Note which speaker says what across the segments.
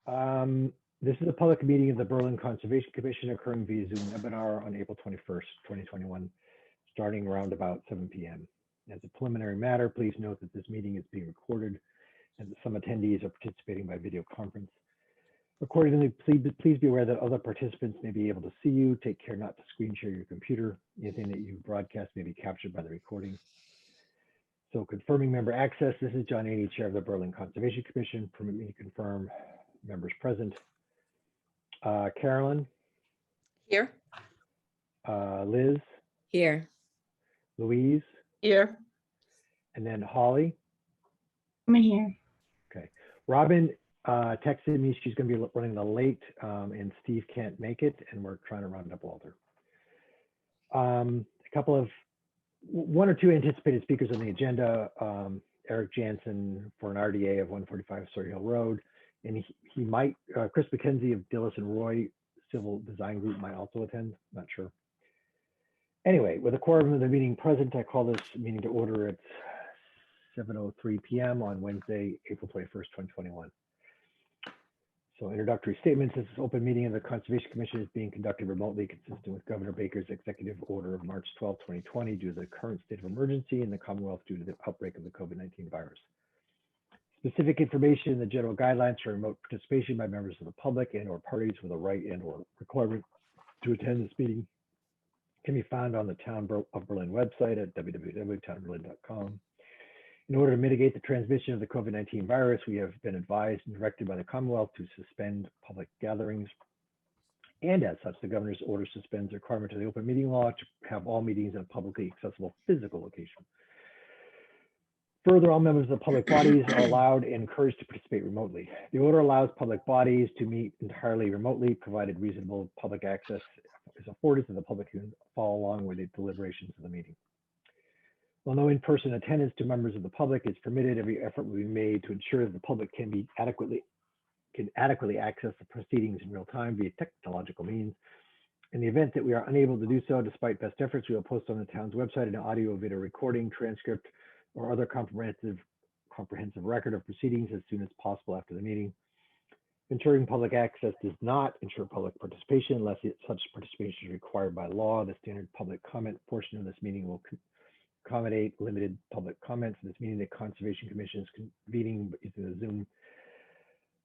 Speaker 1: This is a public meeting of the Berlin Conservation Commission occurring via Zoom webinar on April 21st, 2021, starting around about 7 p.m. As a preliminary matter, please note that this meeting is being recorded and that some attendees are participating by video conference. Accordingly, please be aware that other participants may be able to see you. Take care not to screen share your computer. Anything that you broadcast may be captured by the recording. So confirming member access, this is John Aney, Chair of the Berlin Conservation Commission. Permit me to confirm members present. Carolyn?
Speaker 2: Here.
Speaker 1: Liz?
Speaker 2: Here.
Speaker 1: Louise?
Speaker 2: Here.
Speaker 1: And then Holly?
Speaker 3: I'm here.
Speaker 1: Okay. Robin texted me she's going to be running late and Steve can't make it, and we're trying to round up Walter. One or two anticipated speakers on the agenda. Eric Jansen for an RDA of 145 Story Hill Road, and he might, Chris McKenzie of Dillis and Roy Civil Design Group might also attend, not sure. Anyway, with a quorum of the meeting present, I call this meeting to order at 7:03 p.m. on Wednesday, April 21st, 2021. So introductory statements. This is open meeting of the Conservation Commission is being conducted remotely, consistent with Governor Baker's executive order of March 12, 2020, due to the current state of emergency in the Commonwealth due to the outbreak of the COVID-19 virus. Specific information in the general guidelines for remote participation by members of the public and or parties with a right and or requirement to attend this meeting can be found on the Town of Berlin website at www.townofberlin.com. In order to mitigate the transmission of the COVID-19 virus, we have been advised and directed by the Commonwealth to suspend public gatherings. And as such, the governor's order suspends the requirement of the open meeting law to have all meetings in a publicly accessible physical location. Further, all members of the public bodies are allowed and encouraged to participate remotely. The order allows public bodies to meet entirely remotely, provided reasonable public access is afforded so the public can follow along with the deliberations of the meeting. While no in-person attendance to members of the public is permitted, every effort will be made to ensure that the public can adequately access the proceedings in real time via technological means. In the event that we are unable to do so, despite best efforts, we will post on the town's website an audio, video recording, transcript, or other comprehensive record of proceedings as soon as possible after the meeting. Ensuring public access does not ensure public participation unless such participation is required by law. The standard public comment portion of this meeting will accommodate limited public comments. In this meeting, the Conservation Commission is convening using the Zoom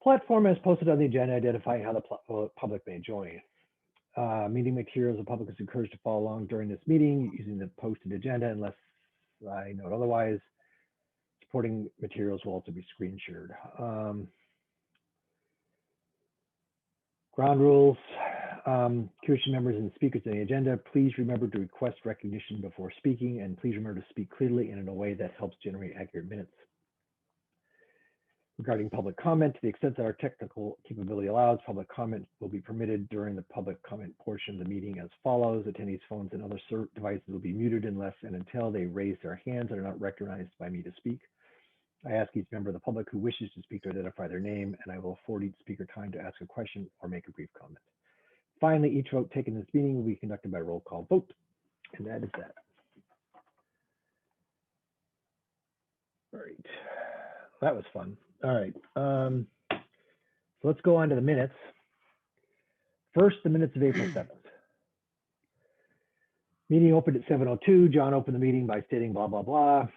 Speaker 1: platform as posted on the agenda, identifying how the public may join. Meeting materials, the public is encouraged to follow along during this meeting using the posted agenda unless I note otherwise. Supporting materials will also be screen shared. Ground rules. Commission members and speakers on the agenda, please remember to request recognition before speaking, and please remember to speak clearly and in a way that helps generate accurate minutes. Regarding public comment, to the extent that our technical capability allows, public comment will be permitted during the public comment portion of the meeting as follows. Attendees' phones and other devices will be muted unless and until they raise their hands and are not recognized by me to speak. I ask each member of the public who wishes to speak to identify their name, and I will afford each speaker time to ask a question or make a brief comment. Finally, each vote taken in this meeting will be conducted by roll call vote, and that is that. All right, that was fun. All right, so let's go on to the minutes. First, the minutes of April 7th. Meeting opened at 7:02. John opened the meeting by stating blah, blah, blah.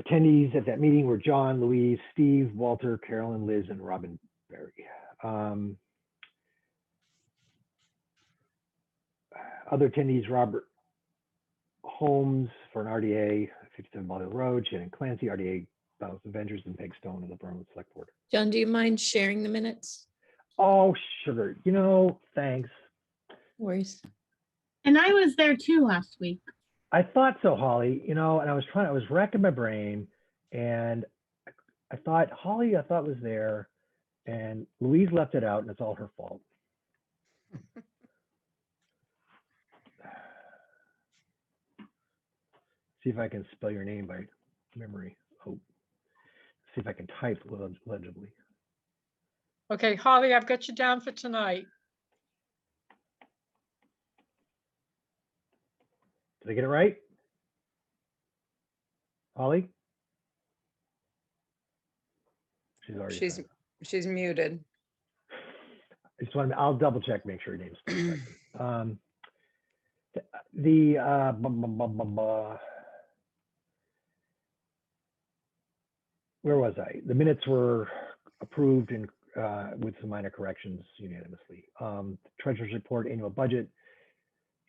Speaker 1: Attendees at that meeting were John, Louise, Steve, Walter, Carolyn, Liz, and Robin Berry. Other attendees, Robert Holmes for an RDA, 57 Ball Hill Road, Shannon Clancy, RDA, Battles Avengers, and Peg Stone of the Berlin Select Board.
Speaker 2: John, do you mind sharing the minutes?
Speaker 1: Oh, sugar. Thanks.
Speaker 2: No worries.
Speaker 3: And I was there too last week.
Speaker 1: I thought so, Holly, and I was racking my brain, and I thought Holly, was there, and Louise left it out, and it's all her fault. See if I can spell your name by memory. Oh, see if I can type legibly.
Speaker 4: Okay, Holly, I've got you down for tonight.
Speaker 1: Did I get it right? Holly? She's already.
Speaker 5: She's
Speaker 1: signed.
Speaker 5: she's muted.
Speaker 1: I just want to, I'll double check, make sure her name's correct. Where was I? The minutes were approved and with some minor corrections unanimously. Treasurer's report, annual budget,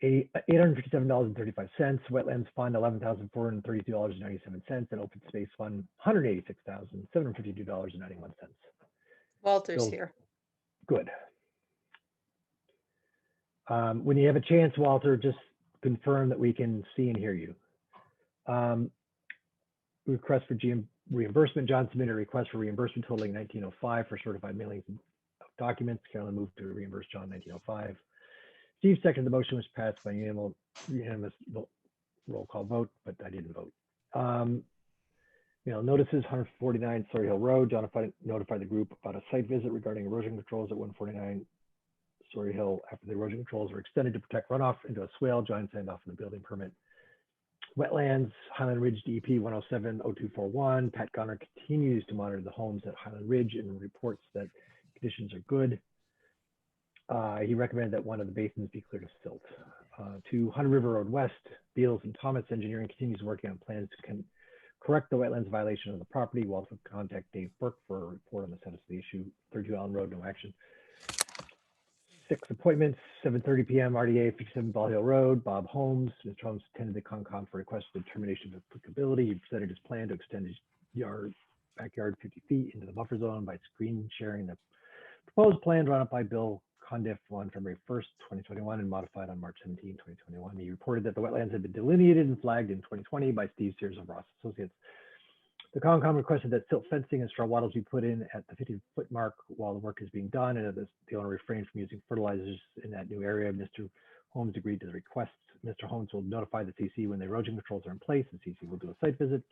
Speaker 1: $857.35. Wetlands fund, $11,432.97, and open space fund, $186,752.91.
Speaker 5: Walter's
Speaker 1: Bill's
Speaker 5: here.
Speaker 1: good. When you have a chance, Walter, just confirm that we can see and hear you. Request for GM reimbursement. John submitted a request for reimbursement totaling $19.05 for certified mailings of documents. Carolyn moved to reimburse John $19.05. Steve seconded the motion, was passed by unanimous roll call vote, but I didn't vote. Notices 149 Sawyer Hill Road. John notified the group about a site visit regarding erosion controls at 149 Sawyer Hill after the erosion controls were extended to protect runoff into a swale. John signed off on the building permit. Wetlands, Highland Ridge DEP 107-0241. Pat Gunner continues to monitor the homes at Highland Ridge and reports that conditions are good. He recommended that one of the basins be cleared of silt. To Hunter River Road West, Beals and Thomas Engineering continues working on plans to correct the wetlands violation of the property. Walter will contact Dave Burke for a report on the status of the issue. 32 Allen Road, no action. 6 appointments, 7:30 p.m. RDA 57 Ball Hill Road. Bob Holmes. Mr. Holmes attended the Concom for requested determination of applicability. He presented his plan to extend his backyard 50 feet into the buffer zone by screen sharing the proposed plan drawn up by Bill Condiff on February 1st, 2021 and modified on March 17, 2021. He reported that the wetlands had been delineated and flagged in 2020 by Steve Sears of Ross Associates. The Concom requested that silt fencing and straw wattles be put in at the 50-foot mark while the work is being done, and that the owner refrained from using fertilizers in that new area. Mr. Holmes agreed to the request. Mr. Holmes will notify the CC when the erosion controls are in place. The CC will do a site visit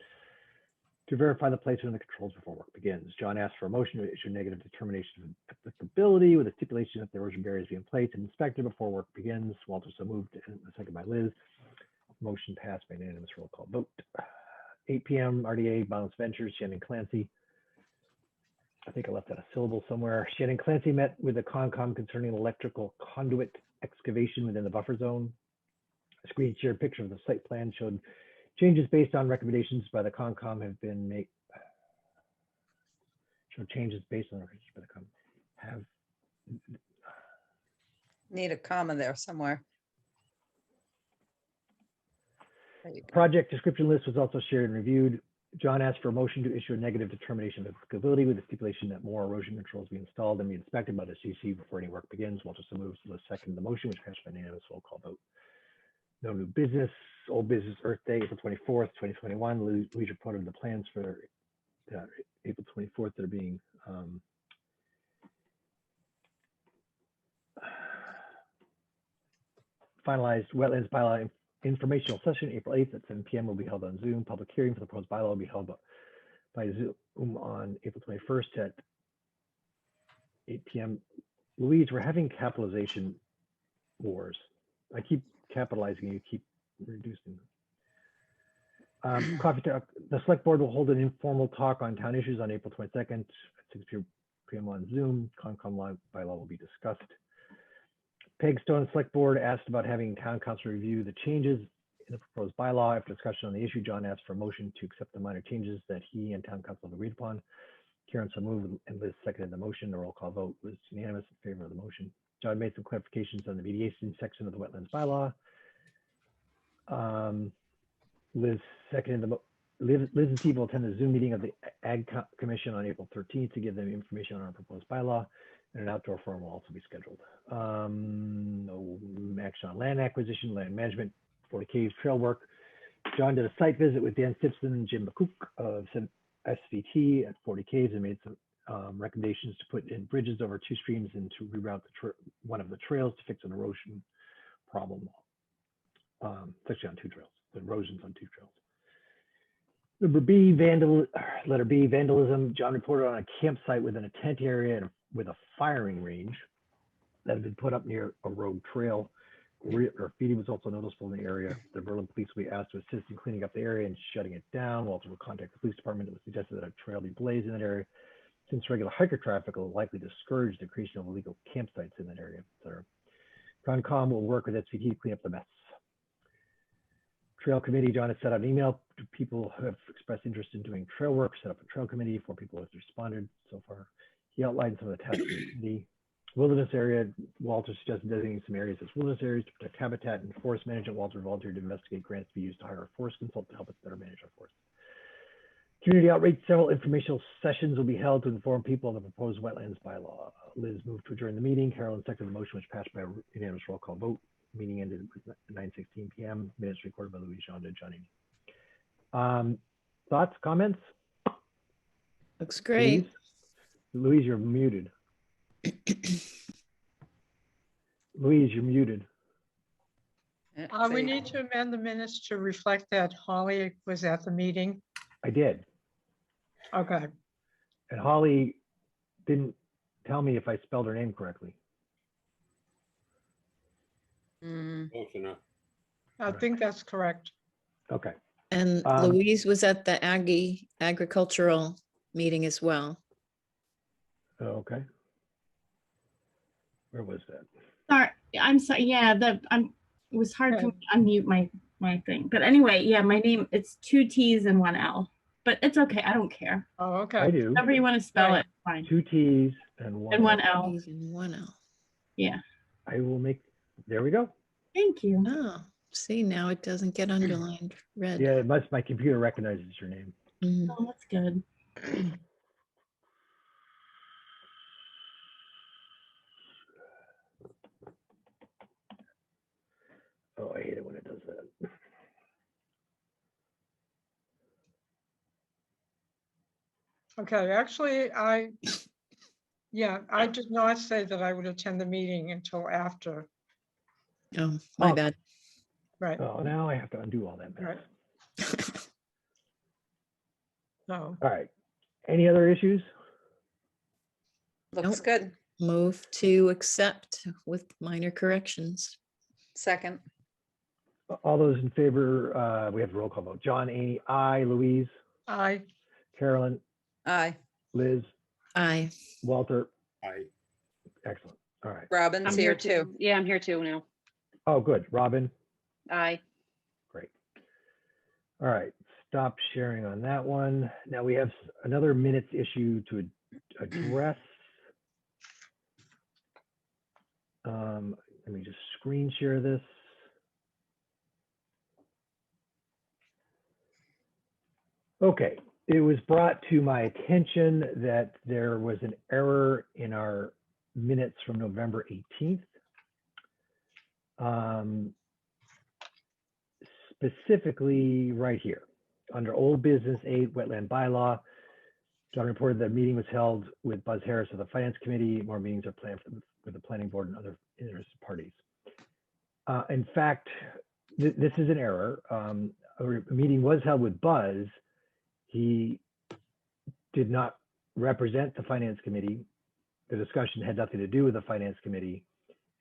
Speaker 1: to verify the placement of the controls before work begins. John asked for a motion to issue a negative determination of applicability with a stipulation that the erosion barriers be in place and inspected before work begins. Walter so moved, and a second by Liz. Motion passed by unanimous roll call vote. 8 p.m. RDA Balance Ventures, Shannon Clancy. I think I left out a syllable somewhere. Shannon Clancy met with the Concom concerning electrical conduit excavation within the buffer zone. A screen shared picture of the site plan showed changes based on recommendations by the Concom have been made. Changes based on recommendations by the Concom have.
Speaker 5: Need a comma there somewhere.
Speaker 1: Project description list was also shared and reviewed. John asked for a motion to issue a negative determination of applicability with a stipulation that more erosion controls be installed and be inspected by the CC before any work begins. Walter so moves. Liz seconded the motion, which passed by unanimous roll call vote. No new business. Old business. Earth Day, April 24th, 2021. Louise reported the plans for April 24th that are being finalized. Wetlands bylaw informational session, April 8th at 7 p.m. will be held on Zoom. Public hearing for the proposed bylaw will be held by Zoom on April 21st at 8 p.m. Louise, we're having capitalization wars. I keep capitalizing, you keep reducing them. Coffee talk. The select board will hold an informal talk on town issues on April 22nd at 6 p.m. on Zoom. Concom bylaw will be discussed. Peg Stone Select Board asked about having town council review the changes in the proposed bylaw. After discussion on the issue, John asked for a motion to accept the minor changes that he and town council have agreed upon. Karen so moved and Liz seconded the motion. The roll call vote was unanimous in favor of the motion. John made some clarifications on the mediation section of the wetlands bylaw. Liz seconded the Liz and Steve will attend the Zoom meeting of the Ag Commission on April 13th to give them information on our proposed bylaw, and an outdoor forum will also be scheduled. No action on land acquisition, land management, 40 Caves trail work. John did a site visit with Dan Simpson and Jim McCook of SVT at 40 Caves and made some recommendations to put in bridges over 2 streams and to reroute one of the trails to fix an erosion problem. It's actually on 2 trails, the erosion's on 2 trails. Letter B, vandalism. John reported on a campsite within a tent area with a firing range that had been put up near a road trail. Graffiti was also noticeable in the area. The Berlin police will be asked to assist in cleaning up the area and shutting it down. Walter will contact the police department. It was suggested that a trail be blazed in that area since regular hiker traffic will likely discourage the creation of illegal campsites in that area, etc. Concom will work with SVT to clean up the mess. Trail committee, John has sent out an email to people who have expressed interest in doing trail work, set up a trail committee. 4 people have responded so far. He outlined some of the tasks of the committee. Wilderness area, Walter suggested designating some areas as wilderness areas to protect habitat and forest management. Walter volunteered to investigate grants to be used to hire a forest consultant to help us better manage our forests. Community outreach, several informational sessions will be held to inform people on the proposed wetlands bylaw. Liz moved to adjourn the meeting. Carolyn seconded the motion, which passed by a unanimous roll call vote. Meeting ended with 9:16 p.m. Minutes recorded by Louise Jean de Johnny. Thoughts, comments?
Speaker 2: Looks great.
Speaker 1: Louise, you're muted. Louise, you're muted.
Speaker 4: We need to amend the minutes to reflect that Holly was at the meeting.
Speaker 1: I did.
Speaker 4: Okay.
Speaker 1: And Holly didn't tell me if I spelled her name correctly.
Speaker 6: Close enough.
Speaker 4: I think that's correct.
Speaker 1: Okay.
Speaker 2: And Louise was at the agricultural meeting as well.
Speaker 1: Okay. Where was that?
Speaker 3: Sorry, I'm sorry. Yeah, it was hard for me to unmute my thing. But anyway, yeah, my name, it's 2 T's and 1 L. But it's okay. I don't care.
Speaker 4: Oh,
Speaker 1: I
Speaker 4: okay.
Speaker 1: do.
Speaker 3: However you want to spell
Speaker 4: Right.
Speaker 3: it, fine.
Speaker 1: 2 T's and 1
Speaker 3: And 1
Speaker 1: L.
Speaker 3: L.
Speaker 2: T's and 1 L.
Speaker 3: Yeah.
Speaker 1: I will make, there we go.
Speaker 3: Thank you.
Speaker 2: Oh, see, now it doesn't get underlined red.
Speaker 1: Yeah, my computer recognizes your name.
Speaker 2: Mhm.
Speaker 3: Oh, that's good.
Speaker 1: Oh, I hate it when it does that.
Speaker 4: Okay, actually, I did not say that I would attend the meeting until after.
Speaker 2: Oh, my
Speaker 1: Oh.
Speaker 2: bad.
Speaker 4: Right,
Speaker 1: Oh, now I have to undo all that mess.
Speaker 4: right. So,
Speaker 1: All right. Any other issues?
Speaker 5: Looks
Speaker 2: Nope.
Speaker 5: good.
Speaker 2: Move to accept with minor corrections.
Speaker 5: Second,
Speaker 1: All those in favor, we have a roll call vote. John, Amy, I, Louise,
Speaker 4: I,
Speaker 1: Carolyn,
Speaker 5: aye.
Speaker 1: Liz,
Speaker 2: Aye.
Speaker 1: Walter.
Speaker 6: I,
Speaker 1: Excellent. All right.
Speaker 5: Robin's
Speaker 7: I'm
Speaker 5: here
Speaker 7: here
Speaker 5: too.
Speaker 7: too. Yeah, I'm here too now.
Speaker 1: Oh, good. Robin.
Speaker 7: Aye.
Speaker 1: Great. All right. Stop sharing on that one. Now we have another minutes issue to address. Let me just screen share this. Okay, it was brought to my attention that there was an error in our minutes from November 18th. Specifically right here, under old business 8 wetland bylaw, John reported that a meeting was held with Buzz Harris of the Finance Committee. More meetings are planned with the planning board and other interested parties. In fact, this is an error. A meeting was held with Buzz. He did not represent the Finance Committee. The discussion had nothing to do with the Finance Committee.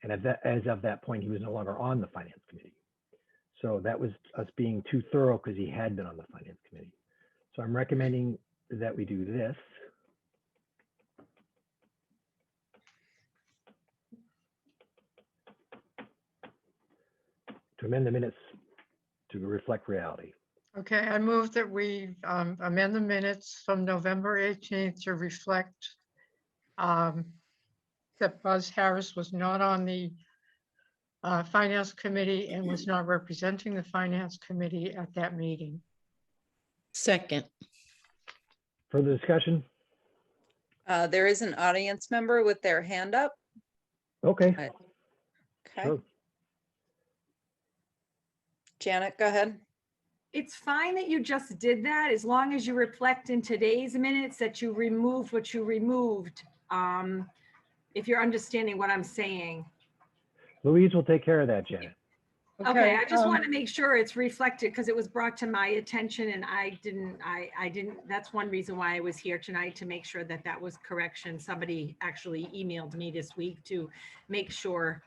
Speaker 1: And as of that point, he was no longer on the Finance Committee. So that was us being too thorough because he had been on the Finance Committee. So I'm recommending that we do this. To amend the minutes to reflect reality.
Speaker 4: okay, I move that we amend the minutes from November 18th to reflect that Buzz Harris was not on the Finance Committee and was not representing the Finance Committee at that meeting.
Speaker 2: Second.
Speaker 1: Further discussion?
Speaker 5: There is an audience member with their hand up.
Speaker 1: Okay.
Speaker 5: Okay,
Speaker 1: Sure.
Speaker 5: Janet, go ahead.
Speaker 8: It's fine that you just did that, as long as you reflect in today's minutes that you removed what you removed. If you're understanding what I'm saying.
Speaker 1: Louise will take care of that, Janet.
Speaker 8: Okay, I just want to make sure it's reflected because it was brought to my attention and I didn't, that's one reason why I was here tonight, to make sure that that was correction. Somebody actually emailed me this week to make sure.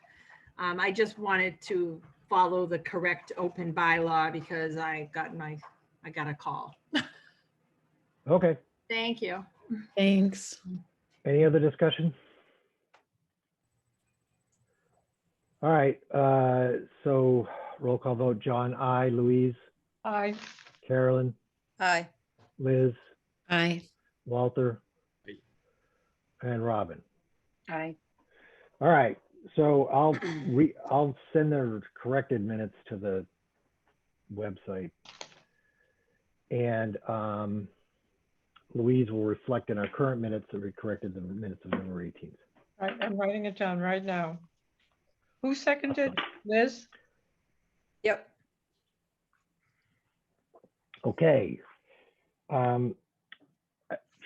Speaker 8: I just wanted to follow the correct open bylaw because I got a call.
Speaker 1: Okay.
Speaker 8: Thank you.
Speaker 2: Thanks.
Speaker 1: Any other discussion? All right, so roll call vote, John, I, Louise,
Speaker 4: Aye.
Speaker 1: Carolyn,
Speaker 5: Aye.
Speaker 1: Liz,
Speaker 2: Aye.
Speaker 1: Walter,
Speaker 6: Aye.
Speaker 1: and Robin.
Speaker 5: Aye.
Speaker 1: All right, so I'll send the corrected minutes to the website. And Louise will reflect in our current minutes that we corrected the minutes of November 18th.
Speaker 4: I'm writing it down right now. Who seconded? Liz?
Speaker 5: Yep.
Speaker 1: Okay.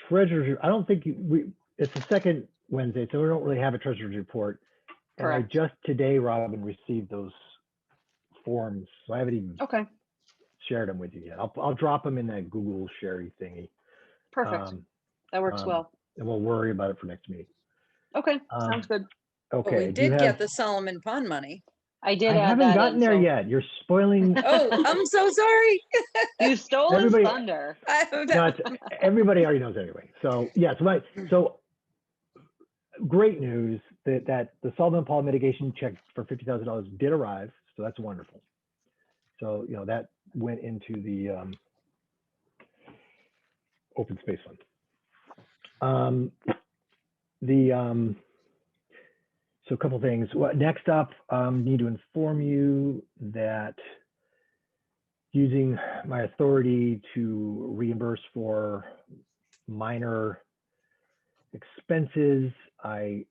Speaker 1: Treasurer's, I don't think it's the second Wednesday, so we don't really have a treasurer's report. And I
Speaker 7: Correct.
Speaker 1: just today, Robin, received those forms, so I haven't even
Speaker 7: Okay,
Speaker 1: shared them with you yet. I'll drop them in that Google Sherry thingy.
Speaker 7: perfect. That works well.
Speaker 1: And we'll worry about it for next meeting.
Speaker 7: Okay,
Speaker 1: um,
Speaker 7: sounds good.
Speaker 5: But
Speaker 1: Okay.
Speaker 5: we
Speaker 1: do you
Speaker 5: did
Speaker 1: have-
Speaker 5: get the Solomon Pond money.
Speaker 7: I did
Speaker 1: I
Speaker 7: add
Speaker 1: haven't
Speaker 7: that
Speaker 1: gotten
Speaker 7: in,
Speaker 1: there
Speaker 7: so-
Speaker 1: yet. You're spoiling.
Speaker 5: Oh, I'm so sorry.
Speaker 7: You stole his
Speaker 1: Everybody-
Speaker 7: thunder.
Speaker 1: No, everybody already knows anyway. So yes, so great news that the solvent pond mitigation check for $50,000 did arrive. So that's wonderful. So that went into the open space fund. So a couple things. Next up, need to inform you that using my authority to reimburse for minor expenses, I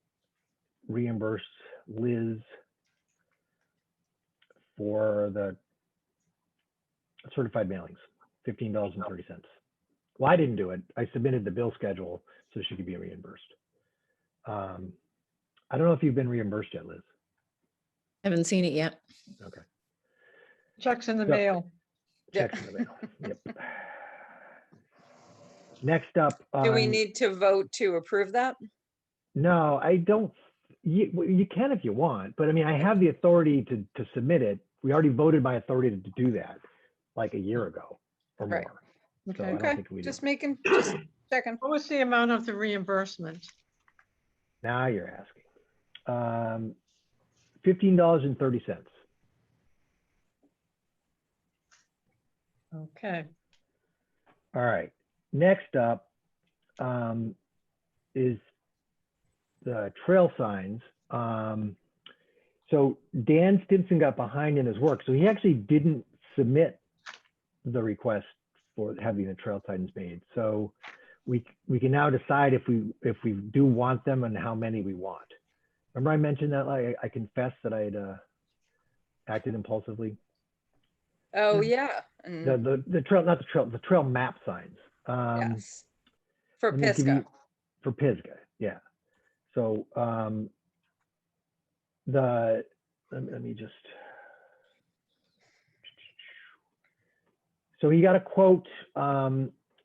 Speaker 1: reimbursed Liz for the certified mailings, $15.30. Well, I didn't do it. I submitted the bill schedule so she could be reimbursed. I don't know if you've been reimbursed yet, Liz.
Speaker 2: Haven't seen it yet.
Speaker 1: Okay.
Speaker 4: Checks in the
Speaker 1: So-
Speaker 4: mail.
Speaker 1: Checks in the mail. Yep. Next up.
Speaker 5: Do we
Speaker 1: on-
Speaker 5: need to vote to approve that?
Speaker 1: No, I don't. You can if you want, but I mean, I have the authority to submit it. We already voted my authority to do that like a year ago or
Speaker 5: Right.
Speaker 1: more. So I
Speaker 4: Okay.
Speaker 1: don't
Speaker 5: Okay,
Speaker 1: think we
Speaker 5: just
Speaker 1: did.
Speaker 5: just checking.
Speaker 4: What was the amount of the reimbursement?
Speaker 1: Now you're asking. $15.30.
Speaker 4: Okay.
Speaker 1: All right. Next up is the trail signs. So Dan Stimson got behind in his work. So he actually didn't submit the request for having the trail signs made. So we can now decide if we do want them and how many we want. Remember I mentioned that I confessed that I had acted impulsively.
Speaker 5: Oh, yeah. And
Speaker 1: The trail map signs.
Speaker 5: yes. For
Speaker 1: Let me give
Speaker 5: Pisgah.
Speaker 1: you- For Pisgah, yeah. So let me just. So he got a quote.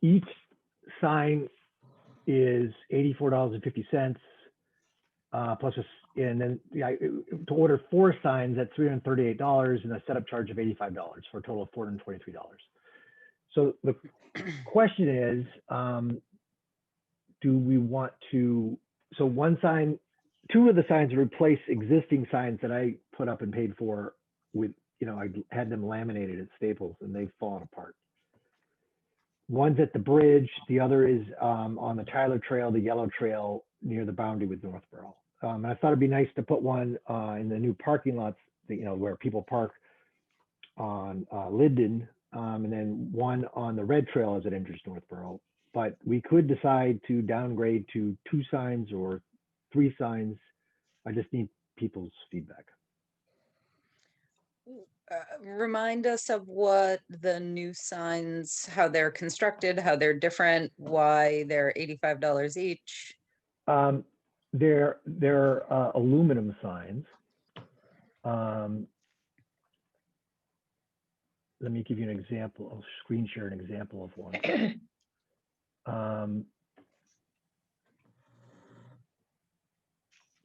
Speaker 1: Each sign is $84.50 plus and then to order 4 signs at $338 and a setup charge of $85 for a total of $423. So the question is, do we want to? So one sign, 2 of the signs replace existing signs that I put up and paid for with, I had them laminated at Staples and they've fallen apart. One's at the bridge, the other is on the Tyler Trail, the yellow trail near the boundary with Northbrook. And I thought it'd be nice to put one in the new parking lots, where people park on Linden, and then one on the red trail as it enters Northborough. But we could decide to downgrade to 2 signs or 3 signs. I just need people's feedback.
Speaker 5: Remind us of what the new signs, how they're constructed, how they're different, why they're $85 each.
Speaker 1: They're aluminum signs. Let me give you an example. I'll screen share an example of one.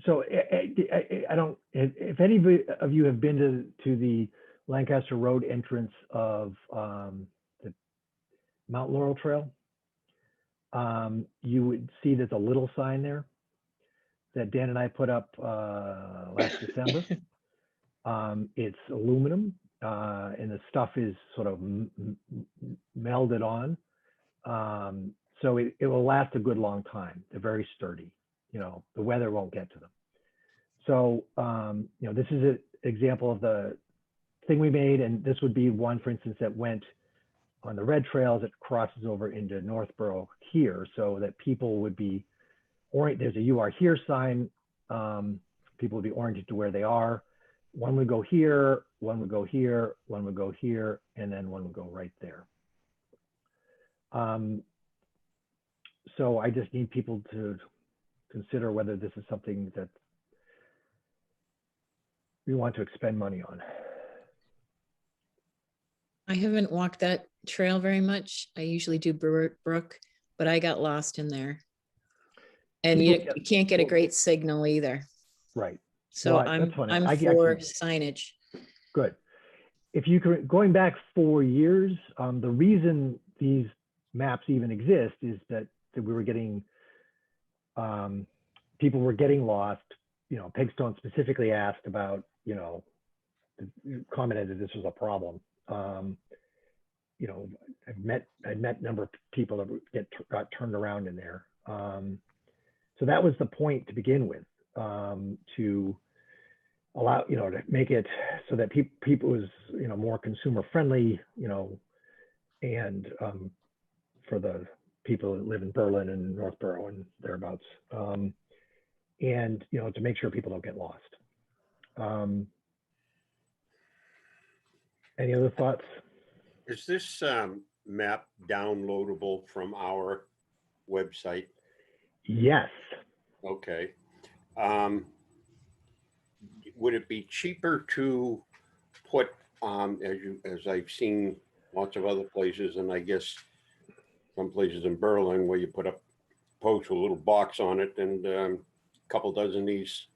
Speaker 1: So I don't, if any of you have been to the Lancaster Road entrance of the Mount Laurel Trail, you would see there's a little sign there that Dan and I put up last December. It's aluminum, and the stuff is sort of melded on. So it will last a good long time. They're very sturdy. You know, the weather won't get to them. So, you know, this is an example of the thing we made, and this would be one, for instance, that went on the red trails. It crosses over into Northbrook here, so that people would be there's a "You Are Here" sign. People would be oriented to where they are. One would go here, one would go here, one would go here, and then one would go right there. So I just need people to consider whether this is something that we want to expend money on.
Speaker 2: I haven't walked that trail very much. I usually do Brook, but I got lost in there. And you can't get a great signal either.
Speaker 1: Right.
Speaker 2: So
Speaker 1: Well, that's funny.
Speaker 2: I'm
Speaker 1: I
Speaker 2: for
Speaker 1: actually-
Speaker 2: signage.
Speaker 1: Good. If you could, going back 4 years, the reason these maps even exist is that we were getting, people were getting lost. You know, Pigstone specifically asked about, you know, commented that this was a problem. You know, I'd met a number of people that got turned around in there. So that was the point to begin with, to allow, you know, to make it so that people was, you know, more consumer friendly, you know, and for the people that live in Berlin and Northborough and thereabouts, and, you know, to make sure people don't get lost. Any other thoughts?
Speaker 6: Is this map downloadable from our website?
Speaker 1: Yes.
Speaker 6: Okay. Would it be cheaper to put, as I've seen lots of other places, and I guess some places in Berlin where you put up post with a little box on it and a couple dozen these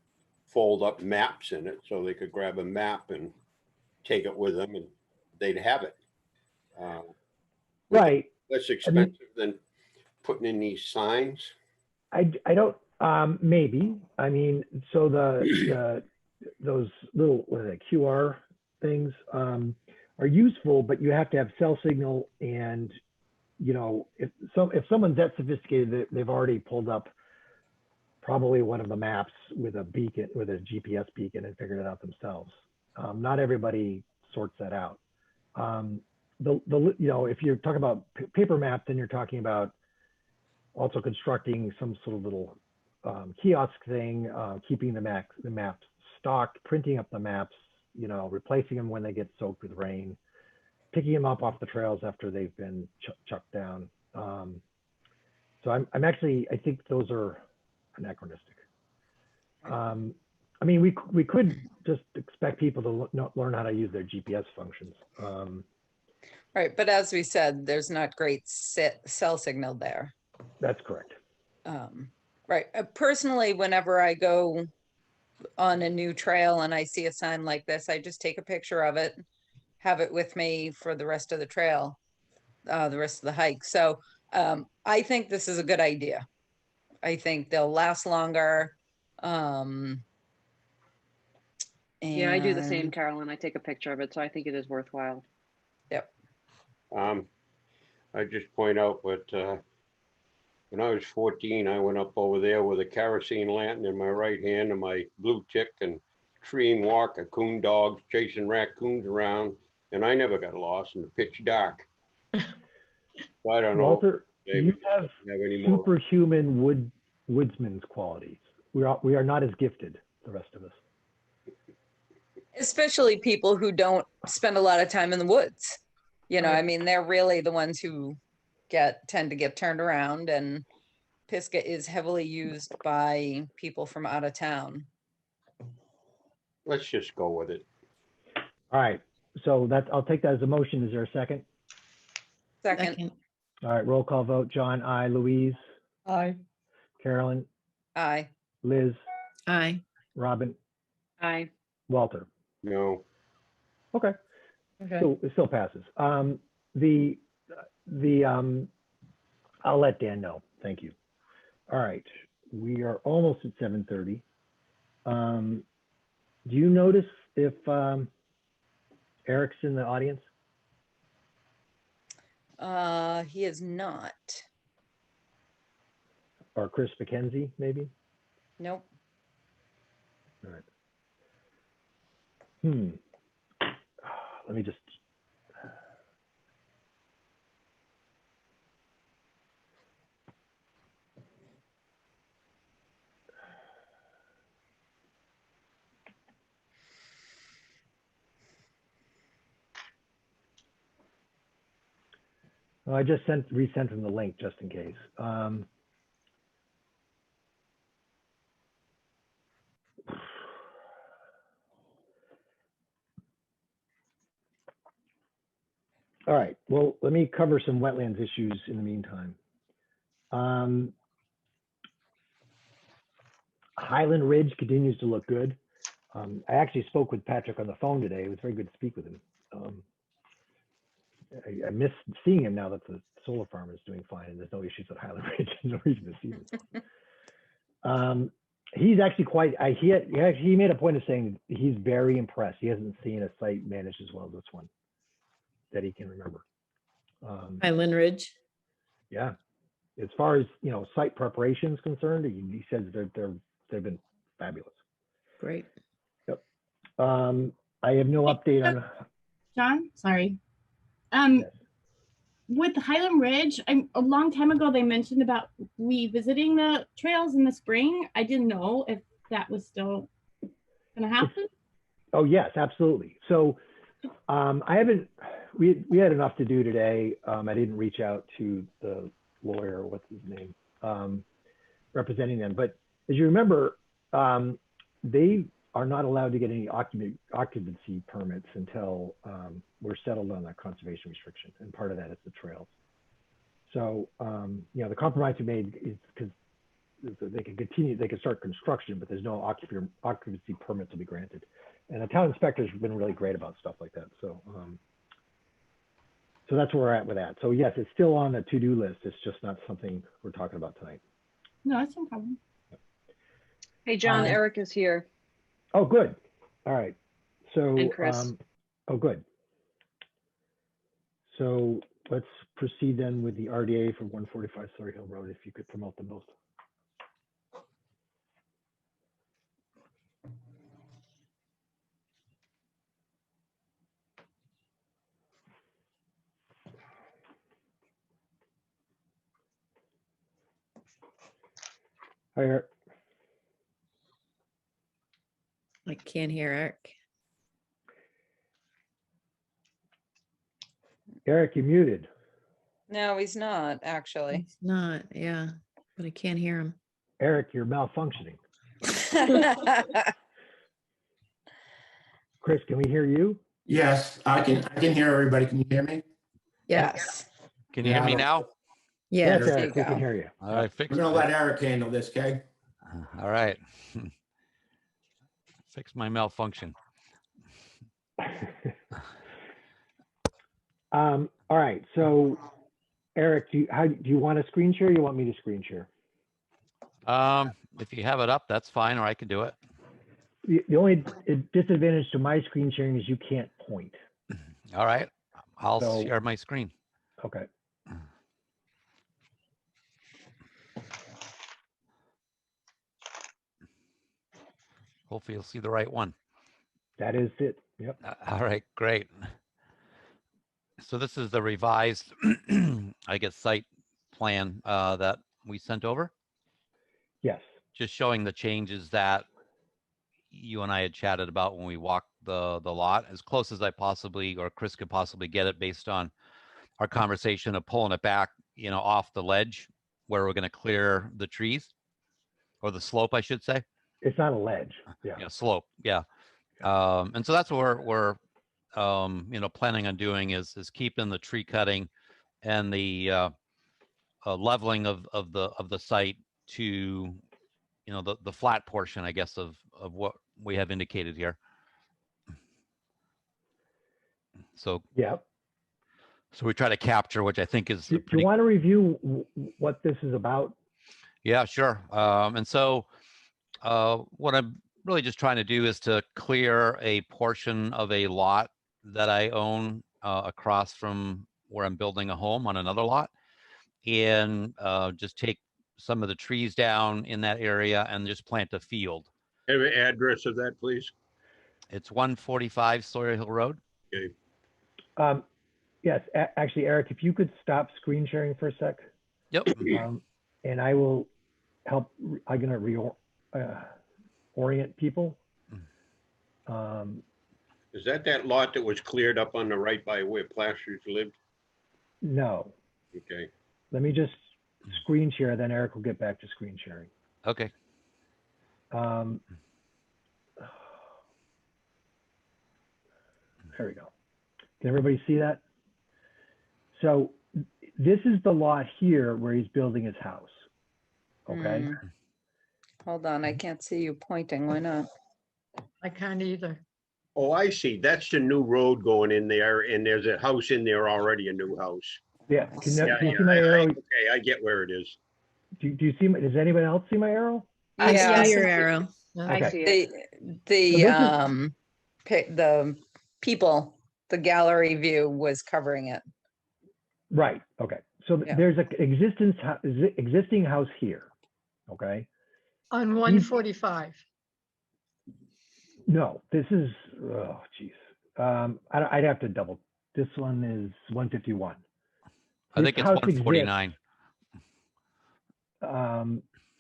Speaker 6: fold up maps in it, so they could grab a map and take it with them and they'd have it.
Speaker 1: Right.
Speaker 6: Less expensive than putting in these signs.
Speaker 1: I don't, maybe. I mean, so those little, what are they, QR things are useful, but you have to have cell signal. And, you know, if someone's that sophisticated, they've already pulled up probably one of the maps with a beacon, with a GPS beacon, and figured it out themselves. Not everybody sorts that out. You know, if you're talking about paper map, then you're talking about also constructing some sort of little kiosk thing, keeping the maps stocked, printing up the maps, you know, replacing them when they get soaked with rain, picking them up off the trails after they've been chucked down. So I'm actually, I think those are anachronistic. I mean, we could just expect people to learn how to use their GPS functions.
Speaker 5: Right, but as we said, there's not great cell signal there.
Speaker 1: That's correct.
Speaker 5: Right. Personally, whenever I go on a new trail and I see a sign like this, I just take a picture of it, have it with me for the rest of the trail, the rest of the hike. So I think this is a good idea. I think they'll last longer.
Speaker 7: Yeah, I do the same,
Speaker 5: and-
Speaker 7: Carolyn. I take a picture of it, so I think it is worthwhile.
Speaker 5: Yep.
Speaker 6: I just point out, but when I was 14, I went up over there with a kerosene lantern in my right hand and my blue tick and tree and walk, a coon dog chasing raccoons around, and I never got lost in the pitch dark. So I don't know.
Speaker 1: Walter,
Speaker 6: They
Speaker 1: you have
Speaker 6: any more.
Speaker 1: superhuman woodsman's qualities. We are not as gifted, the rest of us.
Speaker 5: Especially people who don't spend a lot of time in the woods. You know,
Speaker 1: Right.
Speaker 5: I mean, they're really the ones who tend to get turned around, and Pisgah is heavily used by people from out of town.
Speaker 6: Let's just go with it.
Speaker 1: All right, so I'll take that as a motion. Is there a second?
Speaker 5: Second,
Speaker 2: Second.
Speaker 1: All right, roll call vote. John, I, Louise,
Speaker 4: Aye.
Speaker 1: Carolyn,
Speaker 5: aye.
Speaker 1: Liz,
Speaker 2: Aye.
Speaker 1: Robin,
Speaker 7: Aye.
Speaker 1: Walter.
Speaker 6: No.
Speaker 1: Okay,
Speaker 4: Okay.
Speaker 1: so it still passes. I'll let Dan know. Thank you. All right, we are almost at 7:30. Do you notice if Eric's in the audience?
Speaker 5: He is not.
Speaker 1: Or Chris McKenzie, maybe?
Speaker 5: Nope.
Speaker 1: All right. Let me just. Well, I just resent him the link just in case. All right, well, let me cover some wetlands issues in the meantime. Highland Ridge continues to look good. I actually spoke with Patrick on the phone today. It was very good to speak with him. I miss seeing him now that the solar farm is doing fine and there's no issues at Highland Ridge. There's no reason to see him. He's actually he made a point of saying he's very impressed. He hasn't seen a site managed as well as this one that he can remember.
Speaker 2: Highland Ridge.
Speaker 1: Yeah, as far as site preparation is concerned, he says they've been fabulous.
Speaker 2: Great.
Speaker 1: Yep. I have no update on.
Speaker 3: John, sorry.
Speaker 1: Yes.
Speaker 3: With Highland Ridge, a long time ago they mentioned about revisiting the trails in the spring. I didn't know if that was still gonna happen.
Speaker 1: Oh yes, absolutely. So we had enough to do today. I didn't reach out to the lawyer, what's his name, representing them. But as you remember, they are not allowed to get any occupancy permits until we're settled on that conservation restriction. And part of that is the trails. So, the compromise we made is because they can start construction, but there's no occupancy permits will be granted. And the town inspector's been really great about stuff like that. So, so that's where we're at with that. So yes, it's still on the to-do list. It's just not something we're talking about tonight.
Speaker 3: No, that's no problem.
Speaker 7: Hey, John, Eric is here.
Speaker 1: Oh, good. All right. So,
Speaker 7: And Chris.
Speaker 1: oh, good. So let's proceed then with the RDA for 145 Surrey Hill Road, if you could promote them both. Hi, Eric.
Speaker 2: I can't hear Eric.
Speaker 1: Eric, you're muted.
Speaker 5: No, he's not actually.
Speaker 2: It's not, yeah, but I can't hear him.
Speaker 1: Eric, you're malfunctioning. Chris, can we hear you?
Speaker 9: Yes, I can hear everybody. Can you hear me?
Speaker 5: Yes.
Speaker 10: Can you hear me now?
Speaker 2: Yeah,
Speaker 1: Yes, Eric, we can
Speaker 5: go.
Speaker 1: hear you.
Speaker 10: All right,
Speaker 9: We're gonna let Eric handle this, okay?
Speaker 10: All right. Fix my malfunction.
Speaker 1: All right, so Eric, do you want to screen share or you want me to screen share?
Speaker 10: If you have it up, that's fine, or I can do it.
Speaker 1: The only disadvantage to my screen sharing is you can't point.
Speaker 10: All right, I'll
Speaker 1: So-
Speaker 10: share my screen.
Speaker 1: Okay.
Speaker 10: Hopefully you'll see the right one.
Speaker 1: That is it. Yep.
Speaker 10: All right, great. So this is the revised, I guess, site plan that we sent over,
Speaker 1: Yes.
Speaker 10: just showing the changes that you and I had chatted about when we walked the lot, as close as I possibly, or Chris could possibly get it based on our conversation of pulling it back, off the ledge where we're going to clear the trees, or the slope, I should say.
Speaker 1: It's not a ledge. Yeah.
Speaker 10: Slope. Yeah. And so that's what we're planning on doing is keeping the tree cutting and the leveling of the site to, the flat portion, I guess, of what we have indicated here. So
Speaker 1: Yeah.
Speaker 10: So we try to capture, which I think is
Speaker 1: Do
Speaker 10: a
Speaker 1: you
Speaker 10: pretty,
Speaker 1: want to review what this is about?
Speaker 10: yeah, sure. And so what I'm really just trying to do is to clear a portion of a lot that I own across from where I'm building a home on another lot, and just take some of the trees down in that area and just plant a field.
Speaker 6: Have an address of that, please.
Speaker 10: It's 145 Sawyer Hill Road.
Speaker 6: Okay.
Speaker 1: Yes, actually, Eric, if you could stop screen sharing for a sec,
Speaker 10: Yep.
Speaker 1: and I will help. I'm going to orient people.
Speaker 6: Is that lot that was cleared up on the right by where Plasters lived?
Speaker 1: No,
Speaker 6: Okay.
Speaker 1: let me just screen share, then Eric will get back to screen sharing.
Speaker 10: Okay.
Speaker 1: There we go. Can everybody see that? So this is the lot here where he's building his house. Okay.
Speaker 5: Hold on, I can't see you pointing. Why not?
Speaker 4: I can't either.
Speaker 6: Oh, I see. That's the new road going in there, and there's a house in there already, a new house.
Speaker 1: Yeah. Can you
Speaker 6: Yeah,
Speaker 1: see my arrow?
Speaker 6: Okay, I get where it is.
Speaker 1: Do you see my, does anybody else see my arrow?
Speaker 2: I
Speaker 5: Yeah.
Speaker 2: saw your arrow.
Speaker 7: I
Speaker 1: Okay.
Speaker 7: see it.
Speaker 5: The people, the gallery view was covering it.
Speaker 1: Right. Okay. So
Speaker 5: Yeah.
Speaker 1: there's a existing house here. Okay.
Speaker 4: On 145.
Speaker 1: No, this is, oh, geez. I'd have to double. This one is 151.
Speaker 10: I think it's 149.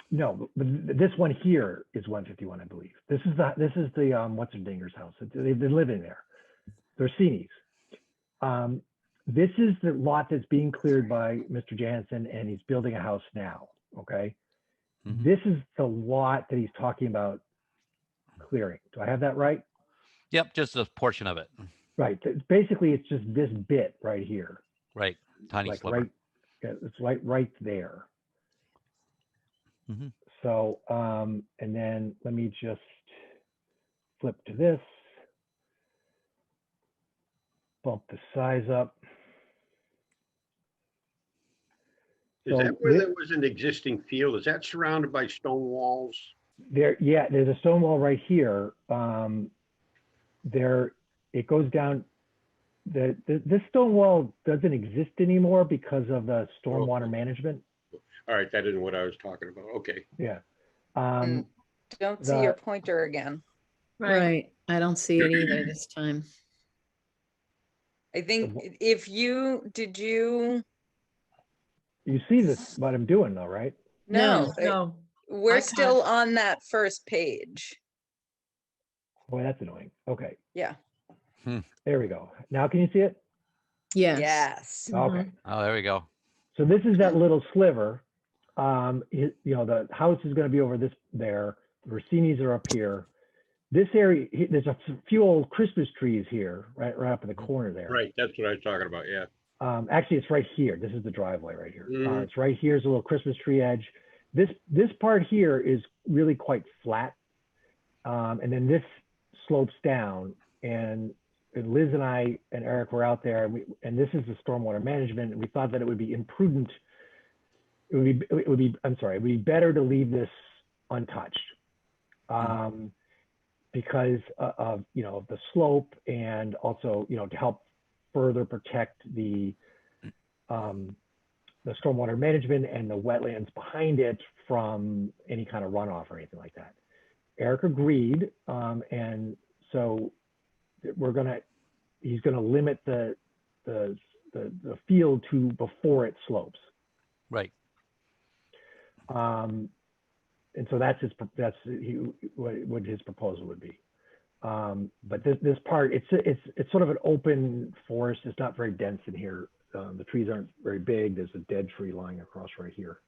Speaker 1: No, but this one here is 151, I believe. This is the what's her dinger's house. They've been living there. They're Senies. This is the lot that's being cleared by Mr. Jansen, and he's building a house now. Okay.
Speaker 10: Mhm.
Speaker 1: This is the lot that he's talking about clearing. Do I have that right?
Speaker 10: Yep, just a portion of it.
Speaker 1: Right. Basically, it's just this bit right here.
Speaker 10: Right, tiny
Speaker 1: Like
Speaker 10: sliver.
Speaker 1: right, yeah, it's right there.
Speaker 10: Mhm.
Speaker 1: So, and then let me just flip to this. Bump the size up.
Speaker 6: Is
Speaker 1: So
Speaker 6: that where
Speaker 1: thi-
Speaker 6: there was an existing field? Is that surrounded by stone walls?
Speaker 1: Yeah, there's a stone wall right here. It goes down. This stone wall doesn't exist anymore because of the stormwater management.
Speaker 6: All right, that isn't what I was talking about. Okay.
Speaker 1: Yeah.
Speaker 5: Don't see your pointer again.
Speaker 2: Right. I don't see it either this time.
Speaker 5: I think
Speaker 1: You see this, what I'm doing though, right?
Speaker 5: no,
Speaker 4: No.
Speaker 5: we're
Speaker 4: I
Speaker 5: still on that first page.
Speaker 1: Boy, that's annoying. Okay,
Speaker 5: Yeah.
Speaker 1: there we go. Now can you see it?
Speaker 2: Yes.
Speaker 5: Yes.
Speaker 1: Okay.
Speaker 10: Oh, there we go.
Speaker 1: So this is that little sliver. The house is going to be over there. The Rossini's are up here. This area, there's a few old Christmas trees here, right up in the corner there.
Speaker 6: Right, that's what I was talking about, yeah.
Speaker 1: Actually, it's right here. This is the driveway right here.
Speaker 6: Mhm.
Speaker 1: It's right here is a little Christmas tree edge. This part here is really quite flat. And then this slopes down, and Liz and I and Eric were out there, and this is the stormwater management. And we thought that it would be imprudent. It would be better to leave this untouched. Because of the slope, and also to help further protect the stormwater management and the wetlands behind it from any kind of runoff or anything like that. Eric agreed, and so he's gonna limit the field to before it slopes.
Speaker 10: Right.
Speaker 1: And so that's what his proposal would be. But this part, it's sort of an open forest. It's not very dense in here. The trees aren't very big. There's a dead tree lying across right here.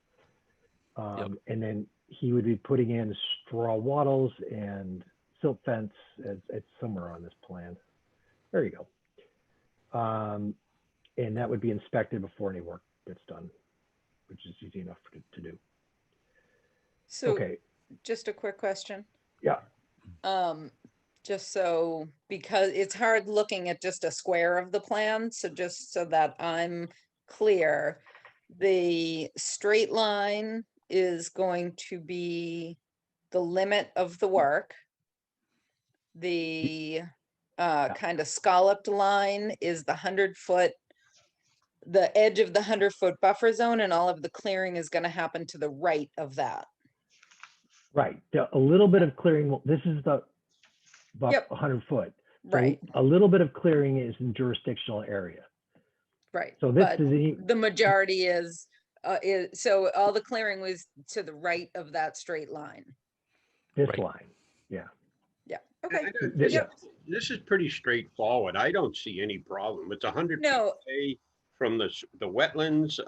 Speaker 1: And then he would be putting in straw wattles and silt fence. It's somewhere on this plan. There you go. And that would be inspected before any work gets done, which is easy enough to do.
Speaker 5: So
Speaker 1: Okay.
Speaker 5: just a quick question.
Speaker 1: Yeah.
Speaker 5: Just so, because it's hard looking at just a square of the plan, so just so that I'm clear, the straight line is going to be the limit of the work. The kind of scalloped line is the 100-foot, the edge of the 100-foot buffer zone, and all of the clearing is going to happen to the right of that.
Speaker 1: Right. A little bit of clearing. This is the
Speaker 5: Yep.
Speaker 1: 100 foot. So
Speaker 5: Right,
Speaker 1: a little bit of clearing is in jurisdictional area.
Speaker 5: right.
Speaker 1: So this
Speaker 5: But
Speaker 1: is
Speaker 5: the majority is, so all the clearing was to the right of that straight line.
Speaker 1: this
Speaker 10: Right.
Speaker 1: line. Yeah.
Speaker 5: Yeah, okay.
Speaker 6: This,
Speaker 1: Yeah.
Speaker 6: this is pretty straightforward. I don't see any problem. It's 100 feet
Speaker 5: No,
Speaker 6: away from the wetlands.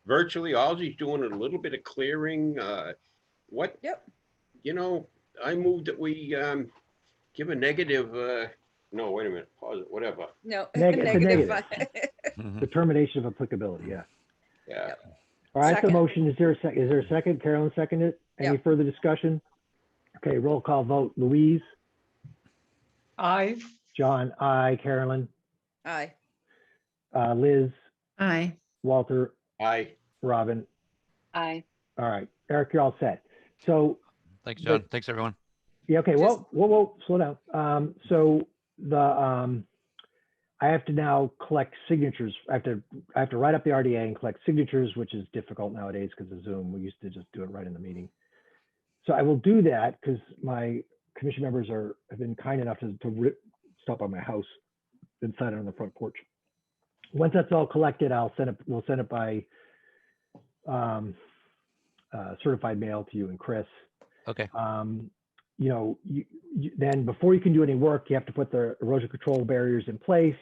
Speaker 6: Virtually, all he's doing is a little bit of clearing. What,
Speaker 5: yep,
Speaker 6: you know, I moved that we give a negative, no, wait a minute, pause it, whatever.
Speaker 5: no.
Speaker 1: It's a negative.
Speaker 10: Mhm.
Speaker 1: Determination of applicability. Yeah.
Speaker 6: Yeah.
Speaker 5: Yep.
Speaker 1: All right.
Speaker 5: Second.
Speaker 1: The motion, is there a second? Carolyn seconded it. Any
Speaker 5: Yep.
Speaker 1: further discussion? Okay. Roll call vote. Louise,
Speaker 4: I,
Speaker 1: John, I, Carolyn,
Speaker 5: Aye.
Speaker 1: Liz,
Speaker 2: Aye.
Speaker 1: Walter,
Speaker 6: I,
Speaker 1: Robin.
Speaker 7: Aye.
Speaker 1: All right. Eric, you're all set. So
Speaker 10: Thanks, John. Thanks, everyone.
Speaker 1: yeah, okay.
Speaker 5: Just-
Speaker 1: Whoa, slow down. So I have to now collect signatures. I have to write up the RDA and collect signatures, which is difficult nowadays because of Zoom. We used to just do it right in the meeting. So I will do that because my commission members have been kind enough to stop by my house and sign it on the front porch. Once that's all collected, we'll send it by certified mail to you and Chris.
Speaker 10: Okay.
Speaker 1: You know, then before you can do any work, you have to put the erosion control barriers in place.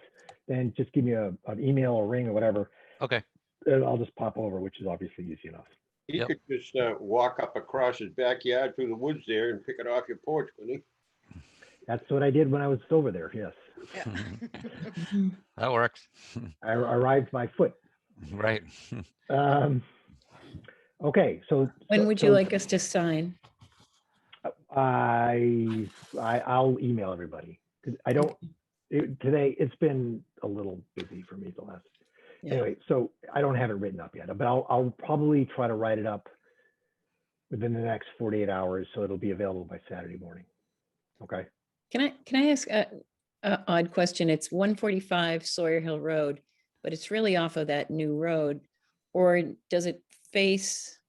Speaker 1: Then just give me an email or ring or whatever.
Speaker 10: Okay.
Speaker 1: And I'll just pop over, which is obviously easy enough.
Speaker 6: he
Speaker 10: Yep.
Speaker 6: could just walk up across his backyard through the woods there and pick it off your porch, couldn't he?
Speaker 1: That's what I did when I was over there. Yes,
Speaker 5: Yeah.
Speaker 10: That works.
Speaker 1: I arrived by foot.
Speaker 10: Right.
Speaker 1: Okay, so
Speaker 2: When would you like us to sign?
Speaker 1: I'll email everybody. 'Cause I don't today. It's been a little busy for me the last.
Speaker 2: Yeah.
Speaker 1: Anyway, so I don't have it written up yet, but I'll probably try to write it up within the next 48 hours, so it'll be available by Saturday morning. Okay.
Speaker 2: Can I ask a odd question? It's 145 Sawyer Hill Road, but it's really off of that new road, or does it face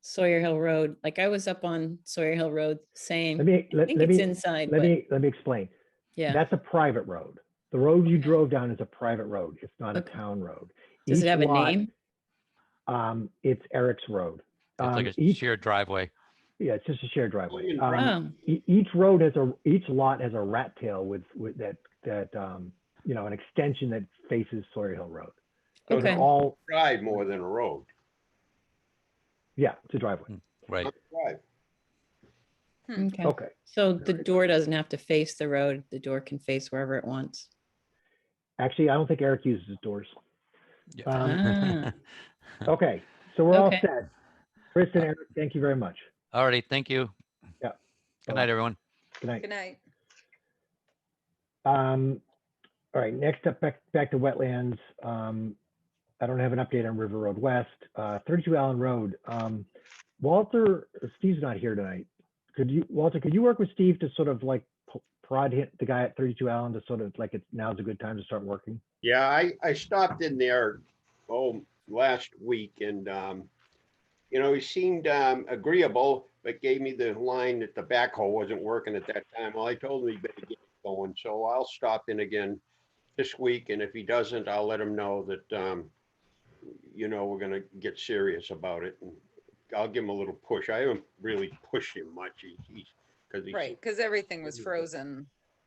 Speaker 2: Sawyer Hill Road? Like I was up on Sawyer Hill Road saying,
Speaker 1: Let me
Speaker 2: I think it's inside,
Speaker 1: let
Speaker 2: but
Speaker 1: me explain.
Speaker 2: yeah.
Speaker 1: That's a private road. The road you drove down is a private road. It's not a
Speaker 2: Okay.
Speaker 1: town road.
Speaker 2: Does it
Speaker 1: Each
Speaker 2: have a
Speaker 1: lot-
Speaker 2: name?
Speaker 1: It's Eric's Road.
Speaker 10: It's like a
Speaker 1: Each-
Speaker 10: shared driveway.
Speaker 1: Yeah, it's just a shared driveway.
Speaker 5: Um,
Speaker 2: Oh,
Speaker 1: Each lot has a rat tail with that you know, an extension that faces Sawyer Hill Road. So
Speaker 2: okay.
Speaker 1: they're all,
Speaker 6: Drive more than a road.
Speaker 1: yeah, it's a driveway.
Speaker 10: Right.
Speaker 6: Not a drive.
Speaker 2: Okay.
Speaker 1: Okay.
Speaker 2: So the door doesn't have to face the road. The door can face wherever it wants.
Speaker 1: Actually, I don't think Eric uses doors.
Speaker 2: Ah.
Speaker 1: Okay, so we're all
Speaker 2: Okay.
Speaker 1: set. Chris and Eric, thank you very much.
Speaker 10: Alrighty. Thank you.
Speaker 1: Yeah.
Speaker 10: Good night, everyone.
Speaker 1: Good night.
Speaker 5: Good night.
Speaker 1: All right, next up, back to wetlands. I don't have an update on River Road West, 32 Allen Road. Walter, Steve's not here tonight. Walter, could you work with Steve to sort of like prod hit the guy at 32 Allen to sort of like now's a good time to start working?
Speaker 6: Yeah, I stopped in there, last week and, you know, he seemed agreeable, but gave me the line that the backhoe wasn't working at that time. Well, I told him he better get it going, so I'll stop in again this week, and if he doesn't, I'll let him know that, you know, we're gonna get serious about it, and I'll give him a little push. I haven't really pushed him much, because he's.
Speaker 5: Right, because everything was frozen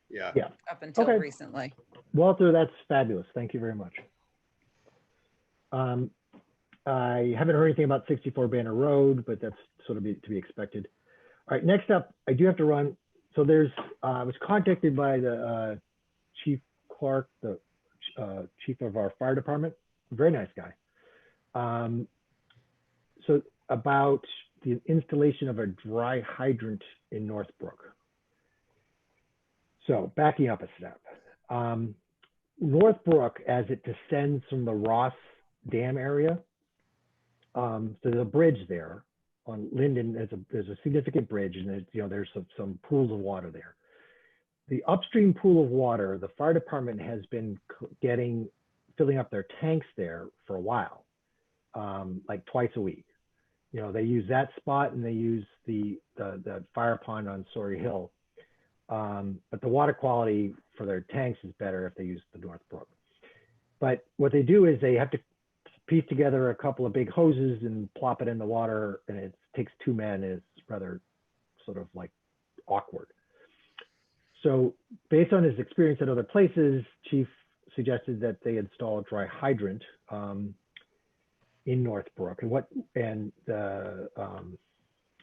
Speaker 6: Yeah.
Speaker 1: Yeah.
Speaker 5: up until
Speaker 1: Okay.
Speaker 5: recently.
Speaker 1: Walter, that's fabulous. Thank you very much. I haven't heard anything about 64 Banner Road, but that's sort of to be expected. All right, next up, I do have to run. So I was contacted by the Chief Clark, the chief of our fire department, very nice guy. So about the installation of a dry hydrant in Northbrook. So backing up a step, Northbrook, as it descends from the Ross Dam area, so there's a bridge there on Linden. There's a significant bridge, and there's some pools of water there. The upstream pool of water, the fire department has been filling up their tanks there for a while, like twice a week. They use that spot, and they use the fire pond on Sawyer Hill. But the water quality for their tanks is better if they use the Northbrook. But what they do is they have to piece together a couple of big hoses and plop it in the water, and it takes 2 men. It's rather sort of like awkward. So based on his experience at other places, Chief suggested that they install a dry hydrant in Northbrook, and the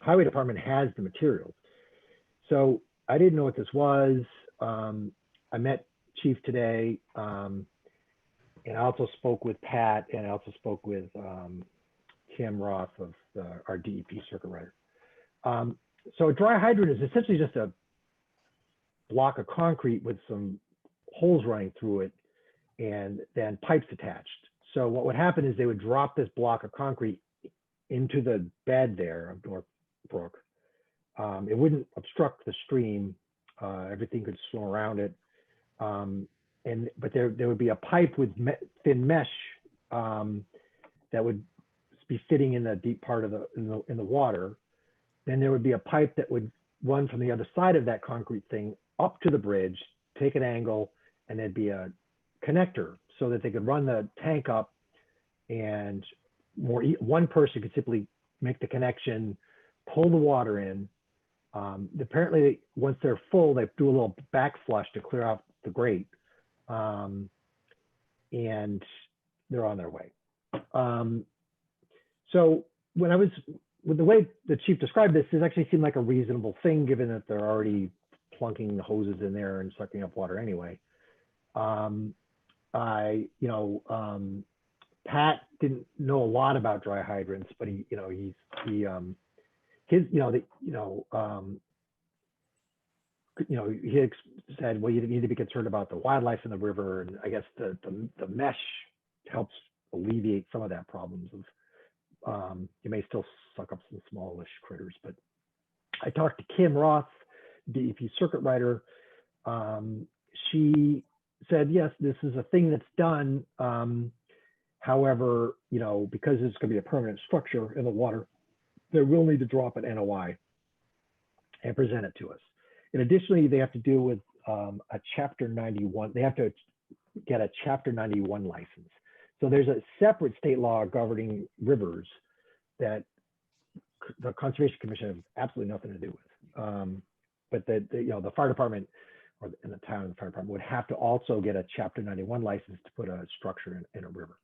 Speaker 1: highway department has the materials. So I didn't know what this was. I met Chief today, and I also spoke with Pat, and I also spoke with Kim Roth of our DEP circuit rider. So a dry hydrant is essentially just a block of concrete with some holes running through it and then pipes attached. So what would happen is they would drop this block of concrete into the bed there of Northbrook. It wouldn't obstruct the stream. Everything could swim around it. But there would be a pipe with thin mesh that would be sitting in the deep part of in the water. Then there would be a pipe that would run from the other side of that concrete thing up to the bridge, take an angle, and there'd be a connector so that they could run the tank up, and one person could simply make the connection, pull the water in. Apparently, once they're full, they do a little back flush to clear out the grate, and they're on their way. So with the way the chief described this, it actually seemed like a reasonable thing, given that they're already plunking the hoses in there and sucking up water anyway. Pat didn't know a lot about dry hydrants, but he said, well, you need to be concerned about the wildlife in the river, and I guess the mesh helps alleviate some of that problems of you may still suck up some smallish critters. But I talked to Kim Roth, DEP circuit rider. She said, yes, this is a thing that's done. However, because it's going to be a permanent structure in the water, they will need to drop an NOI and present it to us. And additionally, they have to deal with a Chapter 91. They have to get a Chapter 91 license. So there's a separate state law governing rivers that the Conservation Commission has absolutely nothing to do with. But the fire department, or in the town, the fire department would have to also get a Chapter 91 license to put a structure in a river.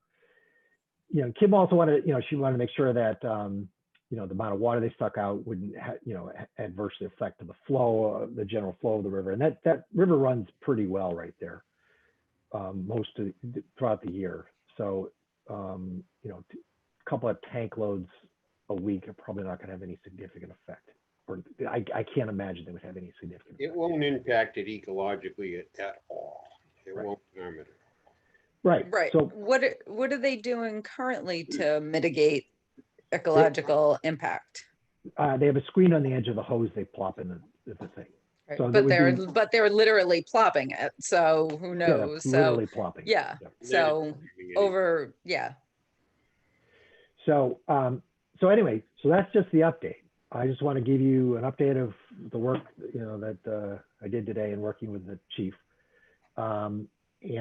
Speaker 1: Kim also wanted, she wanted to make sure that the amount of water they suck out wouldn't, adversely affect the flow, the general flow of the river. And that river runs pretty well right there, throughout the year. So, a couple of tank loads a week are probably not going to have any significant effect. Or I can't imagine they would have any significant effect.
Speaker 6: It won't impact it ecologically at all. It won't harm it.
Speaker 5: Right.
Speaker 1: So
Speaker 5: what are they doing currently to mitigate ecological impact?
Speaker 1: they have a screen on the edge of the hose they plop in the thing.
Speaker 5: Right.
Speaker 1: So
Speaker 5: but they're literally plopping it. So who knows?
Speaker 1: Literally plopping.
Speaker 5: Yeah.
Speaker 6: So
Speaker 1: So anyway, so that's just the update. I just want to give you an update of the work that I did today in working with the chief. And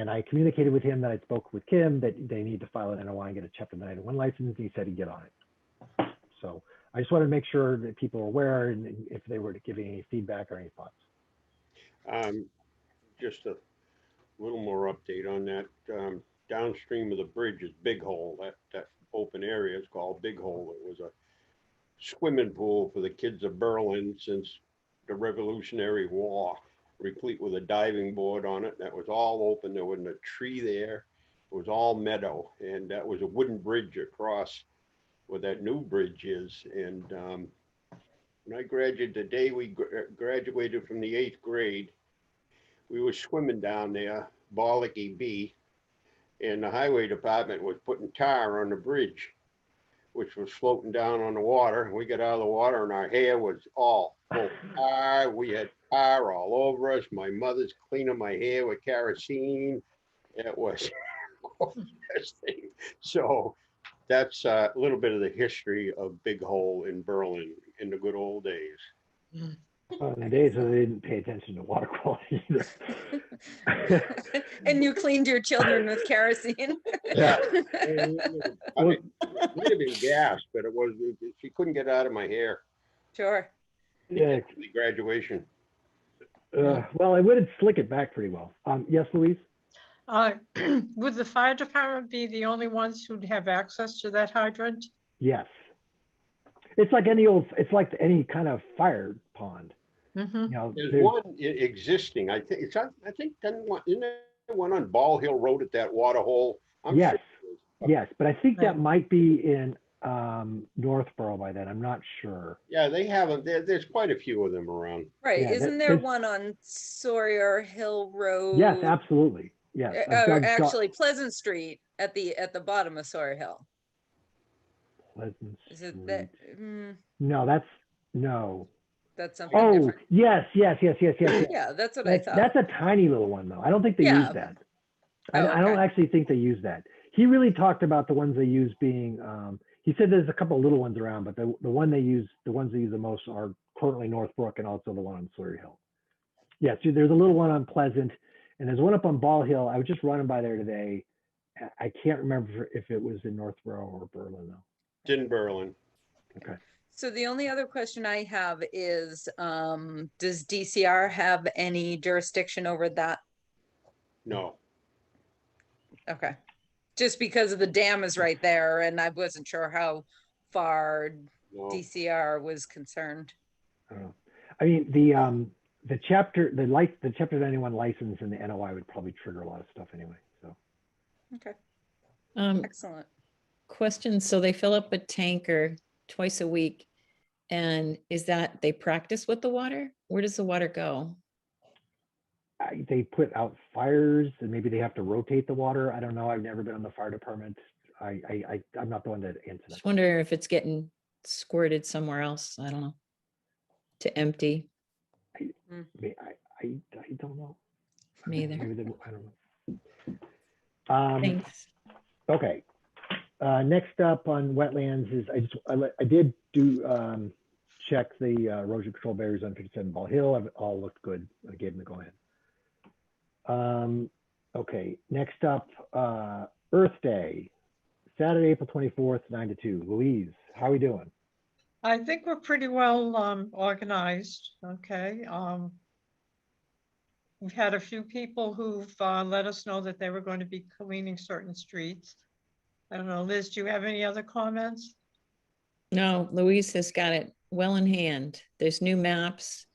Speaker 1: I communicated with him that I spoke with Kim that they need to file an NOI and get a Chapter 91 license. He said he'd get on it. So I just wanted to make sure that people are aware, and if they were to give any feedback or any thoughts.
Speaker 6: Just a little more update on that. Downstream of the bridge is Big Hole. That open area is called Big Hole. It was a swimming pool for the kids of Berlin since the Revolutionary War, replete with a diving board on it. That was all open. There wasn't a tree there. It was all meadow, and that was a wooden bridge across where that new bridge is. And when I graduated, the day we graduated from the 8th grade, we were swimming down there, Bollicky B, and the highway department was putting tar on the bridge, which was floating down on the water. We got out of the water and our hair was all full of tar. We had tar all over us. My mother's cleaning my hair with kerosene. It was disgusting. So that's a little bit of the history of Big Hole in Berlin in the good old days.
Speaker 1: In the days when they didn't pay attention to water quality either.
Speaker 5: And you cleaned your children with kerosene.
Speaker 1: Yeah.
Speaker 6: I mean, it might have been gas, but it was, she couldn't get out of my hair.
Speaker 5: Sure.
Speaker 1: Yeah.
Speaker 6: The graduation.
Speaker 1: Well, I would slick it back pretty well. Yes, Louise?
Speaker 4: Would the fire department be the only ones who'd have access to that hydrant?
Speaker 1: Yes. It's like any kind of fire pond.
Speaker 4: Mm-hmm.
Speaker 1: You know,
Speaker 6: There's one existing, I think, isn't there one on Ball Hill Road at that water hole? I'm
Speaker 1: yes,
Speaker 6: sure.
Speaker 1: yes, but I think that
Speaker 4: Right.
Speaker 1: might be in Northborough by then. I'm not sure.
Speaker 6: Yeah, they haven't, there's quite a few of them around.
Speaker 5: Right.
Speaker 1: Yeah,
Speaker 5: Isn't there
Speaker 1: there's-
Speaker 5: one on Sawyer Hill Road?
Speaker 1: Yes, absolutely. Yes.
Speaker 5: Actually, Pleasant Street at the bottom of Sawyer Hill.
Speaker 1: Pleasant
Speaker 5: Is it that?
Speaker 1: Street. No, no.
Speaker 5: That's something
Speaker 1: Oh,
Speaker 5: different.
Speaker 1: yes.
Speaker 5: Yeah, that's what I thought.
Speaker 1: That's a tiny little one though. I don't think they
Speaker 5: Yeah.
Speaker 1: use that.
Speaker 5: Oh,
Speaker 1: I don't
Speaker 5: okay.
Speaker 1: actually think they use that. He really talked about the ones they use being, he said there's a couple of little ones around, but the ones they use the most are currently Northbrook and also the one on Sawyer Hill. Yes, there's a little one on Pleasant and there's one up on Ball Hill. I was just running by there today. I can't remember if it was in Northborough or Berlin though.
Speaker 6: It's in Berlin.
Speaker 1: Okay.
Speaker 5: So the only other question I have is, does DCR have any jurisdiction over that?
Speaker 6: No,
Speaker 5: Okay. Just because of the dam is right there and I wasn't sure how far
Speaker 6: no.
Speaker 5: DCR was concerned.
Speaker 1: I don't know. I mean, the chapter 91 license and the NOI would probably trigger a lot of stuff anyway. So
Speaker 5: Okay,
Speaker 2: Um,
Speaker 5: excellent.
Speaker 2: question, so they fill up a tanker twice a week, and is that they practice with the water? Where does the water go?
Speaker 1: they put out fires and maybe they have to rotate the water. I don't know. I've never been on the fire department. I'm not the one that answers that.
Speaker 2: Just wonder if it's getting squirted somewhere else. I don't know. To empty,
Speaker 1: I don't know.
Speaker 2: me either.
Speaker 1: Maybe I don't know.
Speaker 2: Thanks.
Speaker 1: Okay. Next up on wetlands is I did do check the erosion control barriers on 57 Ball Hill. All looked good. I gave them the go ahead. Okay. Next up, Earth Day, Saturday, April 24th, 9 to 2. Louise, how are we doing?
Speaker 4: I think we're pretty well organized, okay. We've had a few people who've let us know that they were going to be cleaning certain streets. I don't know, Liz, do you have any other comments?
Speaker 2: No, Louise has got it well in hand. There's new maps.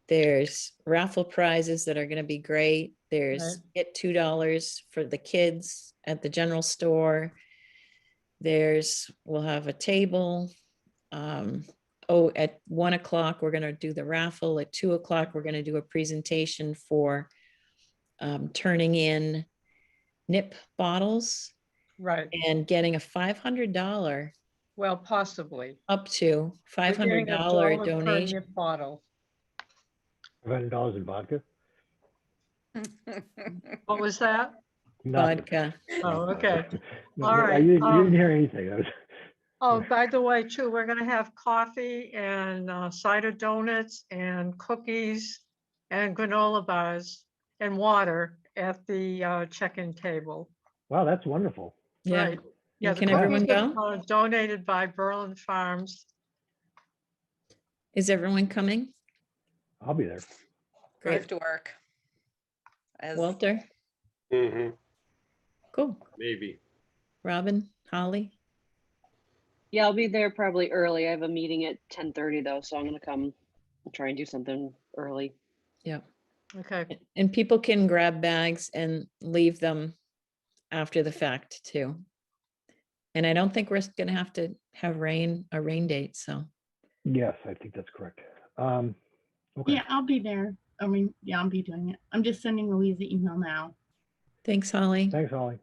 Speaker 2: There's raffle prizes that are going to be great. There's
Speaker 4: Right.
Speaker 2: get $2 for the kids at the general store. We'll have a table. At 1 o'clock, we're going to do the raffle. At 2 o'clock, we're going to do a presentation for turning in nip bottles
Speaker 4: Right,
Speaker 2: and getting a $500
Speaker 4: well, possibly.
Speaker 2: up to
Speaker 4: We're getting a
Speaker 2: $500
Speaker 4: $1 per
Speaker 2: donation.
Speaker 4: nip bottle.
Speaker 1: $500 in vodka?
Speaker 4: What was that?
Speaker 1: Nothing.
Speaker 2: Vodka.
Speaker 4: Oh, okay.
Speaker 1: No,
Speaker 4: All
Speaker 1: no,
Speaker 4: right,
Speaker 1: you didn't hear anything. That was-
Speaker 4: Oh, by the way, too, we're gonna have coffee and cider donuts and cookies and granola bars and water at the check-in table.
Speaker 1: Wow, that's wonderful.
Speaker 2: Yeah.
Speaker 4: Right. Yeah, the
Speaker 2: Can everyone
Speaker 4: cookies
Speaker 2: go?
Speaker 4: are donated by Berlin Farms.
Speaker 2: Is everyone coming?
Speaker 1: I'll be there.
Speaker 5: Drive to work.
Speaker 2: Walter?
Speaker 6: Mm-hmm,
Speaker 2: Cool.
Speaker 6: maybe.
Speaker 2: Robin? Holly?
Speaker 7: Yeah, I'll be there probably early. I have a meeting at 10:30 though, so I'm gonna come and try and do something early.
Speaker 2: Yeah.
Speaker 4: Okay,
Speaker 2: And people can grab bags and leave them after the fact too. And I don't think we're gonna have to have a rain date, so.
Speaker 1: Yes, I think that's correct. Okay.
Speaker 3: Yeah, I'll be there. I mean, yeah, I'll be doing it. I'm just sending Louise the email now.
Speaker 2: Thanks, Holly.
Speaker 1: Thanks, Holly.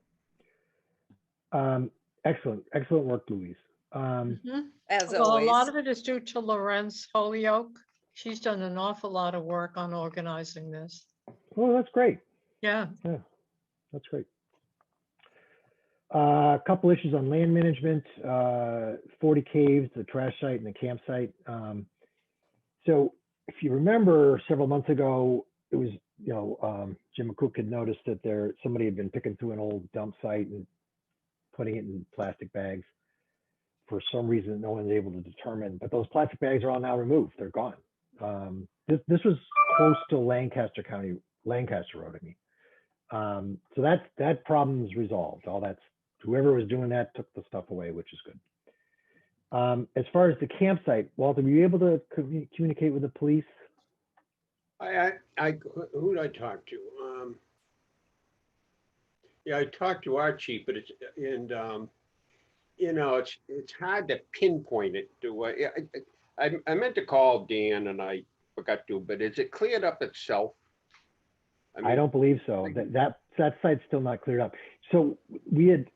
Speaker 1: Excellent, excellent work, Louise.
Speaker 4: Mhm.
Speaker 5: As
Speaker 4: Well, a lot
Speaker 5: always.
Speaker 4: of it is due to Lorenz Holyoke. She's done an awful lot of work on organizing this.
Speaker 1: Oh, that's great.
Speaker 4: Yeah.
Speaker 1: Yeah, that's great. A couple issues on land management, 40 caves, the trash site and the campsite. So if you remember several months ago, it was, Jim McCook had noticed that somebody had been picking through an old dump site and putting it in plastic bags for some reason no one's able to determine, but those plastic bags are all now removed. They're gone. This was close to Lancaster Road, I mean. So that problem's resolved. Whoever was doing that took the stuff away, which is good. As far as the campsite, Walter, were you able to communicate with the police?
Speaker 6: Who did I talk to? Yeah, I talked to our chief, but it's hard to pinpoint it. I meant to call Dan and I forgot to, but is it cleared up itself?
Speaker 1: I don't believe so. That site's still not cleared up. So we'd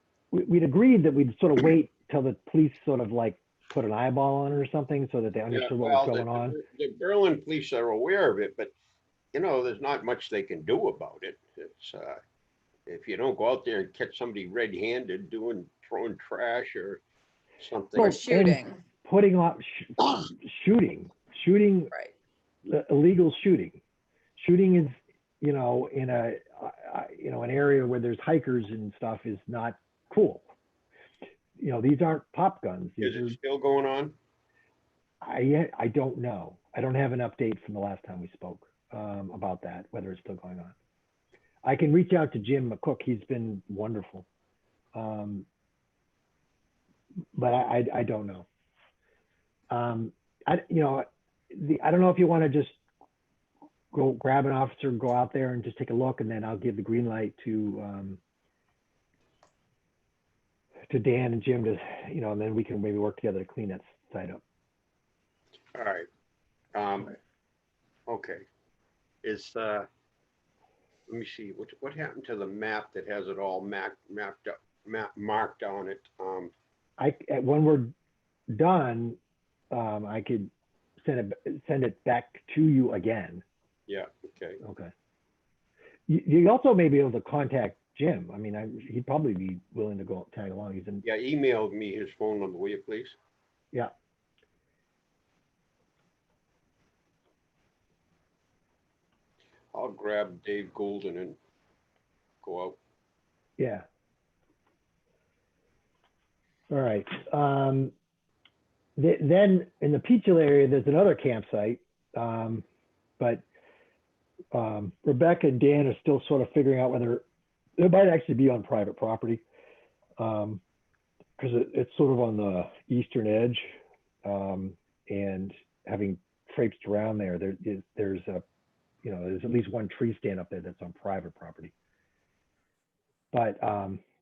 Speaker 1: agreed that we'd sort of wait till the police sort of like put an eyeball on it or something so that they understood what was going on.
Speaker 6: The Berlin police are aware of it, but there's not much they can do about it. It's if you don't go out there and catch somebody red-handed throwing trash or something.
Speaker 5: Or shooting.
Speaker 1: Putting off shooting,
Speaker 5: Right.
Speaker 1: Illegal shooting. Shooting is, in an area where there's hikers and stuff is not cool. These aren't pop guns.
Speaker 6: Is it still going on?
Speaker 1: I don't know. I don't have an update from the last time we spoke about that, whether it's still going on. I can reach out to Jim McCook. He's been wonderful. But I don't know. I don't know if you want to just go grab an officer and go out there and just take a look, and then I'll give the green light to Dan and Jim to, and then we can maybe work together to clean that site up.
Speaker 6: All right. Okay. Let me see, what happened to the map that has it all marked on it?
Speaker 1: When we're done, I could send it back to you again.
Speaker 6: Yeah, okay.
Speaker 1: Okay. You also may be able to contact Jim. I mean, he'd probably be willing to go tag along.
Speaker 6: Yeah, email me his phone number, will you please?
Speaker 1: Yeah.
Speaker 6: I'll grab Dave Golden and go out.
Speaker 1: Yeah. All right. Then in the Peachville area, there's another campsite, but Rebecca and Dan are still sort of figuring out whether it might actually be on private property, because it's sort of on the eastern edge, and having traipsed around there's at least one tree stand up there that's on private property. But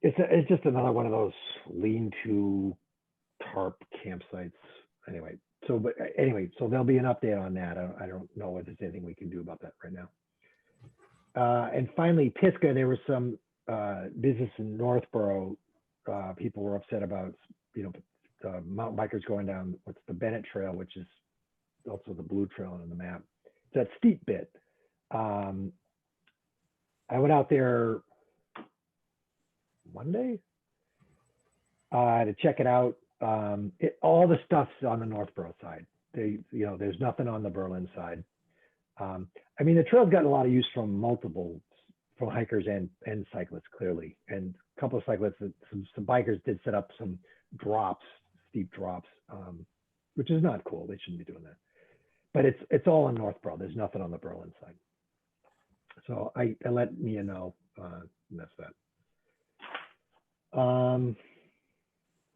Speaker 1: it's just another one of those lean-to tarp campsites. Anyway, so there'll be an update on that. I don't know if there's anything we can do about that right now. And finally, Pisgah, there was some business in Northborough. People were upset about, mountain bikers going down what's the Bennett Trail, which is also the blue trail on the map. It's that steep bit. I went out there Monday to check it out. All the stuff's on the Northborough side. There's nothing on the Berlin side. I mean, the trail's gotten a lot of use from hikers and cyclists, clearly. And a couple of cyclists, some bikers did set up some steep drops, which is not cool. They shouldn't be doing that. But it's all in Northborough. There's nothing on the Berlin side. So I let Mia know, and that's that. What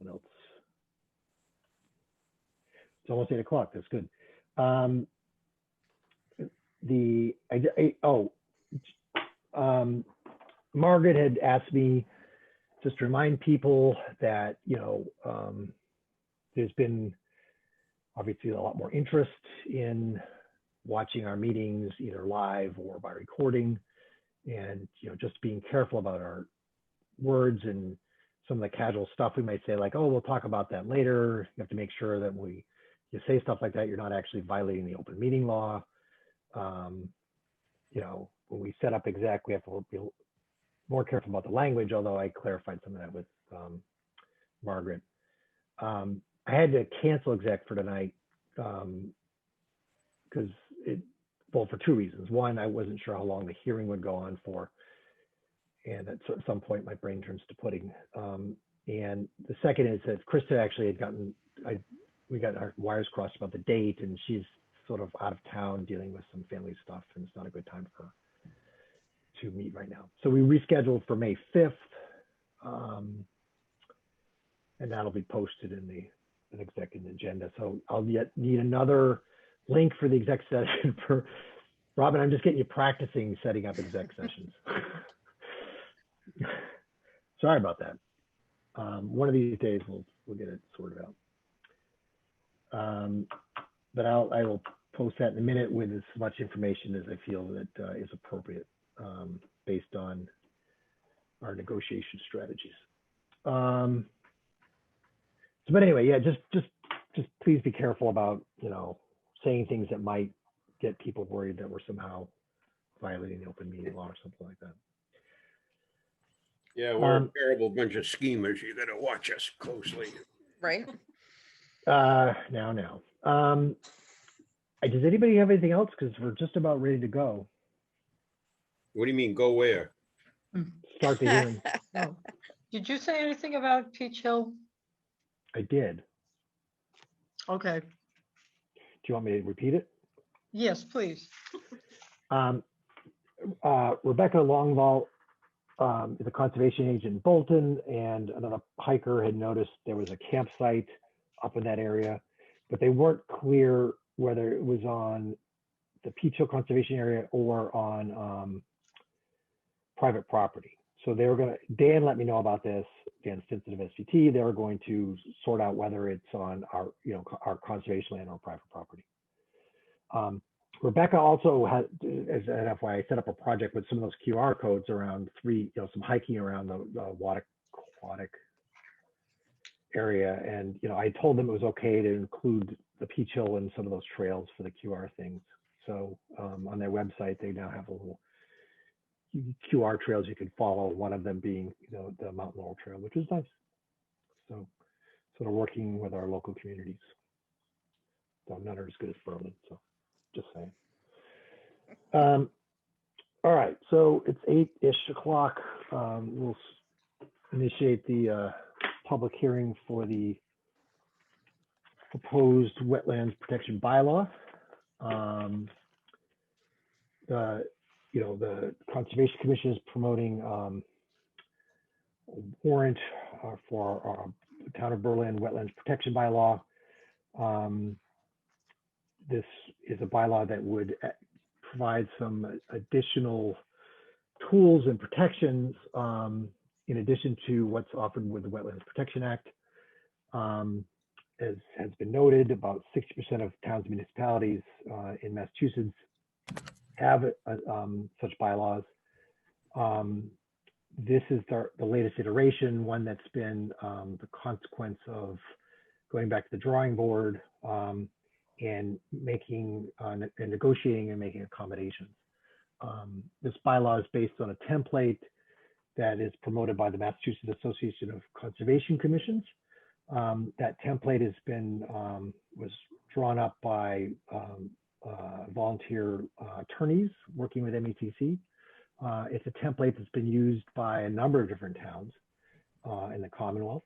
Speaker 1: else? It's almost 8 o'clock. That's good. Margaret had asked me just to remind people that, there's been obviously a lot more interest in watching our meetings either live or by recording, and just being careful about our words and some of the casual stuff we might say, like, oh, we'll talk about that later. You have to make sure that when you say stuff like that, you're not actually violating the open meeting law. When we set up exec, we have to be more careful about the language, although I clarified some of that with Margaret. I had to cancel exec for tonight because for two reasons. One, I wasn't sure how long the hearing would go on for. And at some point, my brain turns to pudding. And the second is that Krista actually had we got our wires crossed about the date, and she's sort of out of town dealing with some family stuff, and it's not a good time for her to meet right now. So we rescheduled for May 5th, and that'll be posted in an executive agenda. So I'll need another link for the exec session for Robin. I'm just getting you practicing setting up exec sessions. Sorry about that. One of these days we'll get it sorted out. But I will post that in a minute with as much information as I feel that is appropriate based on our negotiation strategies. But anyway, yeah, just please be careful about saying things that might get people worried that we're somehow violating the open meeting law or something like that.
Speaker 6: Yeah, we're a terrible bunch of schemers. You got to watch us closely.
Speaker 5: Right?
Speaker 1: Now. Does anybody have anything else? Because we're just about ready to go.
Speaker 6: What do you mean, go where?
Speaker 1: Start the hearing.
Speaker 4: Oh. Did you say anything about Peach Hill?
Speaker 1: I did.
Speaker 4: Okay.
Speaker 1: Do you want me to repeat it?
Speaker 4: Yes, please.
Speaker 1: Rebecca Longval is a conservation agent in Bolton, and another hiker had noticed there was a campsite up in that area, but they weren't clear whether it was on the Peach Hill Conservation Area or on private property. So they were Dan let me know about this, Dan Stinson of SCT. They were going to sort out whether it's on our conservation land or private property. Rebecca also had, as an FYI, set up a project with some of those QR codes around some hiking around the aquatic area. And, I told them it was okay to include the Peach Hill and some of those trails for the QR things. So on their website, they now have a little QR trails you can follow, one of them being, the Mount Laurel Trail, which is nice. So sort of working with our local communities. So none are as good as Berlin, so just saying. All right, so it's 8-ish o'clock. We'll initiate the public hearing for the proposed wetlands protection bylaw. The Conservation Commission is promoting a warrant for our Town of Berlin Wetlands Protection Bylaw. This is a bylaw that would provide some additional tools and protections in addition to what's offered with the Wetlands Protection Act. As has been noted, about 60% of towns and municipalities in Massachusetts have such bylaws. This is the latest iteration, one that's been the consequence of going back to the drawing board and making and negotiating and making accommodations. This bylaw is based on a template that is promoted by the Massachusetts Association of Conservation Commissions. That template has been was drawn up by volunteer attorneys working with METC. It's a template that's been used by a number of different towns in the Commonwealth.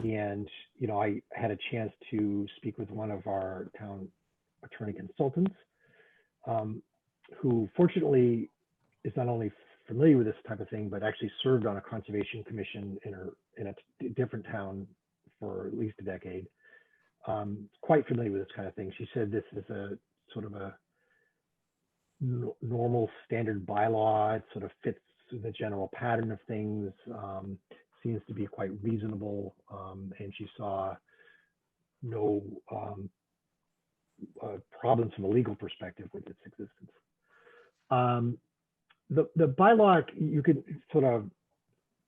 Speaker 1: And, I had a chance to speak with one of our town attorney consultants who fortunately is not only familiar with this type of thing, but actually served on a conservation commission in a different town for at least a decade. Quite familiar with this kind of thing. She said this is a sort of a normal standard bylaw. It sort of fits the general pattern of things, seems to be quite reasonable, and she saw no problems from a legal perspective with its existence. The bylaw, you could sort of,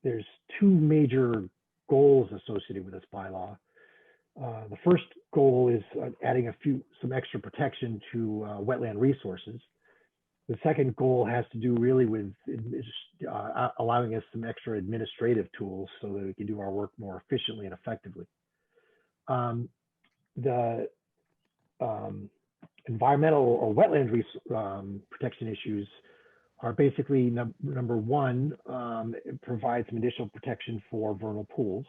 Speaker 1: there's two major goals associated with this bylaw. The first goal is adding some extra protection to wetland resources. The second goal has to do really with allowing us some extra administrative tools so that we can do our work more efficiently and effectively. The environmental or wetland protection issues are basically number one, it provides some additional protection for vernal pools.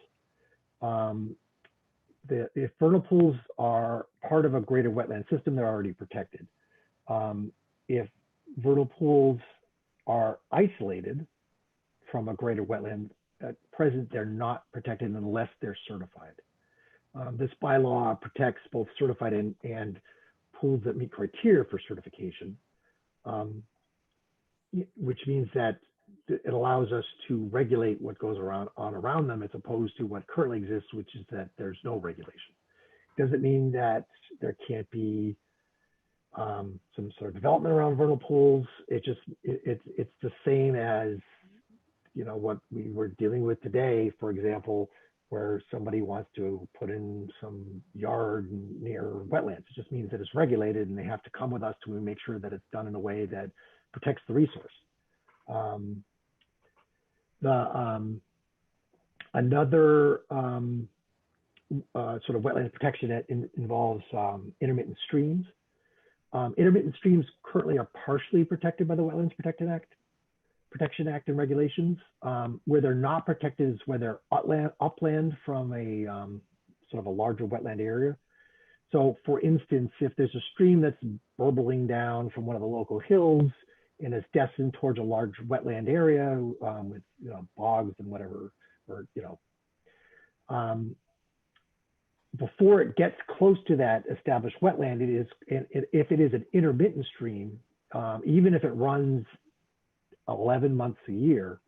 Speaker 1: If vernal pools are part of a greater wetland system, they're already protected. If vernal pools are isolated from a greater wetland, at present they're not protected unless they're certified. This bylaw protects both certified and pools that meet criteria for certification, which means that it allows us to regulate what goes around them as opposed to what currently exists, which is that there's no regulation. Doesn't mean that there can't be some sort of development around vernal pools. It's the same as, you know, what we were dealing with today, for example, where somebody wants to put in some yard near wetlands. It just means that it's regulated and they have to come with us to make sure that it's done in a way that protects the resource. Another sort of wetland protection that involves intermittent streams. Intermittent streams currently are partially protected by the Wetlands Protection Act and regulations. Where they're not protected is where they're upland from a sort of a larger wetland area. So for instance, if there's a stream that's burbling down from one of the local hills and is destined towards a large wetland area with, you know, bogs and whatever, or, you know, before it gets close to that established wetland, if it is an intermittent stream, even if it runs 11 months a year,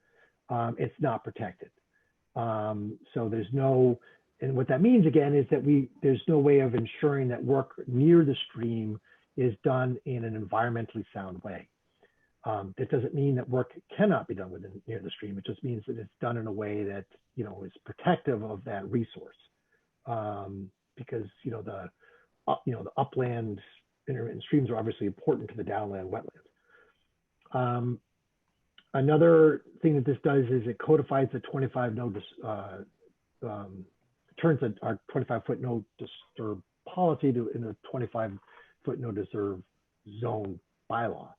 Speaker 1: it's not protected. So there's no, and what that means again is that there's no way of ensuring that work near the stream is done in an environmentally sound way. That doesn't mean that work cannot be done near the stream. It just means that it's done in a way that, you know, is protective of that resource. Because, you know, the upland intermittent streams are obviously important to the downland wetlands. Another thing that this does is it codifies the 25 turns our 25-foot no disturb policy in a 25-foot no disturb zone bylaw.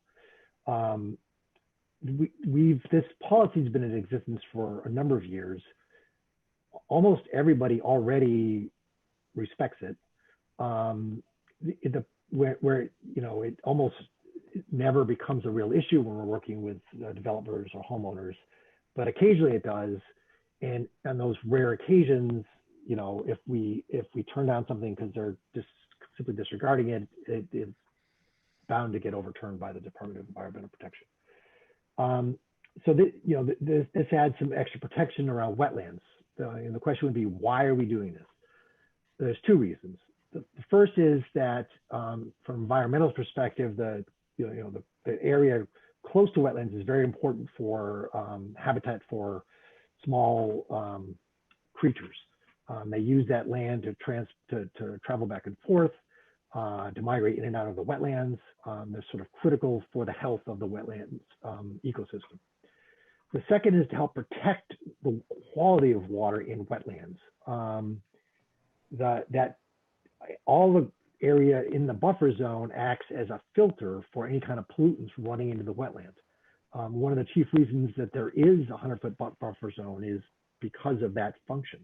Speaker 1: This policy's been in existence for a number of years. Almost everybody already respects it. Where you know, it almost never becomes a real issue when we're working with developers or homeowners, but occasionally it does. And on those rare occasions, you know, if we turn down something because they're just simply disregarding it, it's bound to get overturned by the Department of Environmental Protection. So this adds some extra protection around wetlands. And the question would be, why are we doing this? There's two reasons. The first is that from environmental perspective, the area close to wetlands is very important for habitat for small creatures. They use that land to travel back and forth, to migrate in and out of the wetlands. They're sort of critical for the health of the wetlands ecosystem. The second is to help protect the quality of water in wetlands. That all the area in the buffer zone acts as a filter for any kind of pollutants running into the wetland. One of the chief reasons that there is a 100-foot buffer zone is because of that function.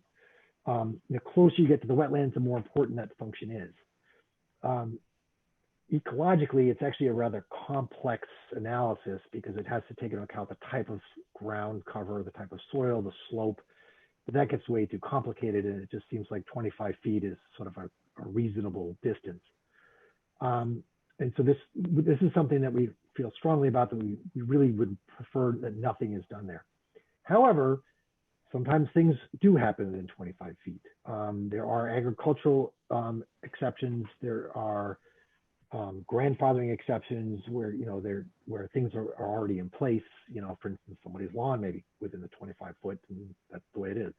Speaker 1: The closer you get to the wetlands, the more important that function is. Ecologically, it's actually a rather complex analysis because it has to take into account the type of ground cover, the type of soil, the slope. But that gets way too complicated, and it just seems like 25 feet is sort of a reasonable distance. And so this is something that we feel strongly about, that we really would prefer that nothing is done there. However, sometimes things do happen within 25 feet. There are agricultural exceptions. There are grandfathering exceptions where, where things are already in place, for instance, somebody's lawn maybe within the 25 foot, and that's the way it is.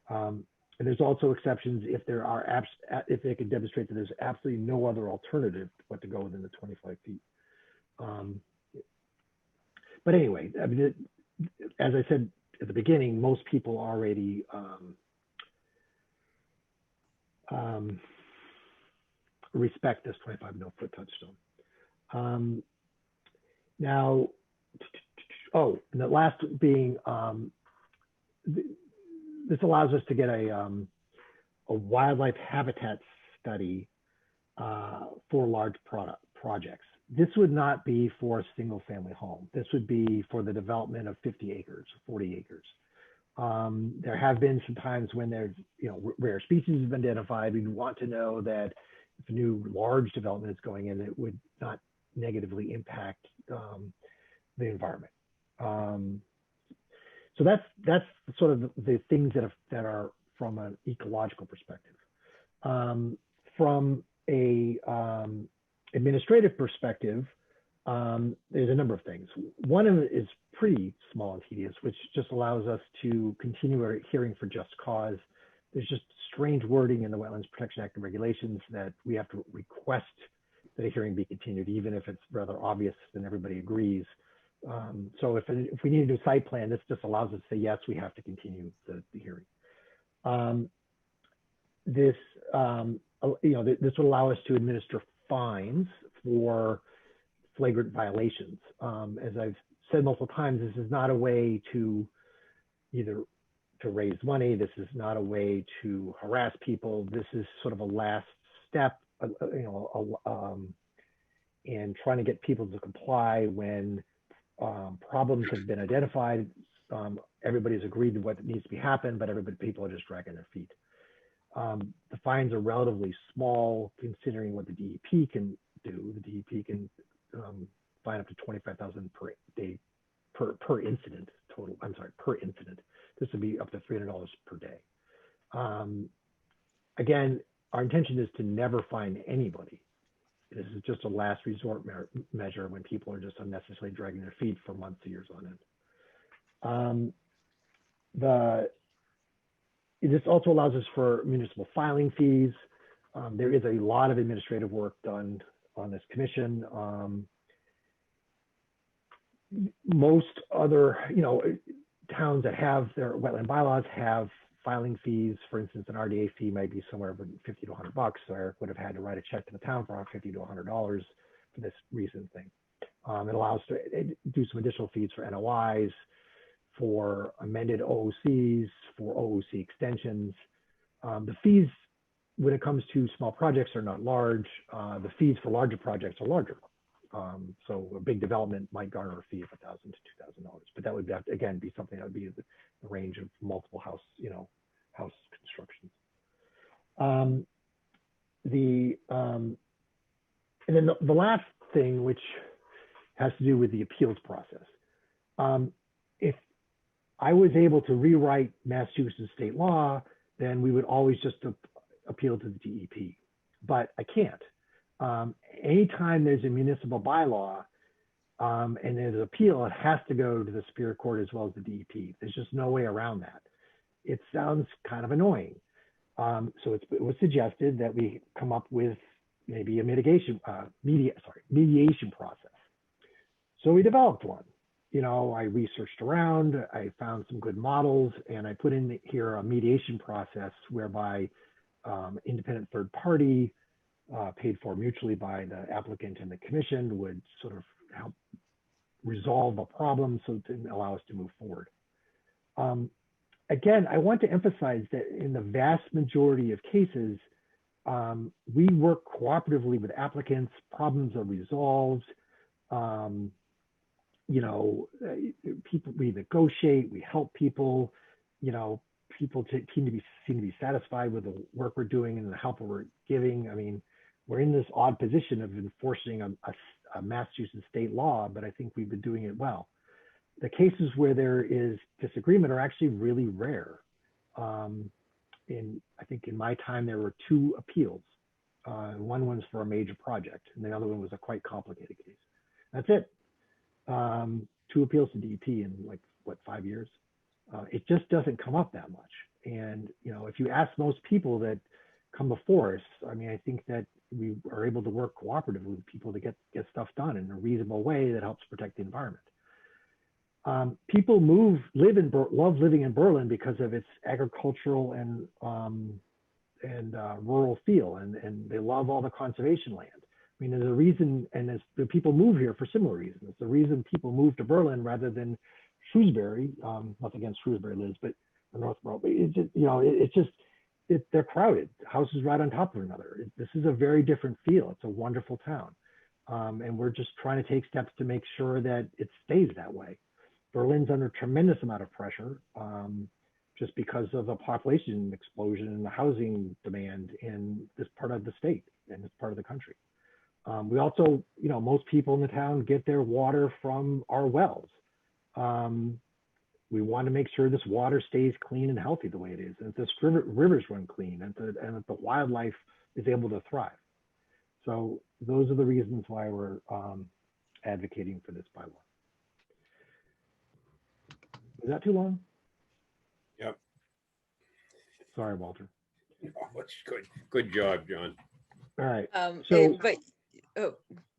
Speaker 1: And there's also exceptions if there are if they can demonstrate that there's absolutely no other alternative but to go within the 25 feet. But anyway, I mean, as I said at the beginning, most people already respect this 25 foot touchstone. Now, and the last being, this allows us to get a wildlife habitat study for large projects. This would not be for a single family home. This would be for the development of 50 acres, 40 acres. There have been some times when there's, rare species have been identified. We want to know that if a new large development is going in, it would not negatively impact the environment. So that's sort of the things that are from an ecological perspective. From a administrative perspective, there's a number of things. One of it is pretty small and tedious, which just allows us to continue our hearing for just cause. There's just strange wording in the Wetlands Protection Act and regulations that we have to request that a hearing be continued, even if it's rather obvious and everybody agrees. So if we need a new site plan, this just allows us to say, yes, we have to continue the hearing. This will allow us to administer fines for flagrant violations. As I've said multiple times, this is not a way to either to raise money. This is not a way to harass people. This is sort of a last step, in trying to get people to comply when problems have been identified. Everybody's agreed to what needs to be happen, but people are just dragging their feet. The fines are relatively small considering what the DEP can do. The DEP can fine up to $25,000 per day per incident total. I'm sorry, per incident. This would be up to $300 per day. Again, our intention is to never fine anybody. This is just a last resort measure when people are just unnecessarily dragging their feet for months or years on end. This also allows us for municipal filing fees. There is a lot of administrative work done on this commission. Most other, towns that have their wetland bylaws have filing fees. For instance, an RDA fee might be somewhere from $50 to $100. So Eric would have had to write a check to the town for $50 to $100 for this recent thing. It allows to do some additional fees for NOIs, for amended OOCs, for OOC extensions. The fees, when it comes to small projects, are not large. The fees for larger projects are larger. So a big development might garner a fee of $1,000 to $2,000, but that would have to, again, be something that would be the range of multiple house constructions. And then the last thing, which has to do with the appeals process. If I was able to rewrite Massachusetts state law, then we would always just appeal to the DEP, but I can't. Anytime there's a municipal bylaw and there's an appeal, it has to go to the Superior Court as well as the DEP. There's just no way around that. It sounds kind of annoying. So it was suggested that we come up with maybe a mediation process. So we developed one. I researched around, I found some good models, and I put in here a mediation process whereby independent third party paid for mutually by the applicant and the commission would sort of help resolve a problem so to allow us to move forward. Again, I want to emphasize that in the vast majority of cases, we work cooperatively with applicants, problems are resolved. People, we negotiate, we help people, people seem to be satisfied with the work we're doing and the help we're giving. I mean, we're in this odd position of enforcing a Massachusetts state law, but I think we've been doing it well. The cases where there is disagreement are actually really rare. I think in my time, there were 2 appeals One was for a major project, and the other one was a quite complicated case. That's it. 2 appeals to DEP in like, what, 5 years? It just doesn't come up that much. And, you know, if you ask most people that come before us, I mean, I think that we are able to work cooperatively with people to get stuff done in a reasonable way that helps protect the environment. People love living in Berlin because of its agricultural and rural feel, and they love all the conservation land. I mean, there's a reason, and the people move here for similar reasons. It's the reason people move to Berlin rather than Shrewsbury. Nothing against Shrewsbury, Liz, but Northbrook. But it's just, you know, they're crowded. Houses right on top of another. This is a very different feel. It's a wonderful town, and we're just trying to take steps to make sure that it stays that way. Berlin's under a tremendous amount of pressure, just because of the population explosion and the housing demand in this part of the state and this part of the country. We also, you know, most people in the town get their water from our wells. We want to make sure this water stays clean and healthy the way it is, and this rivers run clean, and that the wildlife is able to thrive. So those are the reasons why we're advocating for this bylaw. Is that too long?
Speaker 6: Yep.
Speaker 1: Sorry, Walter.
Speaker 6: Oh, it's good. Good job, John.
Speaker 1: All right.
Speaker 5: So, but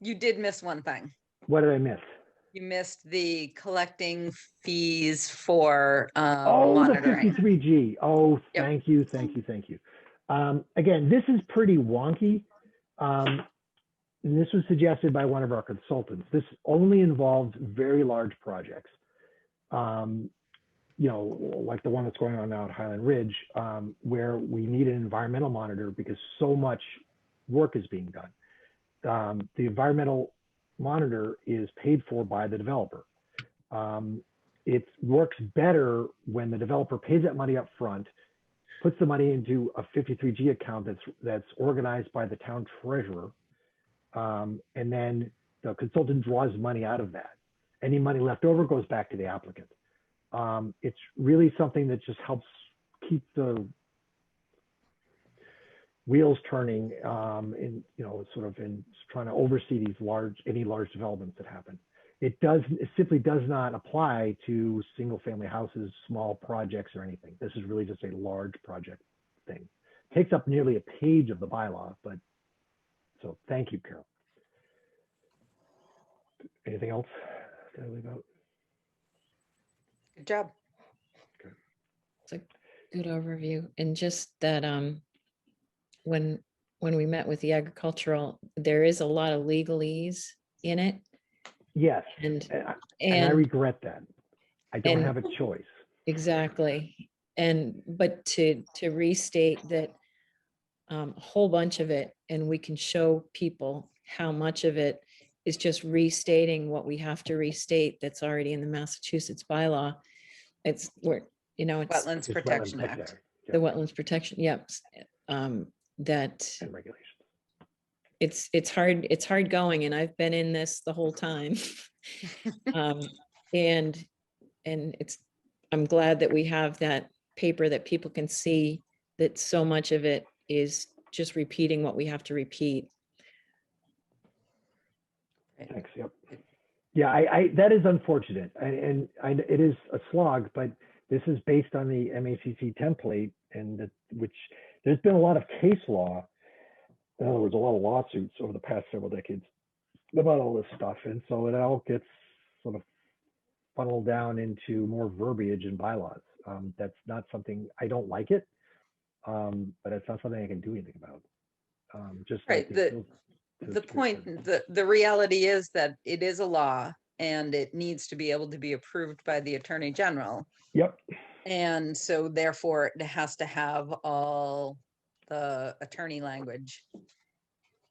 Speaker 5: you did miss one thing.
Speaker 1: What did I miss?
Speaker 5: You missed the collecting fees for
Speaker 1: The
Speaker 5: monitoring.
Speaker 1: 53G. Oh,
Speaker 5: Yep.
Speaker 1: thank you. Again, this is pretty wonky. And this was suggested by one of our consultants. This only involves very large projects. You know, like the one that's going on now at Highland Ridge, where we need an environmental monitor because so much work is being done. The environmental monitor is paid for by the developer. It works better when the developer pays that money up front, puts the money into a 53G account that's organized by the town treasurer, and then the consultant draws money out of that. Any money left over goes back to the applicant. It's really something that just helps keep the wheels turning in, you know, sort of in trying to oversee these any large developments that happen. It simply does not apply to single family houses, small projects or anything. This is really just a large project thing. It takes up nearly a page of the bylaw, but so thank you, Carol. Anything else to leave out?
Speaker 5: Good job.
Speaker 1: Okay.
Speaker 2: It's a good overview. And just that when we met with the agricultural, there is a lot of legalese in it.
Speaker 1: Yes,
Speaker 2: And
Speaker 1: I regret that. I don't
Speaker 2: and-
Speaker 1: have a choice.
Speaker 2: Exactly. But to restate that a whole bunch of it, and we can show people how much of it is just restating what we have to restate that's already in the Massachusetts bylaw. It's where, you know, it's
Speaker 5: Wetlands
Speaker 1: It's
Speaker 5: Protection
Speaker 1: Wetlands
Speaker 5: Act.
Speaker 2: the Wetlands Protection, yep. That
Speaker 1: And regulations.
Speaker 2: it's hard going, and I've been in this the whole time. And I'm glad that we have that paper that people can see that so much of it is just repeating what we have to repeat.
Speaker 1: Thanks. Yep. Yeah, that is unfortunate, and it is a slog, but this is based on the MACC template, and which there's been a lot of case law. In other words, a lot of lawsuits over the past several decades about all this stuff, and so it all gets sort of funneled down into more verbiage and bylaws. That's not something, I don't like it, but it's not something I can do anything about. Just
Speaker 5: Right.
Speaker 1: like
Speaker 5: The reality is that it is a law and it needs to be able to be approved by the Attorney General.
Speaker 1: Yep.
Speaker 5: And so therefore it has to have all the attorney language.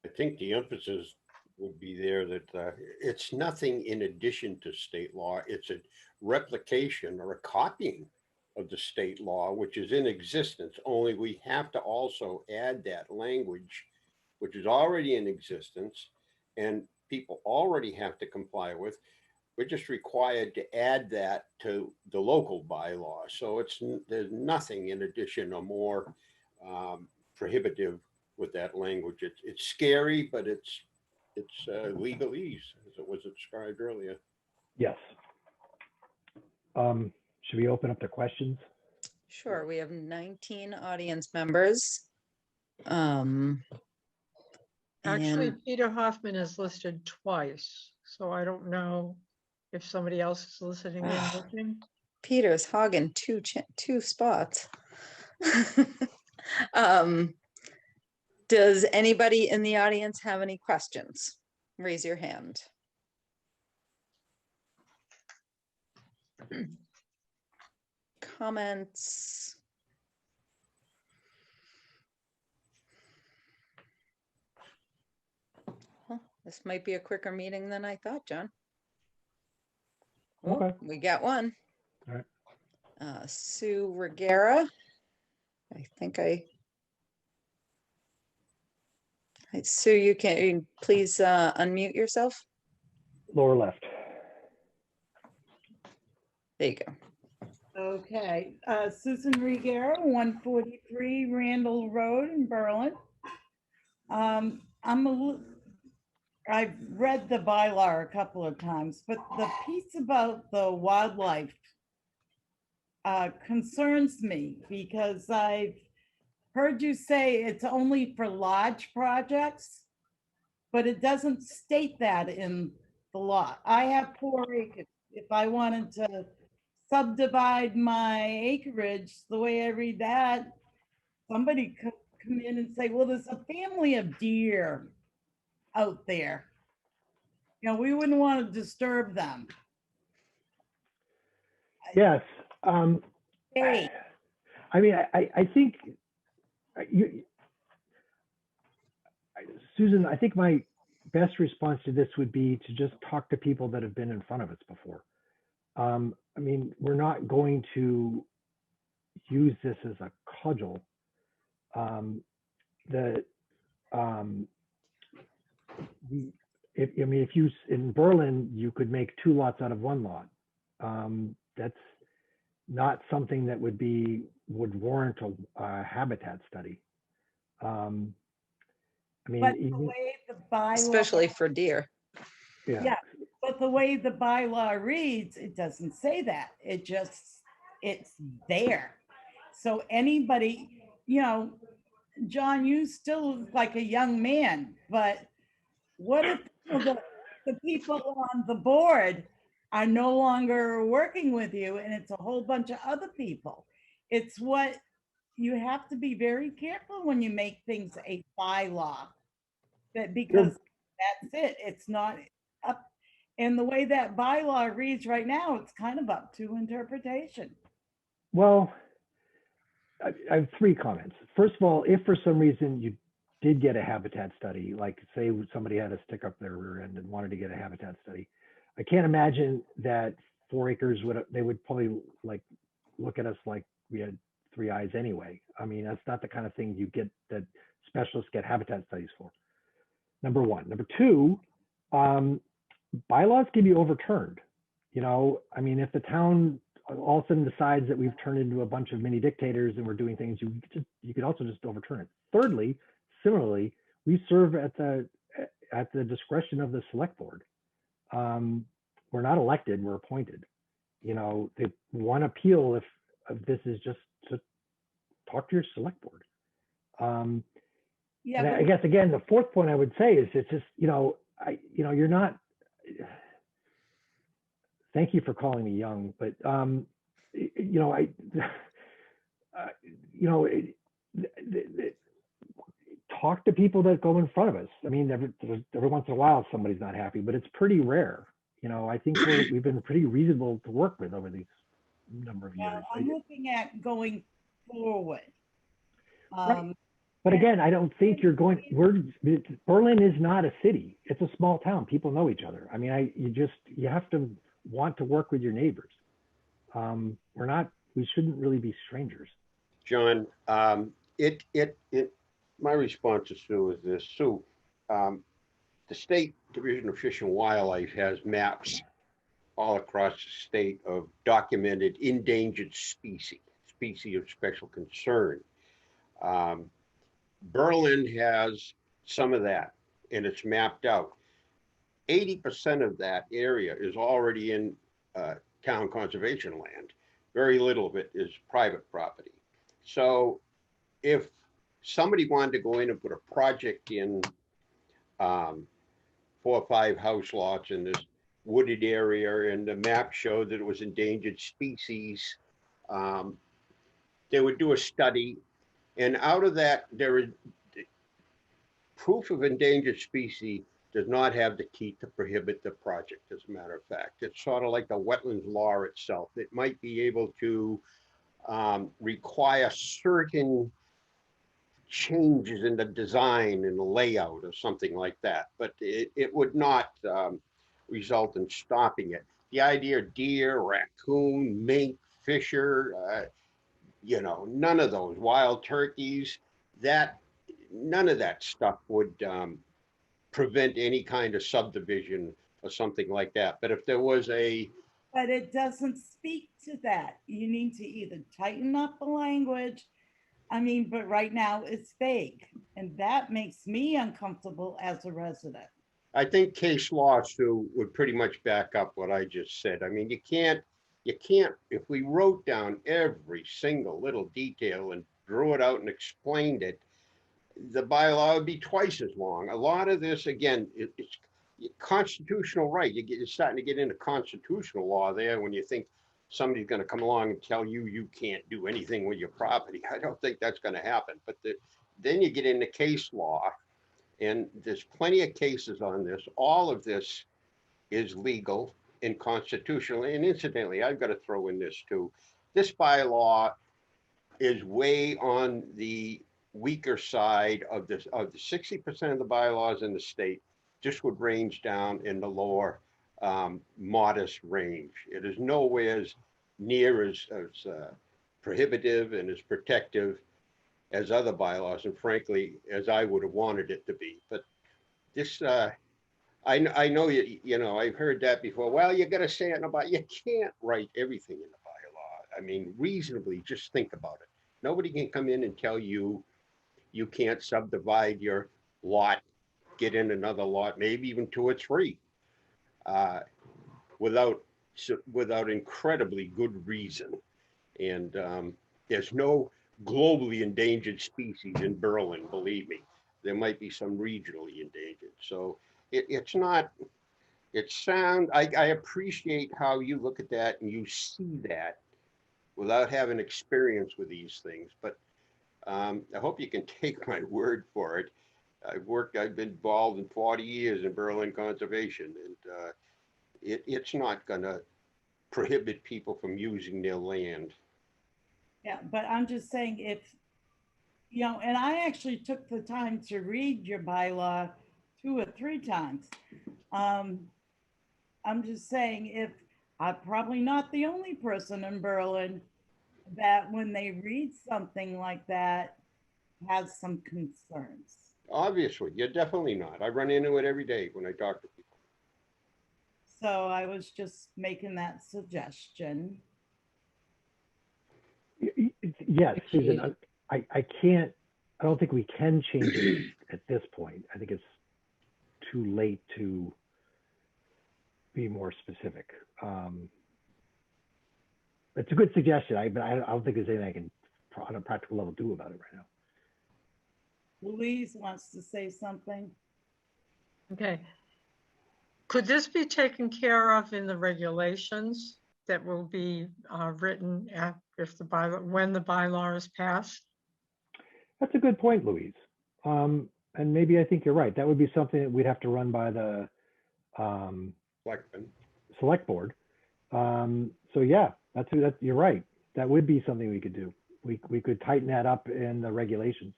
Speaker 6: I think the emphasis would be there that it's nothing in addition to state law. It's a replication or a copying of the state law, which is in existence, only we have to also add that language, which is already in existence and people already have to comply with. We're just required to add that to the local bylaw. So there's nothing in addition or more prohibitive with that language. It's scary, but it's legalese, as it was described earlier.
Speaker 1: Yes. Should we open up the questions?
Speaker 5: Sure, we have 19 audience members.
Speaker 4: Actually,
Speaker 5: And
Speaker 4: Peter Hoffman is listed twice, so I don't know if somebody else is listening in with him.
Speaker 5: Peter's hogging two spots. Does anybody in the audience have any questions? Raise your hand. Comments? Well, this might be a quicker meeting than I thought, John. Oh,
Speaker 1: Okay.
Speaker 5: we got one.
Speaker 1: All right.
Speaker 5: Sue Regera. I think Sue, you can please unmute yourself.
Speaker 1: Lower left.
Speaker 5: There you go.
Speaker 11: Okay, Susan Regera, 143 Randall Road in Berlin. I've read the bylaw a couple of times, but the piece about the wildlife concerns me because I've heard you say it's only for large projects, but it doesn't state that in the law. I have 4 acres. If I wanted to subdivide my acreage, the way I read that, somebody could come in and say, well, there's a family of deer out there. You know, we wouldn't want to disturb them.
Speaker 1: Yes.
Speaker 11: Hey,
Speaker 1: I mean, I think Susan, I think my best response to this would be to just talk to people that have been in front of us before. I mean, we're not going to use this as a cudgel. If you, in Berlin, you could make 2 lots out of 1 lot. That's not something that would warrant a habitat study. I mean,
Speaker 11: but the way the bylaw,
Speaker 5: Especially for deer.
Speaker 1: yeah.
Speaker 11: but the way the bylaw reads, it doesn't say that. It's there. So anybody, you know, John, you still look like a young man, but what if the people on the board are no longer working with you and it's a whole bunch of other people? It's what you have to be very careful when you make things a bylaw, that because that's it. It's not up. And the way that bylaw reads right now, it's kind of up to interpretation.
Speaker 1: Well, I have 3 comments. First of all, if for some reason you did get a habitat study, like say somebody had to stick up their rear end and wanted to get a habitat study, I can't imagine that 4 acres they would probably like look at us like we had 3 eyes anyway. I mean, that's not the kind of thing you get that specialists get habitat studies for. Number 1. Number 2, bylaws can be overturned. You know, I mean, if the town all of a sudden decides that we've turned into a bunch of mini dictators and we're doing things, you could also just overturn it. Thirdly, similarly, we serve at the discretion of the select board. We're not elected, we're appointed. You know, the one appeal if this is just to talk to your select board.
Speaker 11: Yeah,
Speaker 1: and
Speaker 11: but
Speaker 1: I guess again, the 4th point I would say is it's just, you're not. Thank you for calling me young, but talk to people that go in front of us. I mean, every once in a while somebody's not happy, but it's pretty rare. You know, I think we've been pretty reasonable to work with over these number of years.
Speaker 11: I'm looking at going forward.
Speaker 1: Right. But again, I don't think Berlin is not a city. It's a small town. People know each other. I mean, you have to want to work with your neighbors. We shouldn't really be strangers.
Speaker 6: John, my response to Sue is this. Sue, the State Division of Fish and Wildlife has maps all across the state of documented endangered species of special concern. Berlin has some of that, and it's mapped out. 80% of that area is already in town conservation land. Very little of it is private property. So if somebody wanted to go in and put a project in 4 or 5 house lots in this wooded area, and the map showed that it was endangered species, they would do a study, and out of that, there is proof of endangered species does not have the key to prohibit the project, as a matter of fact. It's sort of like the wetlands law itself. It might be able to require certain changes in the design and the layout or something like that, but it would not result in stopping it. The idea of deer, raccoon, mink, fisher, you know, none of those, wild turkeys, none of that stuff would prevent any kind of subdivision or something like that. But if there was
Speaker 11: But it doesn't speak to that. You need to either tighten up the language. I mean, but right now it's vague, and that makes me uncomfortable as a resident.
Speaker 6: I think case law, Sue, would pretty much back up what I just said. I mean, you can't, if we wrote down every single little detail and drew it out and explained it, the bylaw would be twice as long. A lot of this, again, it's constitutional right. You're starting to get into constitutional law there when you think somebody's going to come along and tell you you can't do anything with your property. I don't think that's going to happen. But then you get into case law, and there's plenty of cases on this. All of this is legal and constitutional. And incidentally, I've got to throw in this too. This bylaw is way on the weaker side of this. Of the 60% of the bylaws in the state, this would range down in the lower modest range. It is nowhere near as prohibitive and as protective as other bylaws, and frankly, as I would have wanted it to be. But this, I know you know, I've heard that before. Well, you got to say it in a bylaw. You can't write everything in a bylaw. I mean, reasonably, just think about it. Nobody can come in and tell you you can't subdivide your lot, get in another lot, maybe even 2 or 3, without incredibly good reason. And there's no globally endangered species in Berlin, believe me. There might be some regionally endangered. So it's not, I appreciate how you look at that and you see that without having experience with these things. But I hope you can take my word for it. I've been involved in 40 years in Berlin conservation, and it's not gonna prohibit people from using their land.
Speaker 11: Yeah, but I'm just saying if, you know, and I actually took the time to read your bylaw 2 or 3 times. I'm just saying if I'm probably not the only person in Berlin that when they read something like that has some concerns.
Speaker 6: Obviously, you're definitely not. I run into it every day when I talk to people.
Speaker 11: So I was just making that suggestion.
Speaker 1: Yes, Susan, I don't think we can change it at this point. I think it's too late to be more specific. It's a good suggestion, but I don't think there's anything I can, on a practical level, do about it right now.
Speaker 11: Louise wants to say something.
Speaker 4: Okay. Could this be taken care of in the regulations that will be written when the bylaw is passed?
Speaker 1: That's a good point, Louise. And maybe I think you're right. That would be something that we'd have to run by the select board. So yeah, you're right. That would be something we could do. We could tighten that up in the regulations.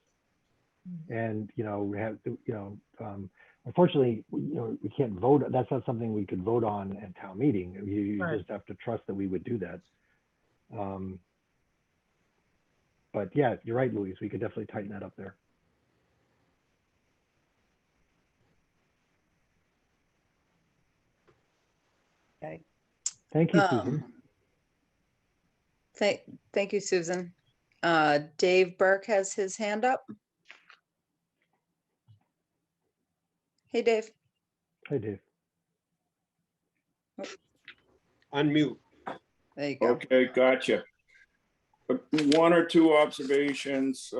Speaker 1: And, you know, unfortunately, you know, we can't vote. That's not something we could vote on at town meeting. You
Speaker 4: Right.
Speaker 1: just have to trust that we would do that. But yeah, you're right, Louise. We could definitely tighten that up there.
Speaker 11: Okay.
Speaker 1: Thank you, Susan.
Speaker 5: Thank you, Susan. Dave Burke has his hand up. Hey, Dave.
Speaker 1: Hey, Dave.
Speaker 6: Unmute.
Speaker 5: There you go.
Speaker 12: Okay, gotcha. One or two observations.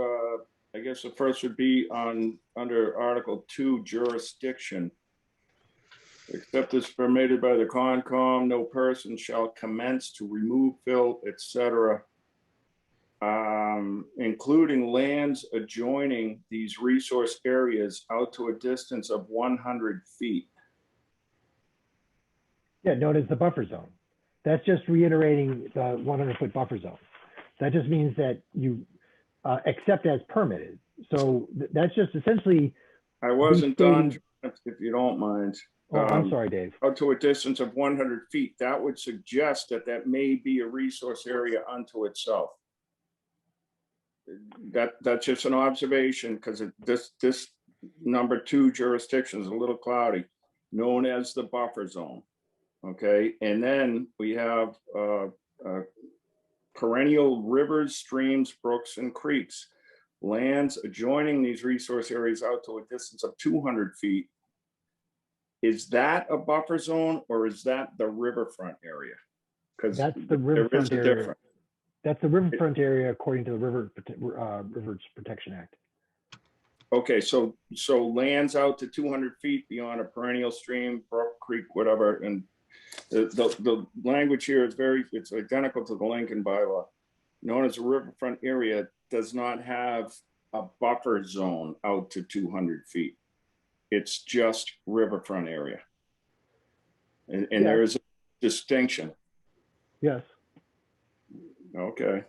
Speaker 12: I guess the first would be under Article 2, jurisdiction. Except as permitted by the Concom, no person shall commence to remove, fill, etc., including lands adjoining these resource areas out to a distance of 100 feet.
Speaker 1: Yeah, known as the buffer zone. That's just reiterating the 100-foot buffer zone. That just means that you accept as permitted. So that's just essentially.
Speaker 12: I wasn't done, if you don't mind.
Speaker 1: Oh, I'm sorry, Dave.
Speaker 12: Out to a distance of 100 feet. That would suggest that that may be a resource area unto itself. That's just an observation, because this number 2 jurisdiction is a little cloudy, known as the buffer zone. Okay, and then we have perennial rivers, streams, brooks, and creeks. Lands adjoining these resource areas out to a distance of 200 feet. Is that a buffer zone, or is that the riverfront area? Because
Speaker 1: that's the riverfront area.
Speaker 12: Difference.
Speaker 1: That's the riverfront area according to the Rivers Protection Act.
Speaker 12: Okay, so lands out to 200 feet beyond a perennial stream, brook, creek, whatever, and the language here is it's identical to the Lincoln bylaw. Known as a riverfront area does not have a buffer zone out to 200 feet. It's just riverfront area. And yeah, there is a distinction.
Speaker 1: Yes.
Speaker 12: Okay.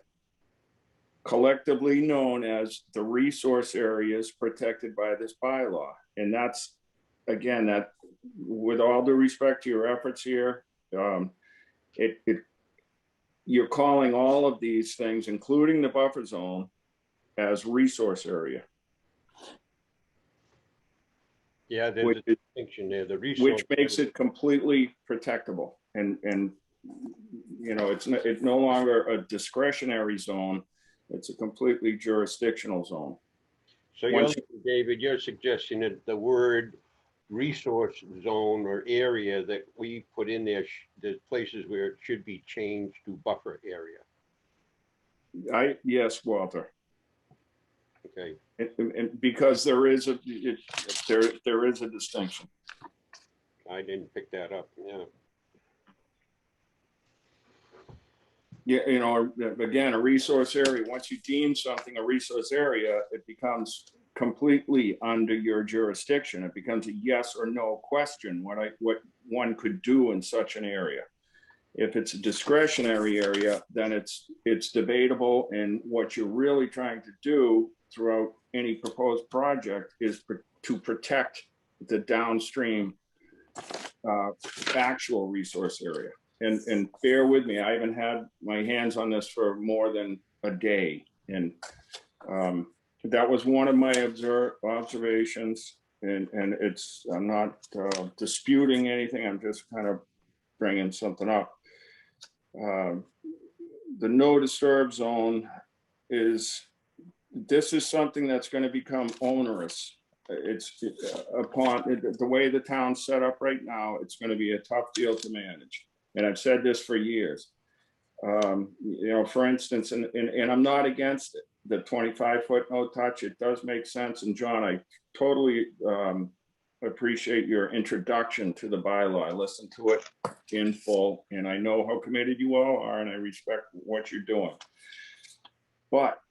Speaker 12: Collectively known as the resource areas protected by this bylaw. And that's, again, that with all due respect to your efforts here, you're calling all of these things, including the buffer zone, as resource area.
Speaker 6: Yeah, there's a distinction there. The resource,
Speaker 12: which makes it completely protectable, and you know, it's no longer a discretionary zone; it's a completely jurisdictional zone.
Speaker 6: So, David, you're suggesting that the word resource zone or area that we put in there, there's places where it should be changed to buffer area.
Speaker 12: Yes, Walter.
Speaker 6: Okay.
Speaker 12: And because there is a distinction.
Speaker 6: I didn't pick that up. Yeah.
Speaker 12: Yeah, you know, again, a resource area. Once you deem something a resource area, it becomes completely under your jurisdiction. It becomes a yes or no question what one could do in such an area. If it's a discretionary area, then it's debatable, and what you're really trying to do throughout any proposed project is to protect the downstream actual resource area. And bear with me, I haven't had my hands on this for more than a day, and that was one of my observations, and I'm not disputing anything, I'm just kind of bringing something up. The no disturb zone is something that's going to become onerous. It's upon the way the town's set up right now, it's going to be a tough deal to manage. And I've said this for years. You know, for instance, and I'm not against it, the 25-foot no touch, it does make sense. And John, I totally appreciate your introduction to the bylaw. I listened to it in full, and I know how committed you all are, and I respect what you're doing. But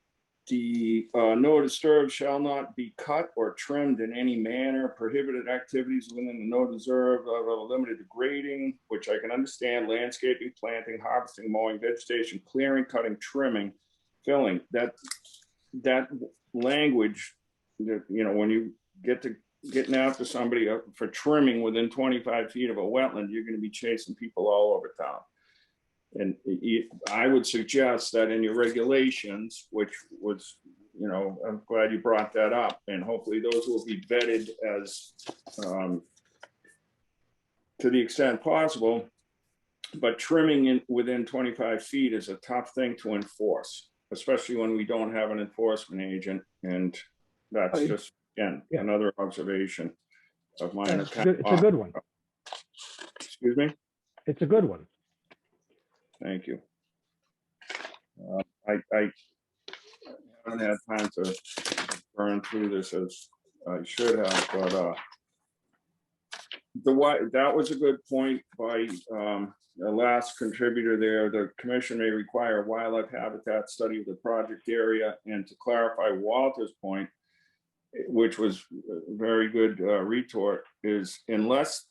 Speaker 12: the no disturb shall not be cut or trimmed in any manner. Prohibited activities within the no disturb limited to grading, which I can understand, landscaping, planting, harvesting, mowing, vegetation, clearing, cutting, trimming, filling. That language, you know, when you getting after somebody for trimming within 25 feet of a wetland, you're going to be chasing people all over town. And I would suggest that in your regulations, which was, you know, I'm glad you brought that up, and hopefully those will be vetted as to the extent possible. But trimming within 25 feet is a tough thing to enforce, especially when we don't have an enforcement agent. And that's just, again, another observation. of mine.
Speaker 1: It's a good one.
Speaker 12: Excuse me?
Speaker 1: It's a good one.
Speaker 12: Thank you. I haven't had time to burn through this as I should have, but that was a good point by the last contributor there. The commission may require a wildlife habitat study of the project area, and to clarify Walter's point, which was a very good retort, is unless,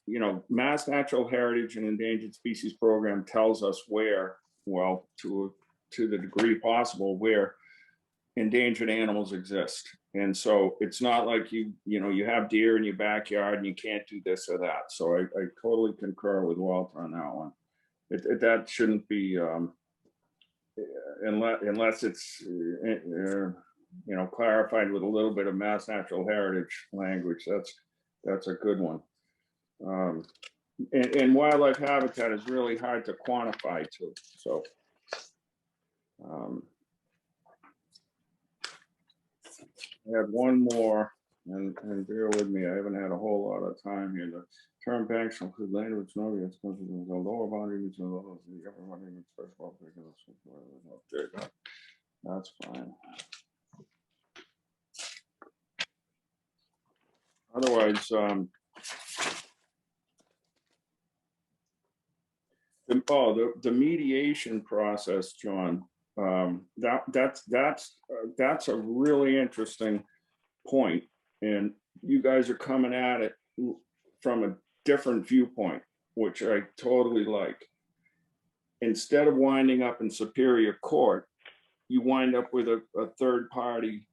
Speaker 12: Mass Natural Heritage and Endangered Species Program tells us where, well, to the degree possible, where endangered animals exist. And so it's not like you have deer in your backyard and you can't do this or that. So I totally concur with Walter on that one. That shouldn't be, unless it's, clarified with a little bit of Mass Natural Heritage language. That's a good one. And wildlife habitat is really hard to quantify too. So I had one more, and bear with me, I haven't had a whole lot of time here. The term banks shall include land which no is supposed to be the lower boundary between the lower the upper boundary that's fine. Otherwise, the mediation process, John, that's a really interesting point, and you guys are coming at it from a different viewpoint, which I totally like. Instead of winding up in Superior Court, you wind up with a third party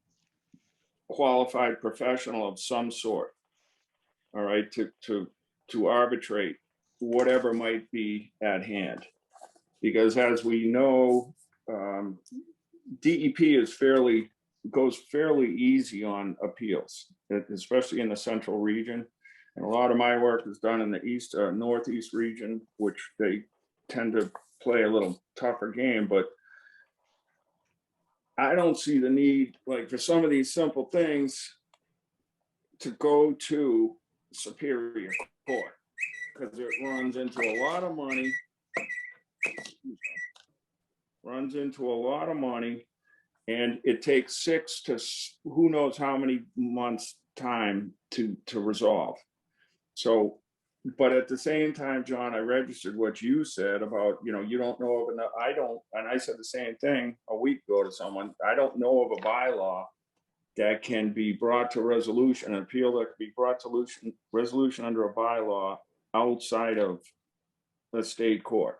Speaker 12: qualified professional of some sort, all right, to arbitrate whatever might be at hand. Because as we know, DEP goes fairly easy on appeals, especially in the central region. And a lot of my work is done in the east, northeast region, which they tend to play a little tougher game. But I don't see the need, like for some of these simple things, to go to Superior Court, because it runs into a lot of money. And it takes 6 to who knows how many months time to resolve. So, but at the same time, John, I registered what you said about, you don't know of enough. I don't, and I said the same thing a week ago to someone. I don't know of a bylaw that can be brought to resolution, an appeal that can be brought to resolution under a bylaw outside of the state court.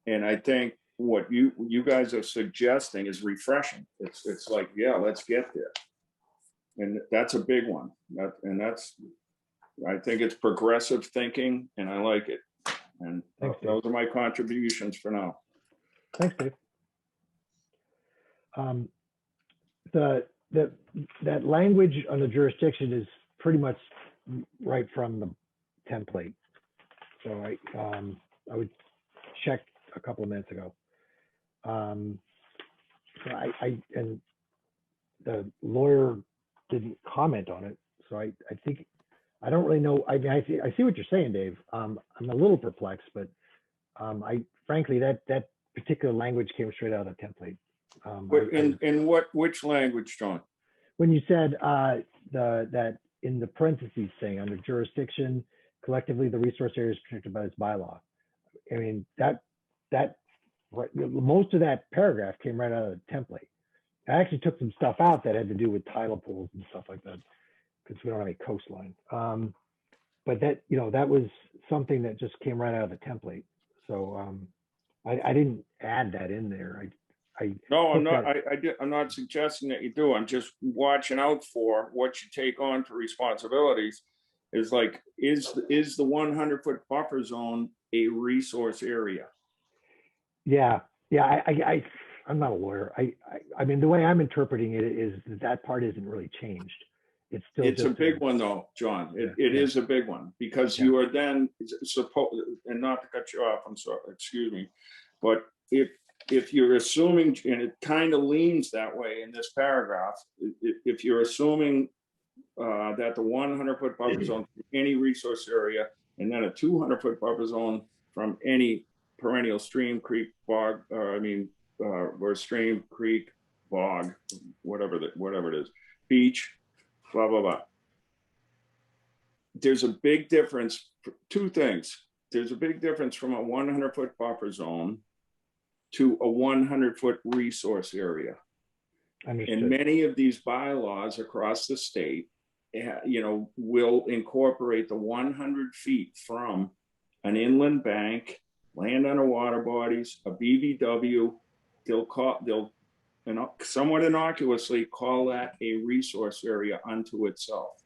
Speaker 12: And I think what you guys are suggesting is refreshing. It's like, yeah, let's get there. And that's a big one. I think it's progressive thinking, and I like it. And
Speaker 1: Thanks,
Speaker 12: those are my contributions for now.
Speaker 1: Thanks, Dave. That language on the jurisdiction is pretty much right from the template. So I would check a couple of minutes ago. And the lawyer didn't comment on it, so I think I don't really know. I mean, I see what you're saying, Dave. I'm a little perplexed, but frankly that particular language came straight out of the template.
Speaker 12: Which language, John?
Speaker 1: When you said that in the parentheses thing under jurisdiction, collectively the resource area is protected by this bylaw. I mean, that most of that paragraph came right out of the template. I actually took some stuff out that had to do with tidal pools and stuff like that, because we don't have any coastline. But that, that was something that just came right out of the template. So I didn't add that in there.
Speaker 12: No, I'm not. I'm not suggesting that you do. I'm just watching out for what you take on for responsibilities. Is like, is the 100-foot buffer zone a resource area?
Speaker 1: Yeah. I'm not a lawyer. I mean, the way I'm interpreting it is that part isn't really changed. It's
Speaker 12: a big one though, John. It is a big one, because you are then supposed, and not to cut you off, I'm sorry, excuse me, but if you're assuming, and it kind of leans that way in this paragraph, if you're assuming that the 100-foot buffer zone from any resource area, and then a 200-foot buffer zone from any perennial stream, creek, bog, or stream, creek, bog, whatever it is, beach, blah, blah, blah. There's a big difference, two things. There's a big difference from a 100-foot buffer zone to a 100-foot resource area.
Speaker 1: Understood.
Speaker 12: And many of these bylaws across the state, will incorporate the 100 feet from an inland bank, land under water bodies, a BVW. They'll somewhat innocuously call that a resource area unto itself.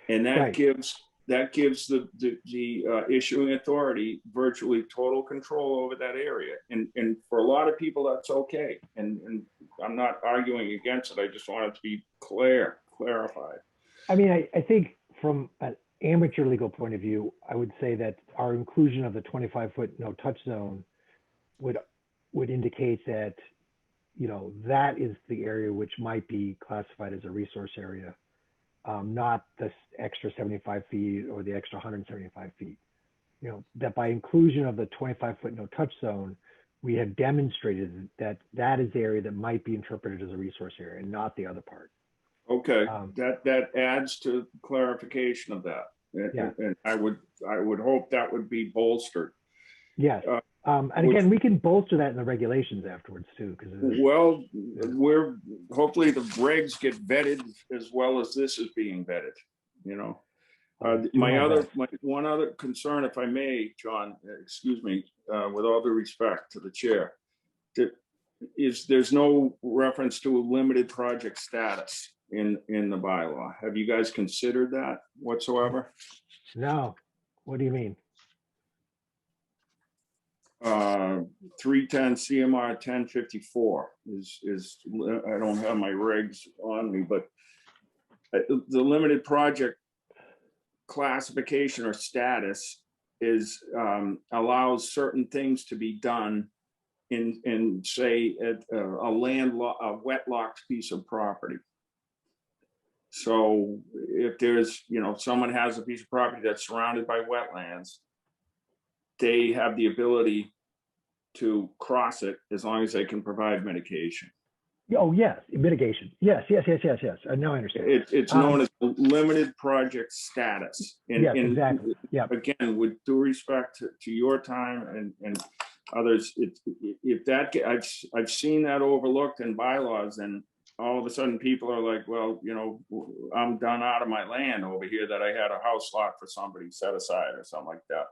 Speaker 12: And that
Speaker 1: Right.
Speaker 12: gives the issuing authority virtually total control over that area. And for a lot of people, that's okay. And I'm not arguing against it. I just want it to be clarified.
Speaker 1: I mean, I think from an amateur legal point of view, I would say that our inclusion of the 25-foot no touch zone would indicate that, that is the area which might be classified as a resource area, not the extra 75 feet or the extra 175 feet. That by inclusion of the 25-foot no touch zone, we have demonstrated that that is the area that might be interpreted as a resource area and not the other part.
Speaker 12: Okay, that adds to clarification of that.
Speaker 1: Yeah.
Speaker 12: And I would hope that would be bolstered.
Speaker 1: Yes. And again, we can bolster that in the regulations afterwards too.
Speaker 12: Well, hopefully the regs get vetted as well as this is being vetted, My one other concern, if I may, John, excuse me, with all due respect to the chair, there's no reference to a limited project status in the bylaw. Have you guys considered that whatsoever?
Speaker 1: No. What do you mean?
Speaker 12: 310 CMR 1054 is I don't have my regs on me, but the limited project classification or status is allows certain things to be done in say a wet-locked piece of property. So if there's, someone has a piece of property that's surrounded by wetlands, they have the ability to cross it as long as they can provide mitigation.
Speaker 1: Oh, yes, mitigation. Yes. Now I understand.
Speaker 12: It's known as limited project status.
Speaker 1: Yes, exactly. Yeah.
Speaker 12: Again, with due respect to your time and others, I've seen that overlooked in bylaws, and all of a sudden people are like, well, I'm done out of my land over here that I had a house lot for somebody set aside or something like that.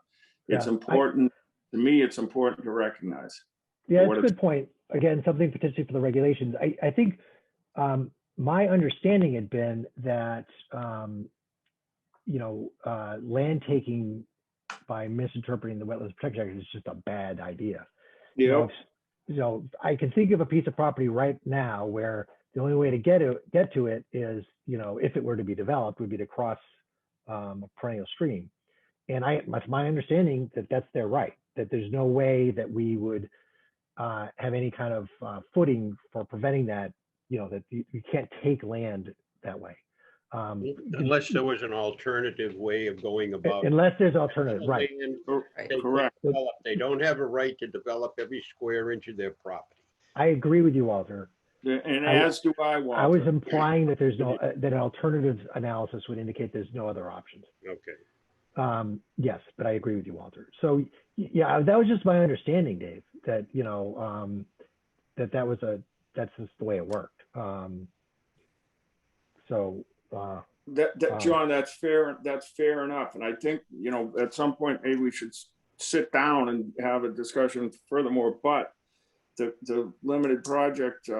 Speaker 12: It's important to me. It's important to recognize.
Speaker 1: Yeah, that's a good point. Again, something potentially for the regulations. I think my understanding had been that land taking by misinterpreting the Wetlands Protection Act is just a bad idea.
Speaker 12: Yeah.
Speaker 1: I can think of a piece of property right now where the only way to get to it is, if it were to be developed, would be to cross a perennial stream. And it's my understanding that that's their right, that there's no way that we would have any kind of footing for preventing that, that you can't take land that way.
Speaker 6: Unless there was an alternative way of going about.
Speaker 1: Unless there's alternative, right.
Speaker 12: Correct.
Speaker 6: They don't have a right to develop every square inch of their property.
Speaker 1: I agree with you, Walter.
Speaker 12: And as do I, Walter.
Speaker 1: I was implying that there's no, that an alternative analysis would indicate there's no other options.
Speaker 6: Okay.
Speaker 1: Yes, but I agree with you, Walter. So yeah, that was just my understanding, Dave, that, that's just the way it worked.
Speaker 12: John, that's fair enough. And I think, at some point, maybe we should sit down and have a discussion furthermore, but the limited project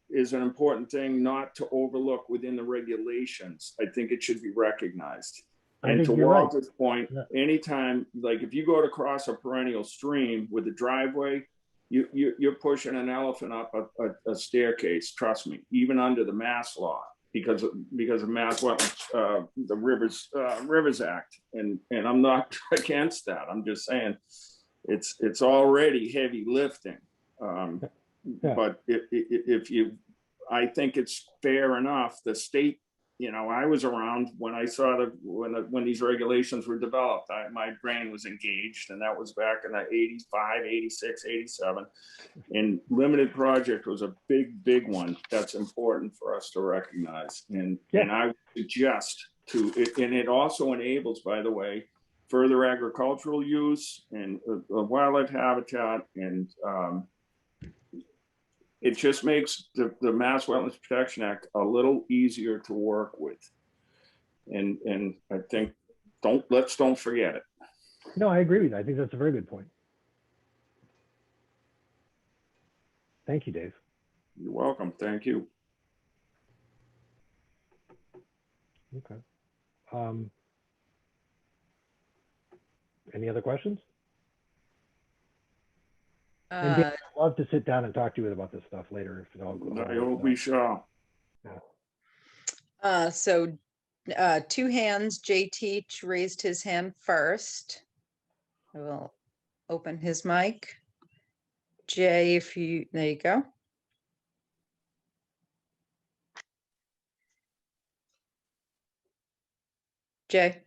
Speaker 12: is an important thing not to overlook within the regulations. I think it should be recognized. And to Walter's point, anytime, like if you go to cross a perennial stream with a driveway, you're pushing an elephant up a staircase, trust me, even under the Mass law, because of Mass Wetlands, the Rivers Act. And I'm not against that. I'm just saying it's already heavy lifting. But I think it's fair enough. The state you know, I was around when I saw when these regulations were developed. My brain was engaged, and that was back in the 85, 86, 87. And limited project was a big one that's important for us to recognize. And I would suggest and it also enables, by the way, further agricultural use and wildlife habitat, and it just makes the Mass Wetlands Protection Act a little easier to work with. And I think let's don't forget it.
Speaker 1: No, I agree with you. I think that's a very good point. Thank you, Dave.
Speaker 12: You're welcome. Thank you.
Speaker 1: Okay. Any other questions? And Dave, I'd love to sit down and talk to you about this stuff later if it all goes.
Speaker 12: I hope we shall.
Speaker 5: So two hands, Jay Teach raised his hand first. I will open his mic. Jay, there you go. Jay.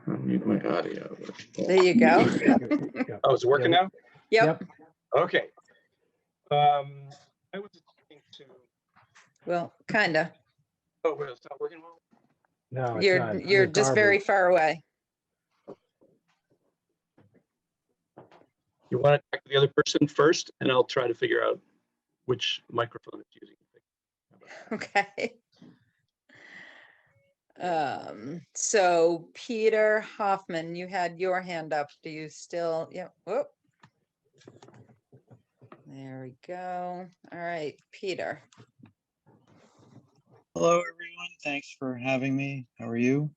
Speaker 13: I'll mute my audio.
Speaker 5: There you go.
Speaker 13: Oh, it's working now?
Speaker 5: Yep.
Speaker 13: Okay. I was attempting to.
Speaker 5: Well, kinda.
Speaker 13: Oh, well, it's not working well?
Speaker 1: No, it's
Speaker 5: You're
Speaker 1: not.
Speaker 5: you're
Speaker 1: It's
Speaker 5: just
Speaker 1: horrible.
Speaker 5: very far away.
Speaker 13: You want to talk to the other person first, and I'll try to figure out which microphone it's using.
Speaker 5: Okay. So Peter Hoffman, you had your hand up. Do you still? Yeah. Whoop. There we go. All right, Peter.
Speaker 14: Hello, everyone. Thanks for having me. How are you?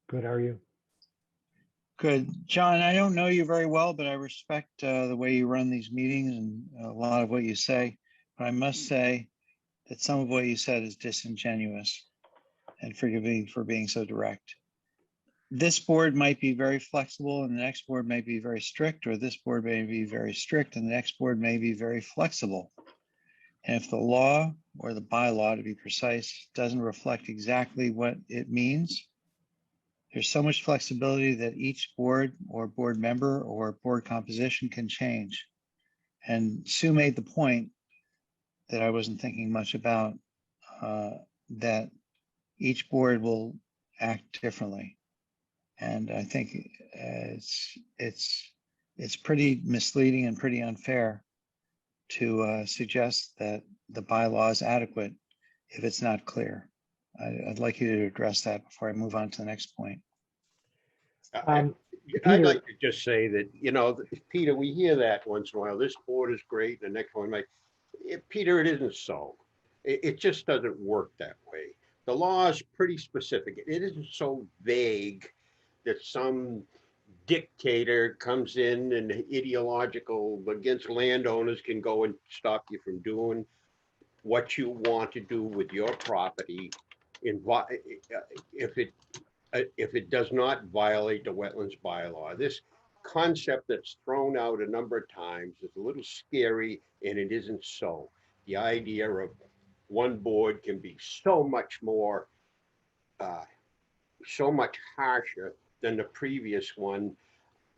Speaker 1: Good. How are you?
Speaker 14: Good. John, I don't know you very well, but I respect the way you run these meetings and a lot of what you say. But I must say that some of what you said is disingenuous, and forgive me for being so direct. This board might be very flexible and the next board may be very strict, or this board may be very strict and the next board may be very flexible. And if the law, or the bylaw to be precise, doesn't reflect exactly what it means, there's so much flexibility that each board or board member or board composition can change. And Sue made the point that I wasn't thinking much about, that each board will act differently. And I think it's pretty misleading and pretty unfair to suggest that the bylaw is adequate if it's not clear. I'd like you to address that before I move on to the next point.
Speaker 6: I'd like to just say that, you know, Peter, we hear that once in a while. This board is great. The next one, like, Peter, it isn't so. It just doesn't work that way. The law is pretty specific. It isn't so vague that some dictator comes in and ideological against landowners can go and stop you from doing what you want to do with your property if it does not violate the wetlands bylaw. This concept that's thrown out a number of times is a little scary, and it isn't so. The idea of one board can be so much more, so much harsher than the previous one.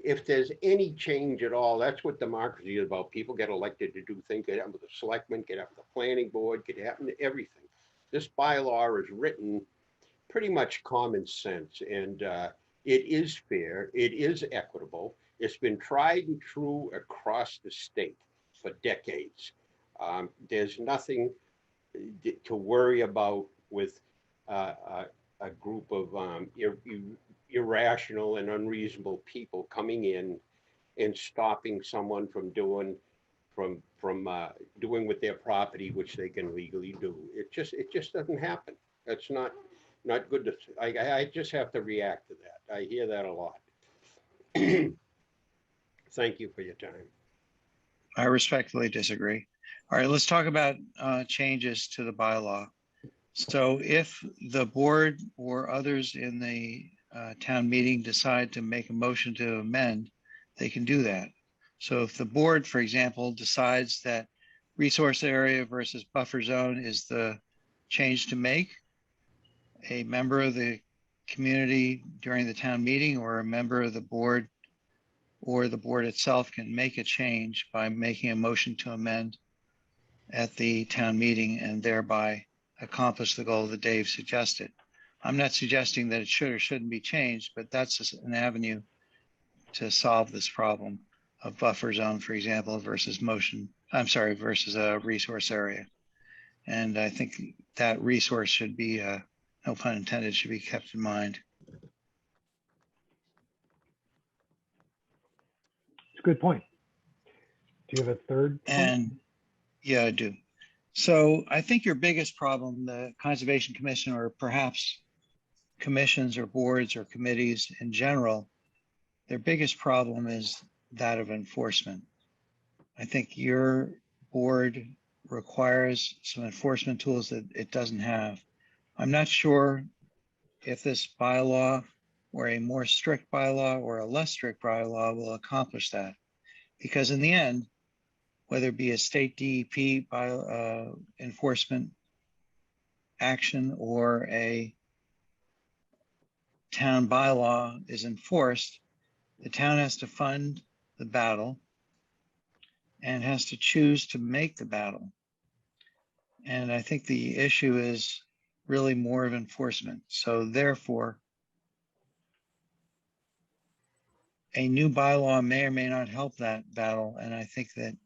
Speaker 6: If there's any change at all, that's what democracy is about. People get elected to do things. It happen with the selectmen, get happen with the planning board, could happen to everything. This bylaw is written pretty much common sense, and it is fair, it is equitable. It's been tried and true across the state for decades. There's nothing to worry about with a group of irrational and unreasonable people coming in and stopping someone from doing doing with their property which they can legally do. It just doesn't happen. That's not good to. I just have to react to that. I hear that a lot. Thank you for your time.
Speaker 14: I respectfully disagree. All right, let's talk about changes to the bylaw. So if the board or others in the town meeting decide to make a motion to amend, they can do that. So if the board, for example, decides that resource area versus buffer zone is the change to make. A member of the community during the town meeting or a member of the board or the board itself can make a change by making a motion to amend at the town meeting and thereby accomplish the goal that Dave suggested. I'm not suggesting that it should or shouldn't be changed, but that's an avenue to solve this problem of buffer zone, for example, versus versus a resource area. And I think that resource should be, no pun intended, should be kept in mind.
Speaker 1: It's a good point. Do you have a third point?
Speaker 14: And yeah, I do. So I think your biggest problem, the Conservation Commission, or perhaps commissions or boards or committees in general, their biggest problem is that of enforcement. I think your board requires some enforcement tools that it doesn't have. I'm not sure if this bylaw or a more strict bylaw or a less strict bylaw will accomplish that. Because in the end, whether it be a state DEP enforcement action or a town bylaw is enforced, the town has to fund the battle and has to choose to make the battle. And I think the issue is really more of enforcement. So therefore, a new bylaw may or may not help that battle. And I think that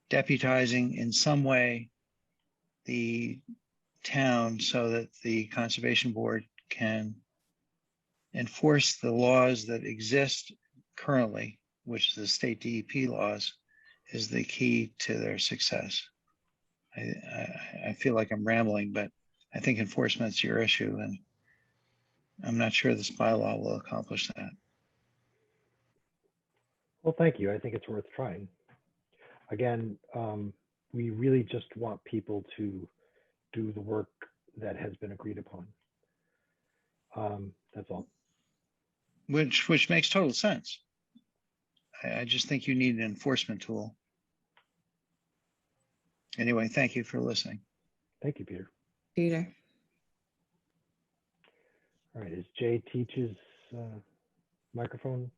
Speaker 14: deputizing in some way the town so that the Conservation Board can enforce the laws that exist currently, which is the state DEP laws, is the key to their success. I feel like I'm rambling, but I think enforcement's your issue, and I'm not sure this bylaw will accomplish that.
Speaker 1: Well, thank you. I think it's worth trying. Again, we really just want people to do the work that has been agreed upon. That's all.
Speaker 14: Which makes total sense. I just think you need an enforcement tool. Anyway, thank you for listening.
Speaker 1: Thank you, Peter.
Speaker 2: Peter.
Speaker 1: All right, is Jay Teach's microphone?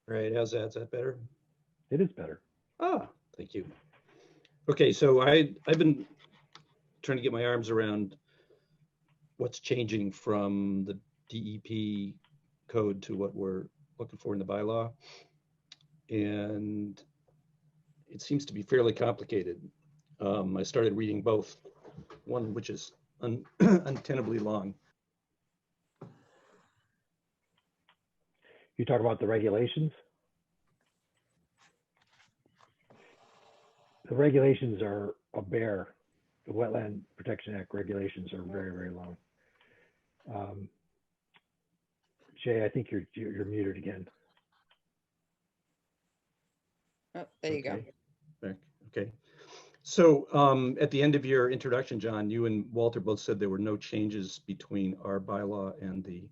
Speaker 13: Right, how's that? Is that better?
Speaker 1: It is better.
Speaker 13: Ah, thank you. Okay, so I've been trying to get my arms around what's changing from the DEP code to what we're looking for in the bylaw. And it seems to be fairly complicated. I started reading both, one which is untenably long.
Speaker 1: You talk about the regulations? The regulations are a bear. The Wetland Protection Act regulations are very, very long. Jay, I think you're muted again.
Speaker 5: Oh, there you go.
Speaker 13: Okay. So at the end of your introduction, John, you and Walter both said there were no changes between our bylaw and the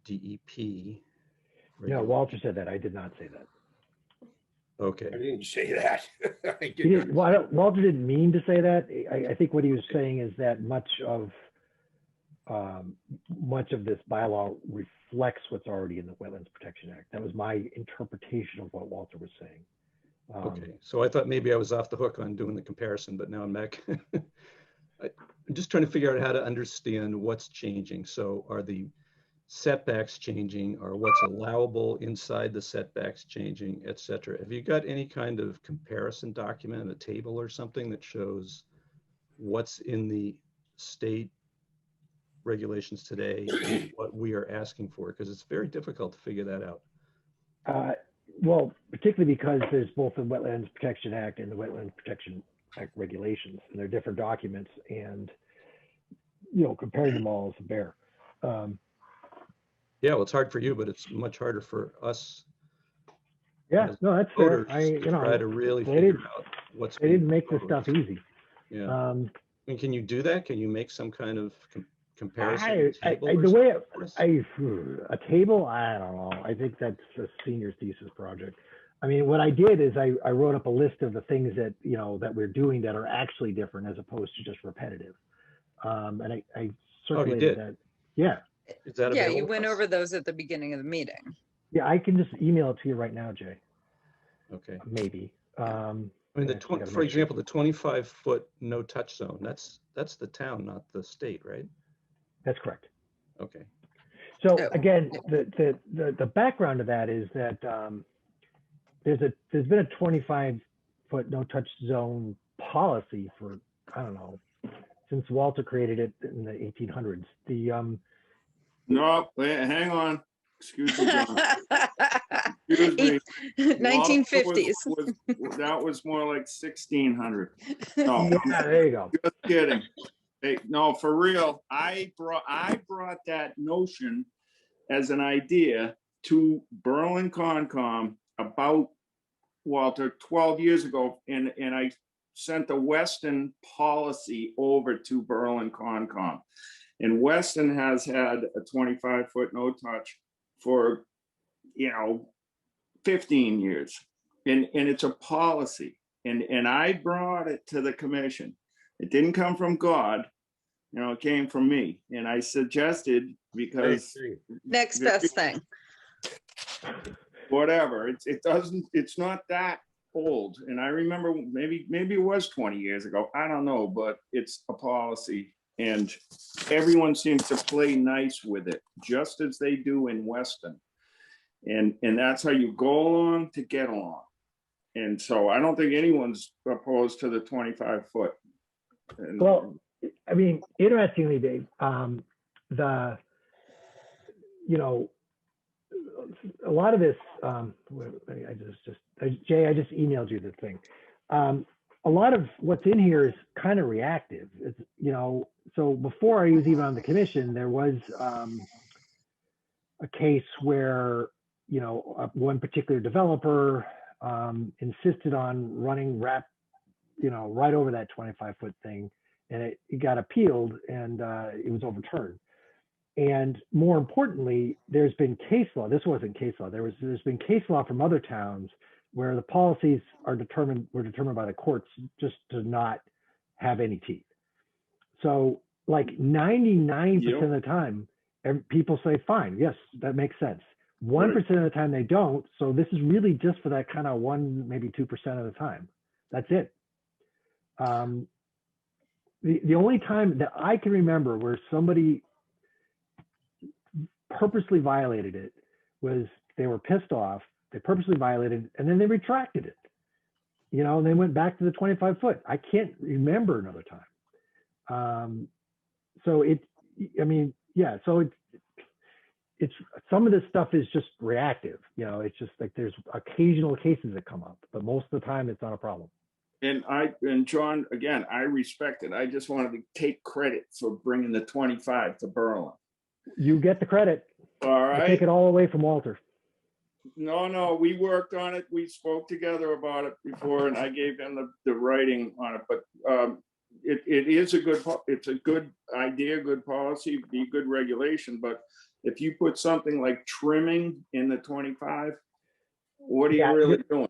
Speaker 13: DEP.
Speaker 1: No, Walter said that. I did not say that.
Speaker 13: Okay.
Speaker 6: I didn't say that.
Speaker 1: Walter didn't mean to say that. I think what he was saying is that much of this bylaw reflects what's already in the Wetlands Protection Act. That was my interpretation of what Walter was saying.
Speaker 13: Okay, so I thought maybe I was off the hook on doing the comparison, but now I'm back. I'm just trying to figure out how to understand what's changing. So are the setbacks changing? Are what's allowable inside the setbacks changing, et cetera? Have you got any kind of comparison document, a table or something that shows what's in the state regulations today and what we are asking for? Because it's very difficult to figure that out.
Speaker 1: Well, particularly because there's both the Wetlands Protection Act and the Wetlands Protection Act regulations, and they're different documents, and comparing them all is a bear.
Speaker 13: Yeah, well, it's hard for you, but it's much harder for us.
Speaker 1: Yeah, no, that's fair.
Speaker 13: Try to really figure out what's.
Speaker 1: They didn't make this stuff easy.
Speaker 13: Yeah. And can you do that? Can you make some kind of comparison table?
Speaker 1: A table? I don't know. I think that's a senior thesis project. I mean, what I did is I wrote up a list of the things that, you know, that we're doing that are actually different as opposed to just repetitive. And I circulated
Speaker 13: did?
Speaker 1: that. Yeah.
Speaker 13: Is that
Speaker 5: Yeah,
Speaker 13: available?
Speaker 5: you went over those at the beginning of the meeting.
Speaker 1: Yeah, I can just email it to you right now, Jay.
Speaker 13: Okay.
Speaker 1: Maybe.
Speaker 13: I mean,
Speaker 1: actually gotta
Speaker 13: for
Speaker 1: make sure.
Speaker 13: example, the 25-foot no touch zone, that's the town, not the state, right?
Speaker 1: That's correct.
Speaker 13: Okay.
Speaker 1: So
Speaker 5: Oh,
Speaker 1: again, the background to that is that there's been a 25-foot no touch zone policy for, I don't know, since Walter created it in the 1800s.
Speaker 12: No, wait, hang on. Excuse me, John. Excuse me.
Speaker 5: 1950s.
Speaker 12: That was more like 1600. No,
Speaker 1: Yeah, there you go.
Speaker 12: just kidding. Hey, no, for real. I brought that notion as an idea to Berlin Concom about, Walter, 12 years ago, and I sent the Weston policy over to Berlin Concom. And Weston has had a 25-foot no touch for, 15 years. And it's a policy. And I brought it to the commission. It didn't come from God, it came from me. And I suggested, because
Speaker 5: Next best thing.
Speaker 12: whatever, it's not that old. And I remember maybe it was 20 years ago. I don't know, but it's a policy. And everyone seems to play nice with it, just as they do in Weston. And that's how you go along to get along. And so I don't think anyone's opposed to the 25-foot.
Speaker 1: Well, I mean, interestingly, Dave, a lot of this, Jay, I just emailed you the thing. A lot of what's in here is kind of reactive. It's, so before I was even on the commission, there was a case where, one particular developer insisted on running right over that 25-foot thing, and it got appealed, and it was overturned. And more importantly, there's been case law. This wasn't case law. There's been case law from other towns where the policies were determined by the courts just to not have any teeth. So like 99% of the time, people say, fine, yes, that makes sense. 1% of the time they don't. So this is really just for that kind of 1, maybe 2% of the time. That's it. The only time that I can remember where somebody purposely violated it was they were pissed off, they purposely violated, and then they retracted it. And they went back to the 25-foot. I can't remember another time. So it's some of this stuff is just reactive. It's just like there's occasional cases that come up, but most of the time it's not a problem.
Speaker 12: And John, again, I respect it. I just wanted to take credit for bringing the 25 to Berlin.
Speaker 1: You get the credit.
Speaker 12: All right.
Speaker 1: I take it all away from Walter.
Speaker 12: No, we worked on it. We spoke together about it before, and I gave him the writing on it. But it's a good idea, good policy, be good regulation. But if you put something like trimming in the 25, what are you really doing?